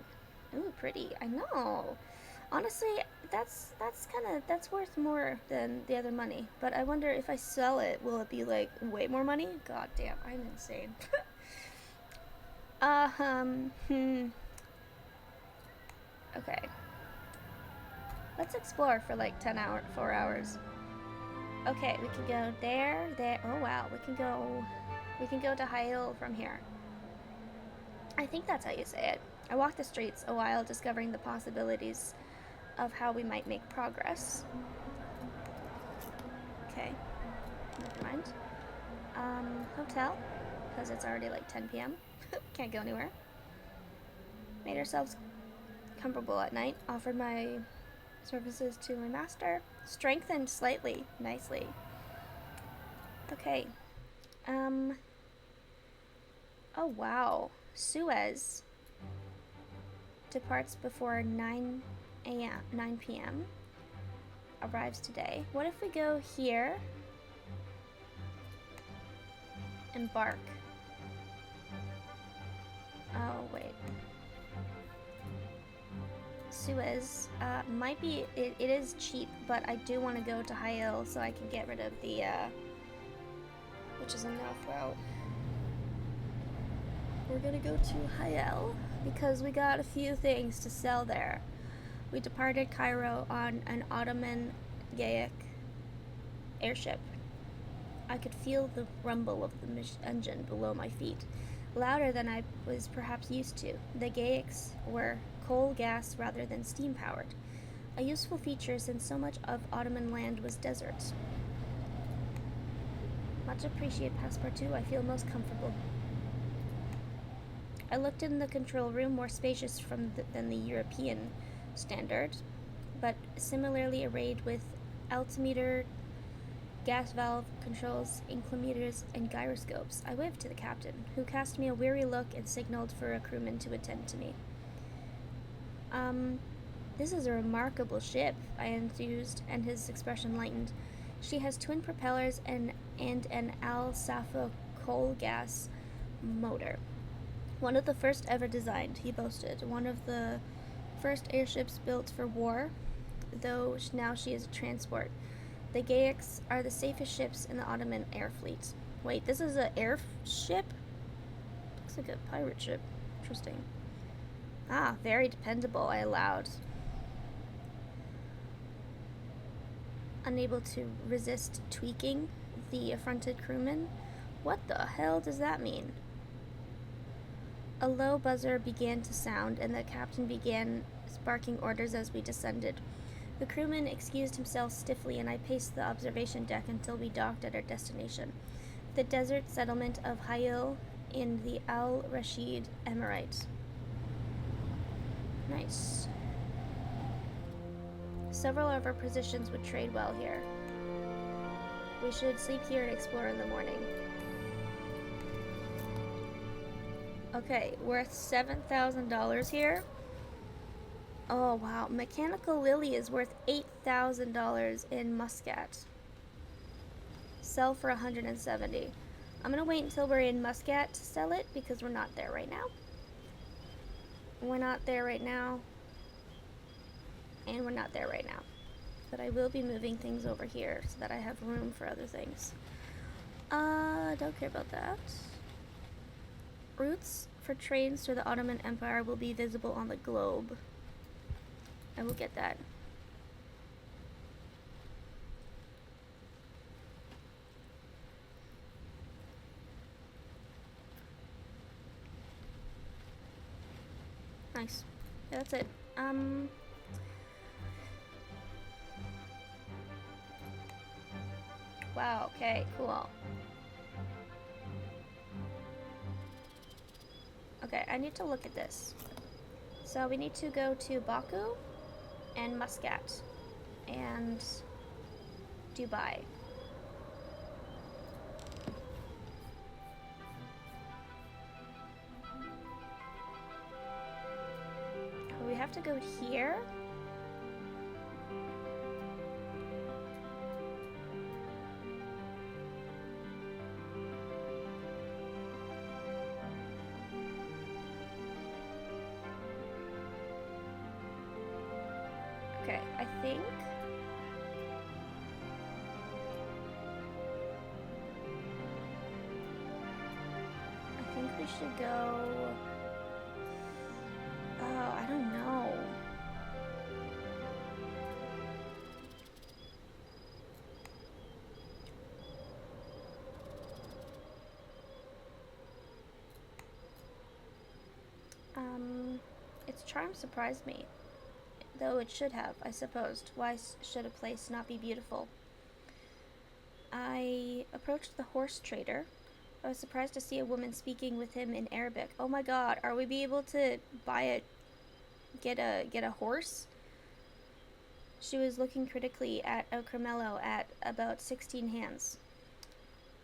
Speaker 1: Ooh, pretty. I know. Honestly, that's worth more than the other money. But I wonder if I sell it, will it be like way more money? God damn, I'm insane. Okay. Let's explore for like 4 hours. Okay, we can go there. Oh wow, we can go to High Hill from here. I think that's how you say it. I walked the streets a while, discovering the possibilities of how we might make progress. Okay, never mind. Hotel, because it's already like 10 p.m. Can't go anywhere. Made ourselves comfortable at night. Offered my services to my master. Strengthened slightly, nicely. Okay. Oh wow. Suez departs before 9 p.m. Arrives today. What if we go here? Embark. Oh, wait. Suez might be, it is cheap, but I do want to go to High Hill so I can get rid of the, which is a north route. We're gonna go to High Hill because we got a few things to sell there. We departed Cairo on an Ottoman Gaelic airship. I could feel the rumble of the engine below my feet, louder than I was perhaps used to. The Gaelics were coal gas rather than steam powered, a useful feature since so much of Ottoman land was desert. Much appreciate Passepartout. I feel most comfortable. I looked in the control room, more spacious than the European standard, but similarly arrayed with altimeter, gas valve controls, inclinators, and gyroscopes. I waved to the captain, who cast me a weary look and signaled for a crewman to attend to me. This is a remarkable ship, I enthused, and his expression lightened. She has twin propellers and an Al-Safo coal gas motor. One of the first ever designed, he boasted. One of the first airships built for war, though now she is a transport. The Gaelics are the safest ships in the Ottoman air fleet. Wait, this is an airship? Looks like a pirate ship. Interesting. Ah, very dependable, I allowed. Unable to resist tweaking the affronted crewman. What the hell does that mean? A low buzzer began to sound, and the captain began barking orders as we descended. The crewman excused himself stiffly, and I paced the observation deck until we docked at our destination, the desert settlement of High Hill in the Al Rashid Emirate. Nice. Several of our positions would trade well here. We should sleep here and explore in the morning. Okay, worth $7,000 here. Oh wow, Mechanical Lily is worth $8,000 in Muscat. Sell for $170. I'm gonna wait until we're in Muscat to sell it because we're not there right now. We're not there right now. And we're not there right now. But I will be moving things over here so that I have room for other things. Don't care about that. Routes for trains to the Ottoman Empire will be visible on the globe. I will get that. Nice. Yeah, that's it. Wow, okay, cool. Okay, I need to look at this. So we need to go to Baku and Muscat and Dubai. Oh, we have to go here? Okay, I think we should go. Oh, I don't know. Its charm surprised me. Though it should have, I supposed. Why should a place not be beautiful? I approached the horse trader. I was surprised to see a woman speaking with him in Arabic. Oh my god, are we be able to get a horse? She was looking critically at a cremello at about 16 hands.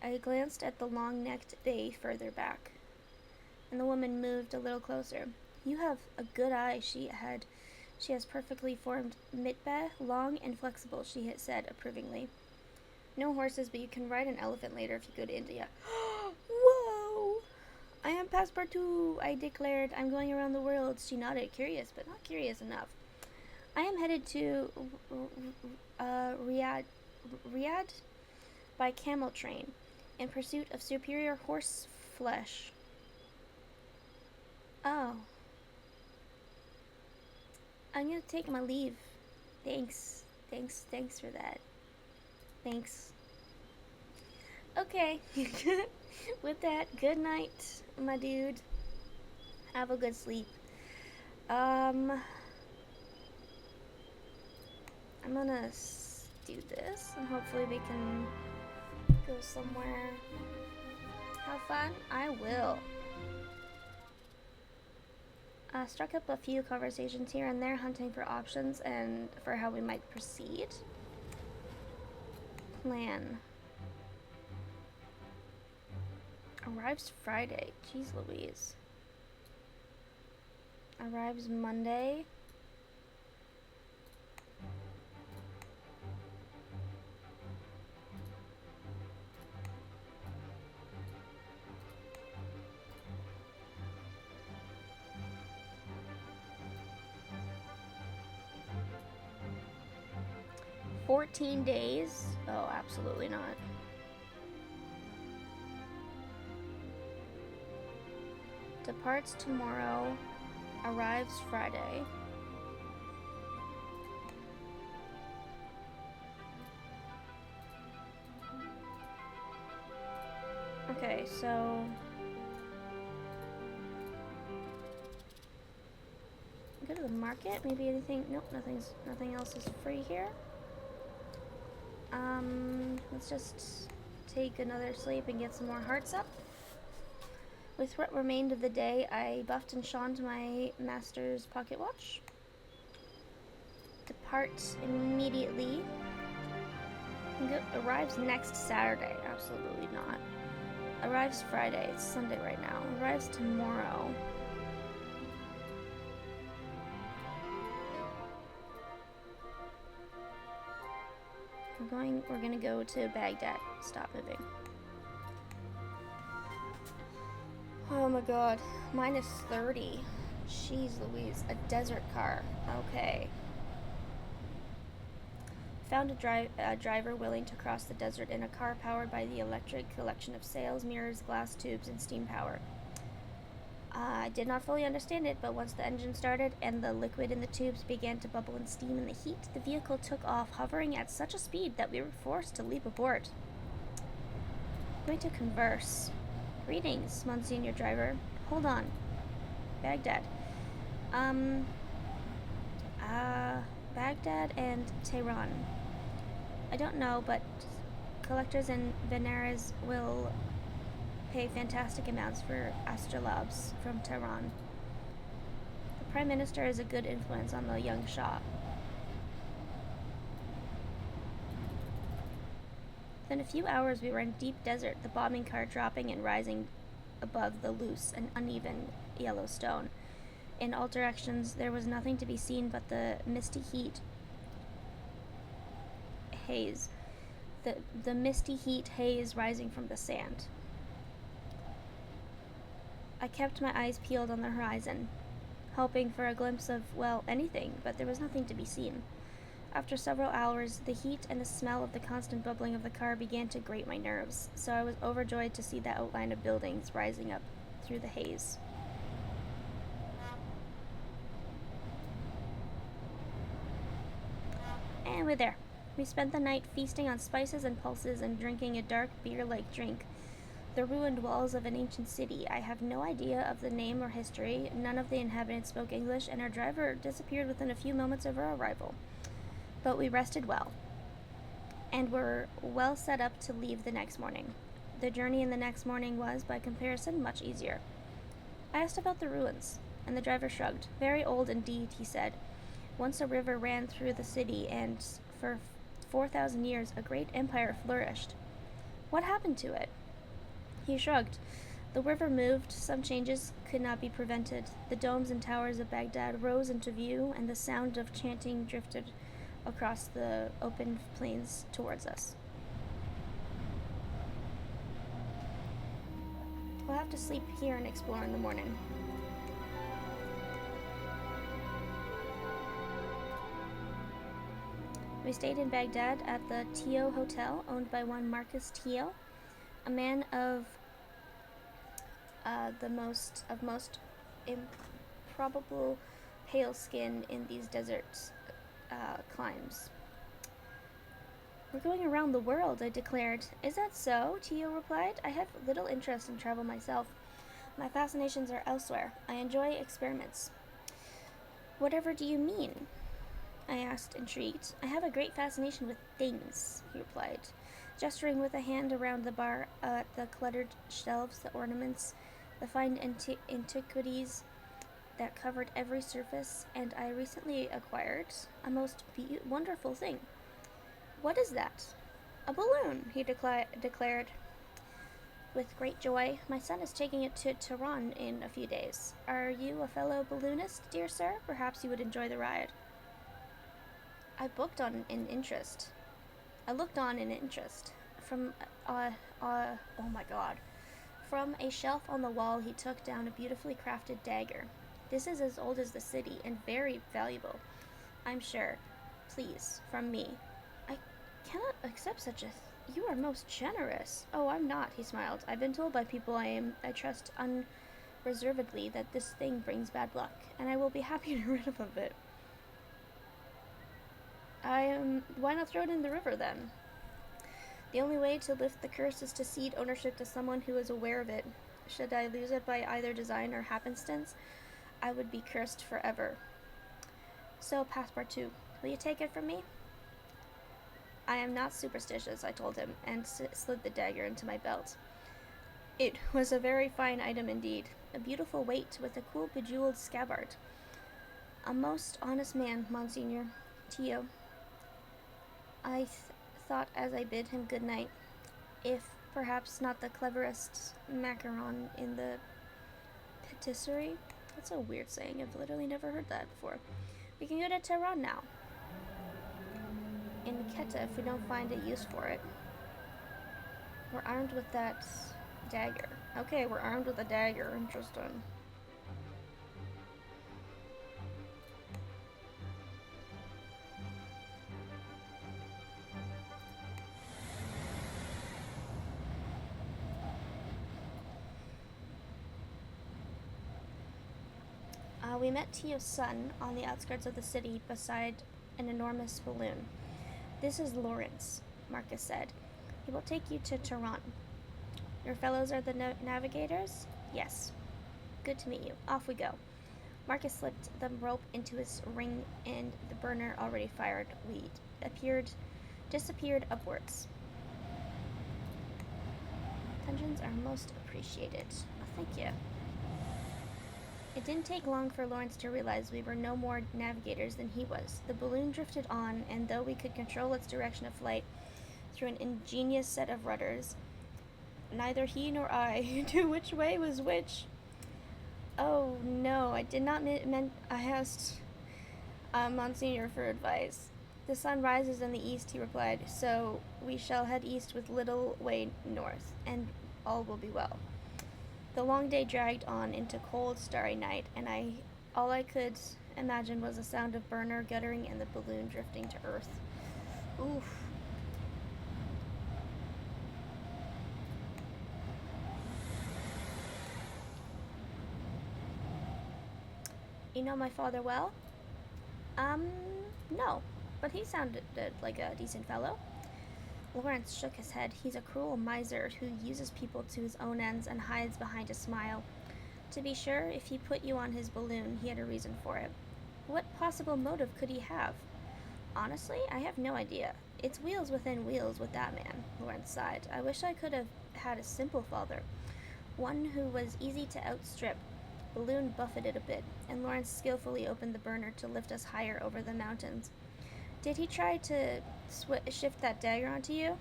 Speaker 1: I glanced at the long-necked bay further back, and the woman moved a little closer. You have a good eye, she has perfectly formed mitbeh, long and flexible, she had said approvingly. No horses, but you can ride an elephant later if you go to India. Whoa! I am Passepartout, I declared. I'm going around the world. She nodded, curious, but not curious enough. I am headed to Riyadh by camel train in pursuit of superior horse flesh. Oh. I'm gonna take my leave. Thanks for that. Thanks. Okay. With that, good night, my dude. Have a good sleep. I'm gonna do this, and hopefully we can go somewhere. Have fun? I will. Struck up a few conversations here and there, hunting for options and for how we might proceed. Plan. Arrives Friday. Jeez Louise. Arrives Monday. $14 days? Oh, absolutely not. Departs tomorrow, arrives Friday. Okay, so go to the market. Maybe anything? Nope, nothing else is free here. Let's just take another sleep and get some more hearts up. With what remained of the day, I buffed and shone my master's pocket watch. Depart immediately. Arrives next Saturday. Absolutely not. Arrives Friday. It's Sunday right now. Arrives tomorrow. We're gonna go to Baghdad. Stop moving. Oh my god. Minus 30. Jeez Louise. A desert car. Okay. Found a driver willing to cross the desert in a car powered by the electric collection of sails, mirrors, glass tubes, and steam power. I did not fully understand it, but once the engine started and the liquid in the tubes began to bubble and steam in the heat, the vehicle took off, hovering at such a speed that we were forced to leap aboard. I'm going to converse. Greetings, Monsignor Driver. Hold on. Baghdad. Baghdad and Tehran. I don't know, but collectors in Benares will pay fantastic amounts for astrolabes from Tehran. The Prime Minister is a good influence on the young Shah. Within a few hours, we were in deep desert, the bombing car dropping and rising above the loose and uneven yellow stone. In all directions, there was nothing to be seen but the misty haze. The misty heat haze rising from the sand. I kept my eyes peeled on the horizon, hoping for a glimpse of, well, anything, but there was nothing to be seen. After several hours, the heat and the smell of the constant bubbling of the car began to grate my nerves, so I was overjoyed to see the outline of buildings rising up through the haze. And we're there. We spent the night feasting on spices and pulses and drinking a dark beer-like drink. The ruined walls of an ancient city. I have no idea of the name or history. None of the inhabitants spoke English, and our driver disappeared within a few moments of our arrival. But we rested well, and were well set up to leave the next morning. The journey in the next morning was, by comparison, much easier. I asked about the ruins, and the driver shrugged. Very old indeed, he said. Once a river ran through the city, and for 4,000 years a great empire flourished. What happened to it? He shrugged. The river moved. Some changes could not be prevented. The domes and towers of Baghdad rose into view, and the sound of chanting drifted across the open plains towards us. We'll have to sleep here and explore in the morning. We stayed in Baghdad at the Tio Hotel, owned by one Marcus Tio, a man of most improbable pale skin in these deserts. Climbs. We're going around the world, I declared. Is that so? Tio replied. I have little interest in travel myself. My fascinations are elsewhere. I enjoy experiments. Whatever do you mean? I asked, intrigued. I have a great fascination with things, he replied, gesturing with a hand around the bar, the cluttered shelves, the ornaments, the fine antiquities that covered every surface, and I recently acquired a most wonderful thing. What is that? A balloon, he declared with great joy. My son is taking it to Tehran in a few days. Are you a fellow balloonist, dear sir? Perhaps you would enjoy the ride. I looked on in interest. From, oh my god. From a shelf on the wall, he took down a beautifully crafted dagger. This is as old as the city, and very valuable, I'm sure. Please, from me. I cannot accept such a you are most generous. Oh, I'm not, he smiled. I've been told by people I trust unreservedly that this thing brings bad luck, and I will be happy to get rid of it. Why not throw it in the river, then? The only way to lift the curse is to cede ownership to someone who is aware of it. Should I lose it by either design or happenstance, I would be cursed forever. So, Passepartout, will you take it from me? I am not superstitious, I told him, and slid the dagger into my belt. It was a very fine item indeed, a beautiful weight with a cool bejeweled scabbard. A most honest man, Monseigneur Tio. I thought as I bid him good night, if perhaps not the cleverest macaron in the patisserie. That's a weird saying. I've literally never heard that before. We can go to Tehran now. In Quetta, if we don't find a use for it. We're armed with that dagger. Okay, we're armed with a dagger. Interesting. We met Tio's son on the outskirts of the city beside an enormous balloon. This is Lawrence, Marcus said. He will take you to Tehran. Your fellows are the navigators? Yes. Good to meet you. Off we go. Marcus slipped the rope into his ring, and the burner already fired disappeared upwards. Dungeons are most appreciated. Oh, thank you. It didn't take long for Lawrence to realize we were no more navigators than he was. The balloon drifted on, and though we could control its direction of flight, through an ingenious set of rudders. Neither he nor I knew which way was which. Oh, no, I did not I asked Monsignor for advice. The sun rises in the east, he replied, so we shall head east with little way north, and all will be well. The long day dragged on into cold, starry night, and all I could imagine was the sound of burner guttering and the balloon drifting to earth. Oof. You know my father well? No, but he sounded like a decent fellow. Lawrence shook his head. He's a cruel miser who uses people to his own ends and hides behind a smile. To be sure, if he put you on his balloon, he had a reason for it. What possible motive could he have? Honestly, I have no idea. It's wheels within wheels with that man, Lawrence sighed. I wish I could have had a simple father, one who was easy to outstrip. Balloon buffeted a bit, and Lawrence skillfully opened the burner to lift us higher over the mountains. Did he try to shift that dagger onto you?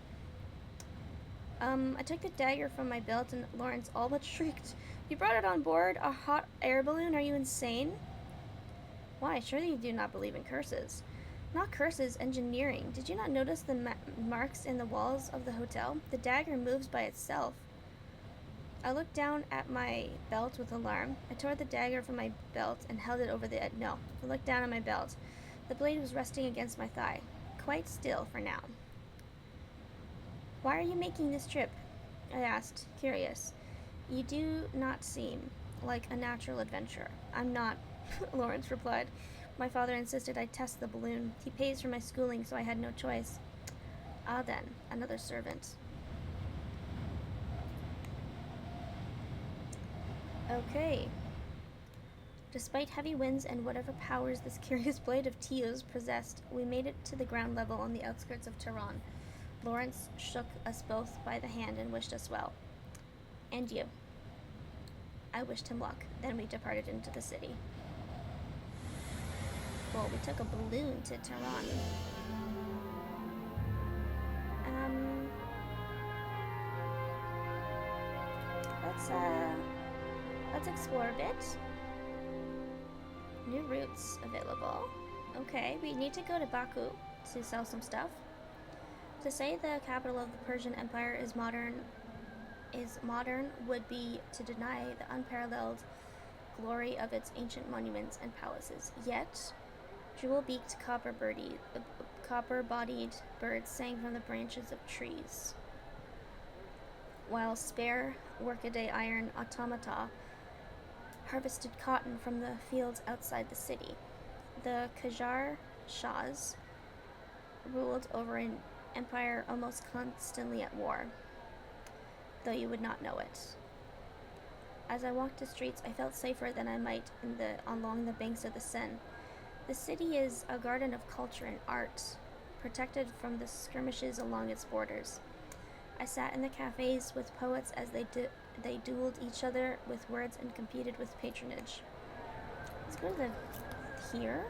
Speaker 1: I took the dagger from my belt, and Lawrence all but shrieked. You brought it on board? A hot air balloon? Are you insane? Why, surely you do not believe in curses. Not curses, engineering. Did you not notice the marks in the walls of the hotel? The dagger moves by itself. I looked down at my belt with alarm. I tore the dagger from my belt and held it over the edge. No, I looked down at my belt. The blade was resting against my thigh. Quite still for now. Why are you making this trip? I asked, curious. You do not seem like a natural adventurer. I'm not, Lawrence replied. My father insisted I test the balloon. He pays for my schooling, so I had no choice. Ah then, another servant. Okay. Despite heavy winds and whatever powers this curious blade of Tio's possessed, we made it to the ground level on the outskirts of Tehran. Lawrence shook us both by the hand and wished us well. And you. I wished him luck. Then we departed into the city. Well, we took a balloon to Tehran. Let's explore a bit. New routes available. Okay, we need to go to Baku to sell some stuff. To say the capital of the Persian Empire is modern would be to deny the unparalleled glory of its ancient monuments and palaces. Yet, jewel-beaked copper-bodied birds sang from the branches of trees, while spare workaday iron automata harvested cotton from the fields outside the city. The Qajar Shahs ruled over an empire almost constantly at war, though you would not know it. As I walked the streets, I felt safer than I might along the banks of the Seine. The city is a garden of culture and art, protected from the skirmishes along its borders. I sat in the cafes with poets as they dueled each other with words and competed with patronage. Let's go to here.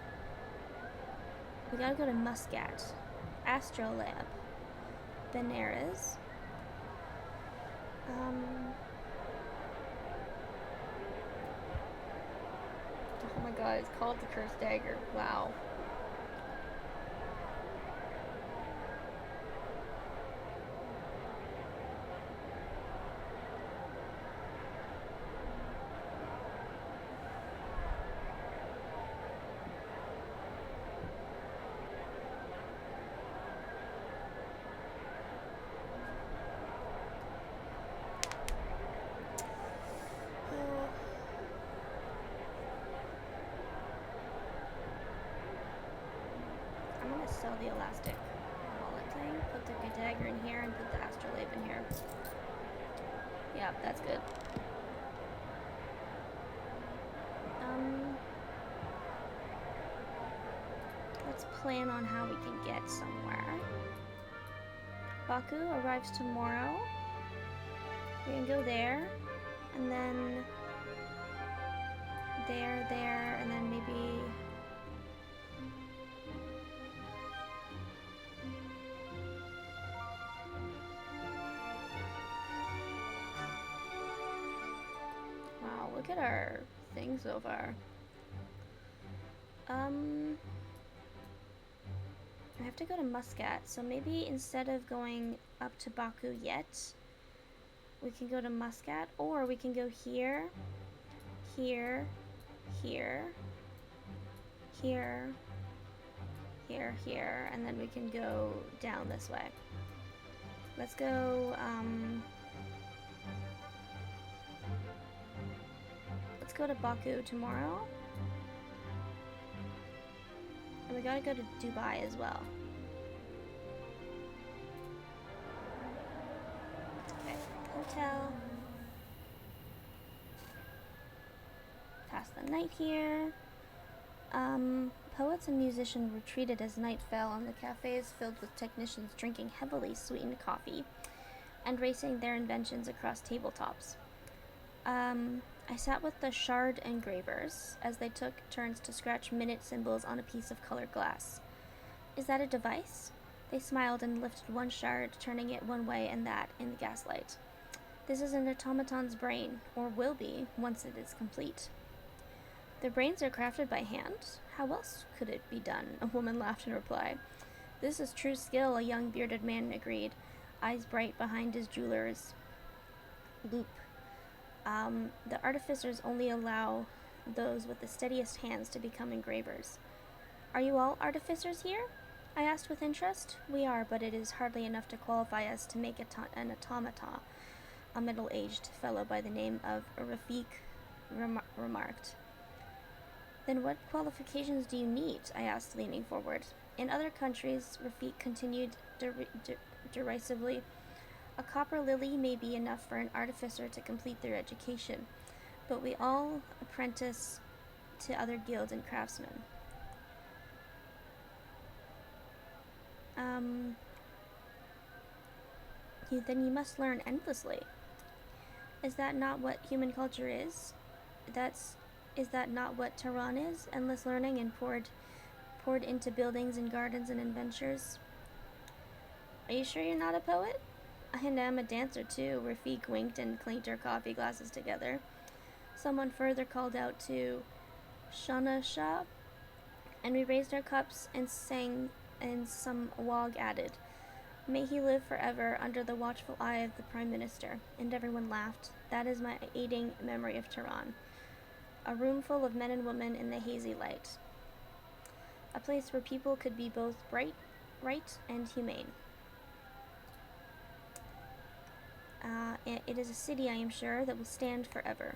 Speaker 1: We gotta go to Muscat, Astrolabe, Benares. Oh my god, it's called the Cursed Dagger. Wow. Sell the elastic wallet thing, put the dagger in here, and put the astrolabe in here. Yeah, that's good. Let's plan on how we can get somewhere. Baku arrives tomorrow. We can go there, and then there, and then maybe at our thing so far. I have to go to Muscat, so maybe instead of going up to Baku yet, we can go to Muscat, or we can go here, here, here, here, here, here, and then we can go down this way. Let's go, let's go to Baku tomorrow. And we gotta go to Dubai as well. Okay, hotel. Pass the night here. Poets and musicians retreated as night fell, and the cafes filled with technicians drinking heavily sweetened coffee and racing their inventions across tabletops. I sat with the shard engravers as they took turns to scratch minute symbols on a piece of colored glass. Is that a device? They smiled and lifted one shard, turning it one way and that in the gaslight. This is an automaton's brain, or will be, once it is complete. Their brains are crafted by hand? How else could it be done? A woman laughed in reply. This is true skill, a young bearded man agreed, eyes bright behind his jeweler's loupe. The artificers only allow those with the steadiest hands to become engravers. Are you all artificers here? I asked with interest. We are, but it is hardly enough to qualify us to make an automata, a middle-aged fellow by the name of Rafik remarked. Then what qualifications do you need? I asked, leaning forward. In other countries, Rafik continued derisively, a copper lily may be enough for an artificer to complete their education, but we all apprentice to other guilds and craftsmen. Then you must learn endlessly. Is that not what human culture is? Is that not what Tehran is? Endless learning and poured into buildings and gardens and adventures. Are you sure you're not a poet? I am a dancer too. Rafik winked and clinked our coffee glasses together. Someone further called out to Shana Shah, and we raised our cups and sang, and some wog added, May he live forever under the watchful eye of the Prime Minister. And everyone laughed. That is my aiding memory of Tehran. A room full of men and women in the hazy light. A place where people could be both right and humane. It is a city, I am sure, that will stand forever.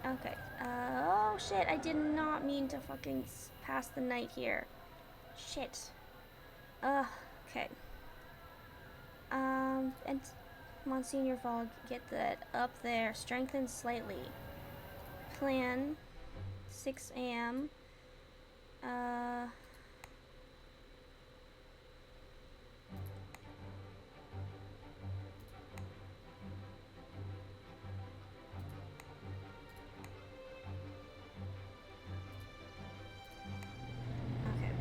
Speaker 1: Okay. Oh shit, I did not mean to fucking pass the night here. Shit. Okay. And Monsignor Fogg, get that up there. Strengthen slightly. Plan. 6 a.m.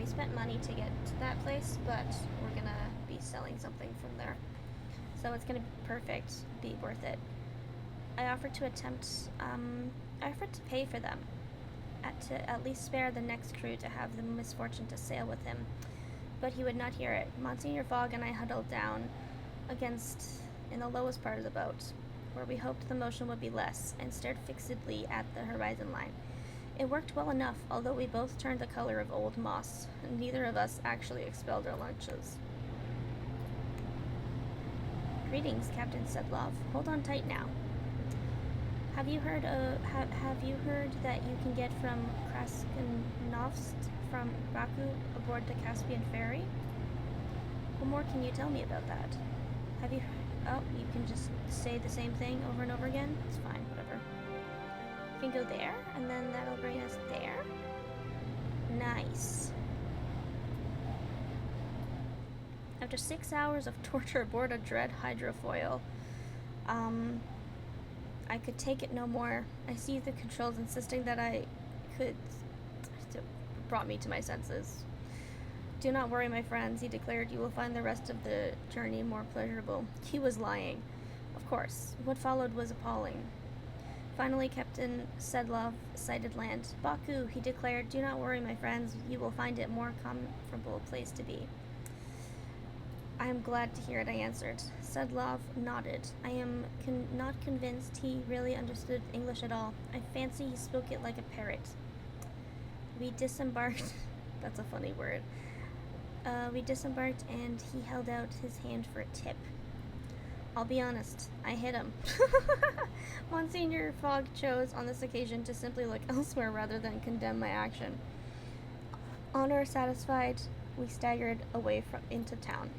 Speaker 1: Spent money to get to that place, but we're gonna be selling something from there, so it's gonna be perfect, be worth it. I offered to pay for them, to at least spare the next crew to have the misfortune to sail with him, but he would not hear it. Monsignor Fogg and I huddled down in the lowest part of the boat, where we hoped the motion would be less, and stared fixedly at the horizon line. It worked well enough, although we both turned the color of old moss, and neither of us actually expelled our lunches. Greetings, Captain Sedlov. Hold on tight now. Have you heard that you can get from Kraskanovsk from Baku aboard the Caspian ferry? What more can you tell me about that? You can just say the same thing over and over again? It's fine, whatever. We can go there, and then that'll bring us there. Nice. After 6 hours of torture aboard a dread hydrofoil, I could take it no more. I seized the controls, insisting that I could. It brought me to my senses. Do not worry, my friends, he declared. You will find the rest of the journey more pleasurable. He was lying. Of course. What followed was appalling. Finally, Captain Sedlov sighted land. Baku, he declared, do not worry, my friends. You will find it more comfortable place to be. I am glad to hear it, I answered. Sedlov nodded. I am not convinced he really understood English at all. I fancy he spoke it like a parrot. We disembarked. That's a funny word. We disembarked and he held out his hand for a tip. I'll be honest, I hit him. Monsignor Fogg chose on this occasion to simply look elsewhere rather than condemn my action. Honor satisfied, we staggered away into town.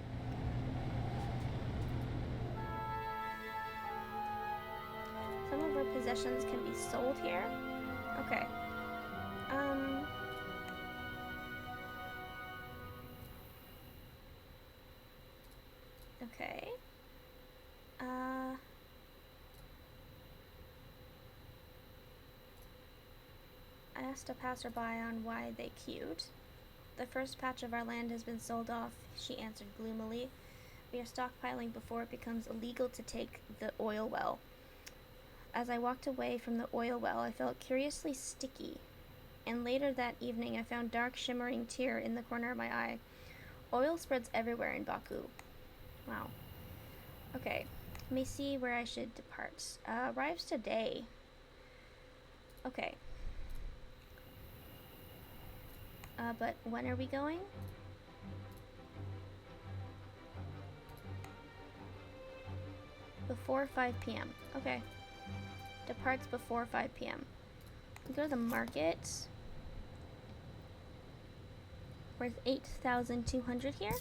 Speaker 1: Some of our possessions can be sold here. Okay. Okay. I asked a passerby on why they queued. The first patch of our land has been sold off, she answered gloomily. We are stockpiling before it becomes illegal to take the oil well. As I walked away from the oil well, I felt curiously sticky, and later that evening I found dark shimmering tear in the corner of my eye. Oil spreads everywhere in Baku. Wow. Okay, let me see where I should depart. Arrives today. Okay. But when are we going? Before 5 p.m. Okay. Departs before 5 p.m. We go to the market. Worth 8,200 here.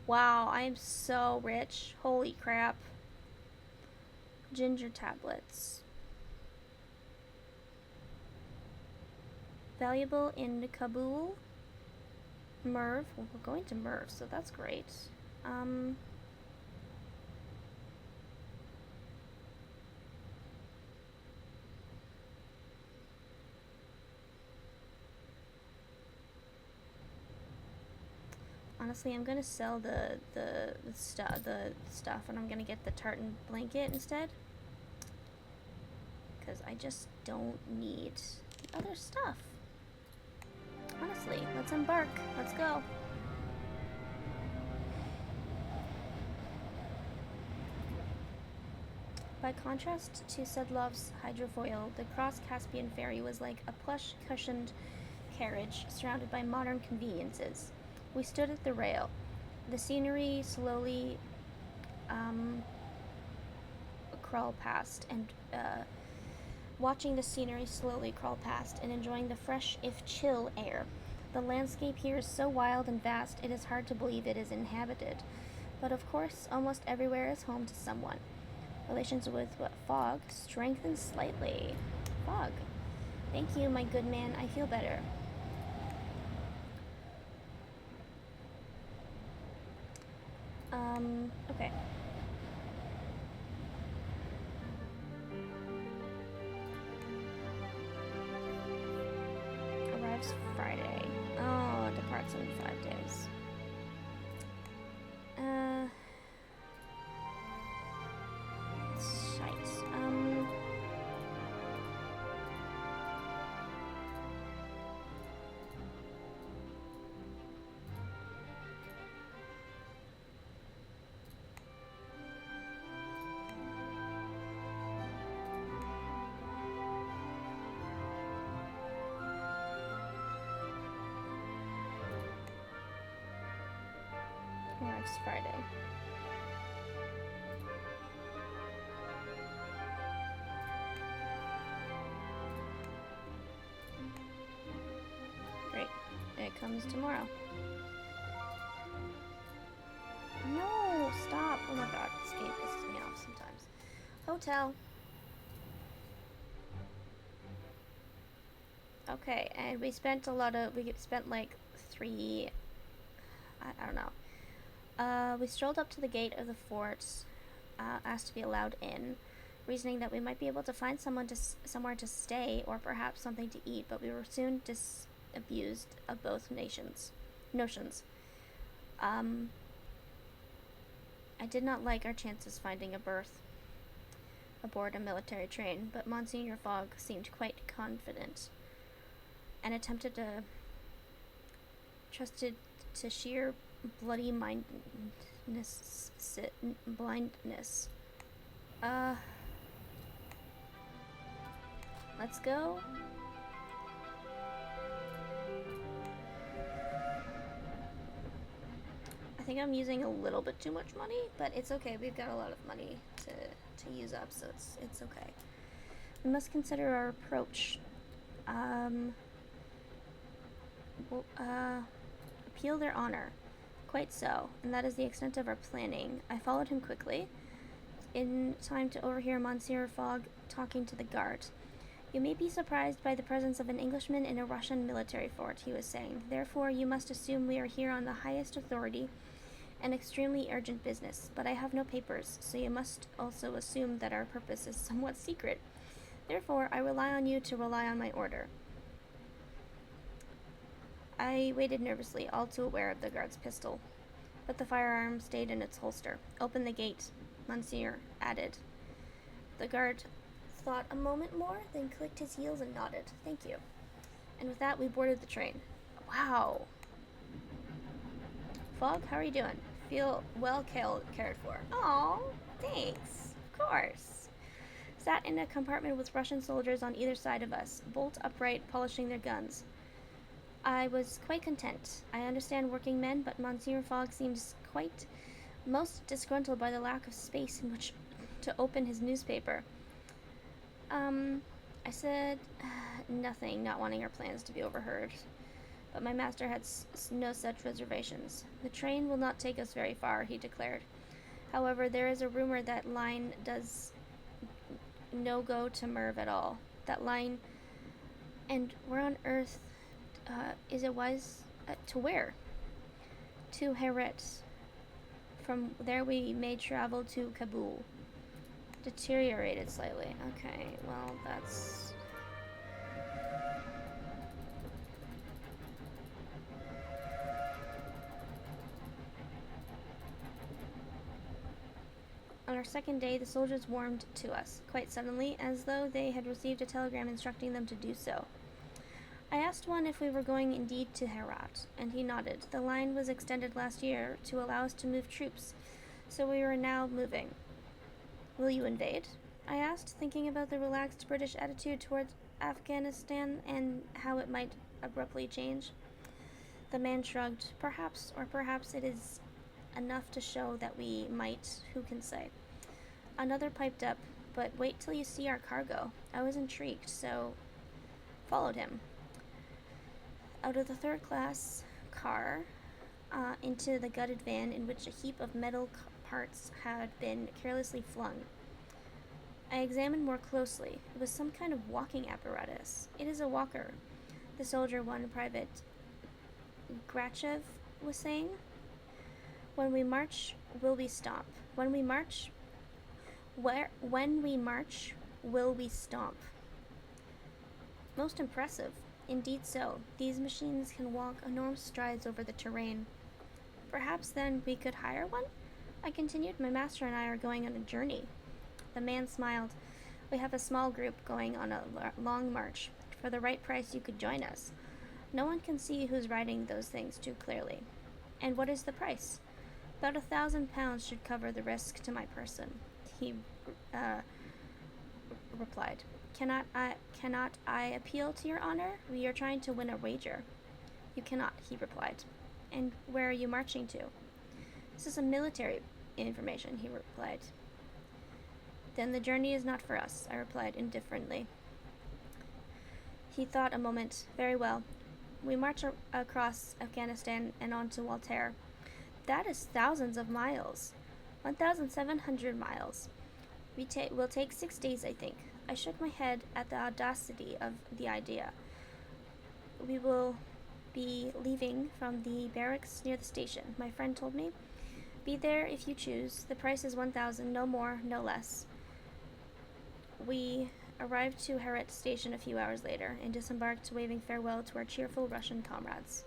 Speaker 1: Wow, I am so rich. Holy crap. Ginger tablets. Valuable in Kabul. Merv. Well, we're going to Merv, so that's great. Honestly, I'm gonna sell the stuff, and I'm gonna get the tartan blanket instead, because I just don't need the other stuff. Honestly, let's embark. Let's go. By contrast to Sedlov's hydrofoil, the cross-Caspian ferry was like a plush, cushioned carriage surrounded by modern conveniences. We stood at the rail. The scenery slowly crawl past, and watching the scenery slowly crawl past and enjoying the fresh, if chill, air. The landscape here is so wild and vast, it is hard to believe it is inhabited. But of course, almost everywhere is home to someone. Relations with Fogg strengthened slightly. Fogg. Thank you, my good man. I feel better. Okay. Arrives Friday. Oh, departs in 5 days. Shite. Arrives Friday. Great. It comes tomorrow. No, stop. Oh my god, this game pisses me off sometimes. Hotel. Okay, and we spent like 3, I don't know. We strolled up to the gate of the fort, asked to be allowed in, reasoning that we might be able to find somewhere to stay or perhaps something to eat, but we were soon disabused of both notions. I did not like our chances finding a berth. aboard a military train, but Monsignor Fogg seemed quite confident and attempted to trusted to sheer bloody blindness. Let's go. I think I'm using a little bit too much money, but it's okay. We've got a lot of money to use up, so it's okay. We must consider our approach. Appeal their honor. Quite so, and that is the extent of our planning. I followed him quickly, in time to overhear Monsieur Fogg talking to the guard. You may be surprised by the presence of an Englishman in a Russian military fort, he was saying. Therefore, you must assume we are here on the highest authority and extremely urgent business, but I have no papers, so you must also assume that our purpose is somewhat secret. Therefore, I rely on you to rely on my order. I waited nervously, all too aware of the guard's pistol, but the firearm stayed in its holster. Open the gate, Monsieur added. The guard thought a moment more, then clicked his heels and nodded. Thank you. And with that, we boarded the train. Wow. Fogg, how are you doing? Feel well cared for. Oh, thanks. Of course. Sat in a compartment with Russian soldiers on either side of us, bolt upright, polishing their guns. I was quite content. I understand working men, but Monsieur Fogg seems quite most disgruntled by the lack of space in which to open his newspaper. I said nothing, not wanting our plans to be overheard. But my master had no such reservations. The train will not take us very far, he declared. However, there is a rumor that line does no go to Merv at all. That line, and where on earth is it wise to where? To Herat. From there we may travel to Kabul. Deteriorated slightly. Okay, well, that's... On our second day, the soldiers warmed to us, quite suddenly, as though they had received a telegram instructing them to do so. I asked one if we were going indeed to Herat, and he nodded. The line was extended last year to allow us to move troops, so we were now moving. Will you invade? I asked, thinking about the relaxed British attitude towards Afghanistan and how it might abruptly change. The man shrugged. Perhaps, or perhaps it is enough to show that we might, who can say. Another piped up, but wait till you see our cargo. I was intrigued, so followed him. Out of the third-class car, into the gutted van in which a heap of metal parts had been carelessly flung. I examined more closely. It was some kind of walking apparatus. It is a walker, the soldier one, Private Grachev, was saying. When we march, will we stop? When we march, will we stomp? Most impressive. Indeed so. These machines can walk enormous strides over the terrain. Perhaps then we could hire one? I continued. My master and I are going on a journey. The man smiled. We have a small group going on a long march. For the right price you could join us. No one can see who's riding those things too clearly. And what is the price? About £1,000 should cover the risk to my person, he replied. Cannot I appeal to your honor? We are trying to win a wager. You cannot, he replied. And where are you marching to? This is a military information, he replied. Then the journey is not for us, I replied indifferently. He thought a moment. Very well. We march across Afghanistan and on to Waltaire. That is thousands of miles. 1,700 miles. We'll take 6 days, I think. I shook my head at the audacity of the idea. We will be leaving from the barracks near the station, my friend told me. Be there if you choose. The price is 1,000, no more, no less. We arrived to Herat station a few hours later and disembarked, waving farewell to our cheerful Russian comrades.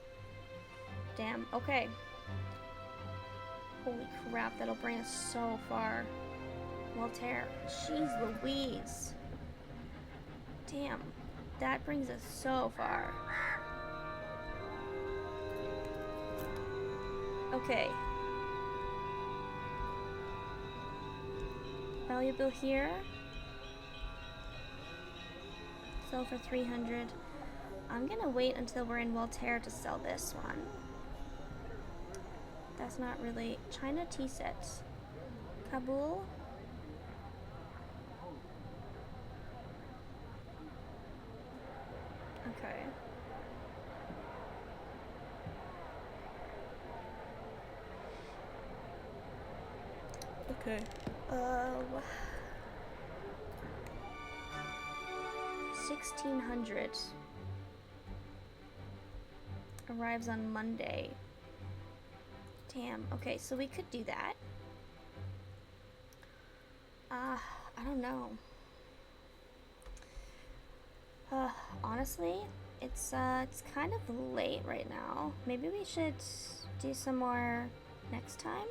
Speaker 1: Damn, okay. Holy crap, that'll bring us so far. Voltaire. Jeez Louise. Damn. That brings us so far. Okay. Valuable here. Sell for 300. I'm gonna wait until we're in Voltaire to sell this one. That's not really... China tea sets. Kabul. Okay. Okay. 1600 arrives on Monday. Damn. Okay, so we could do that. I don't know. Honestly, it's kind of late right now. Maybe we should do some more next time.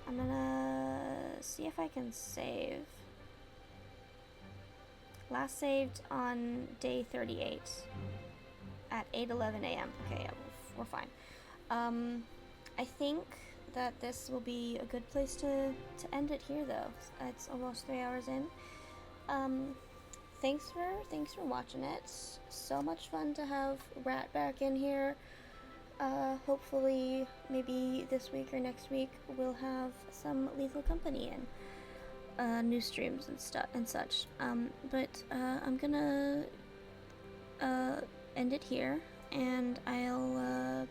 Speaker 1: I'm gonna see if I can save. Last saved on day 38 at 8:11 a.m. Okay, yeah, we're fine. I think that this will be a good place to end it here, though. It's almost 3 hours in. Thanks for watching it. So much fun to have Rat back in here. Hopefully, maybe this week or next week we'll have some Lethal Company in, new streams and stuff and such. But I'm gonna end it here, and I'll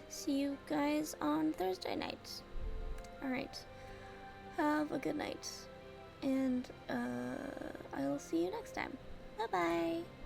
Speaker 1: see you guys on Thursday night. All right. Have a good night, and I'll see you next time. Bye bye.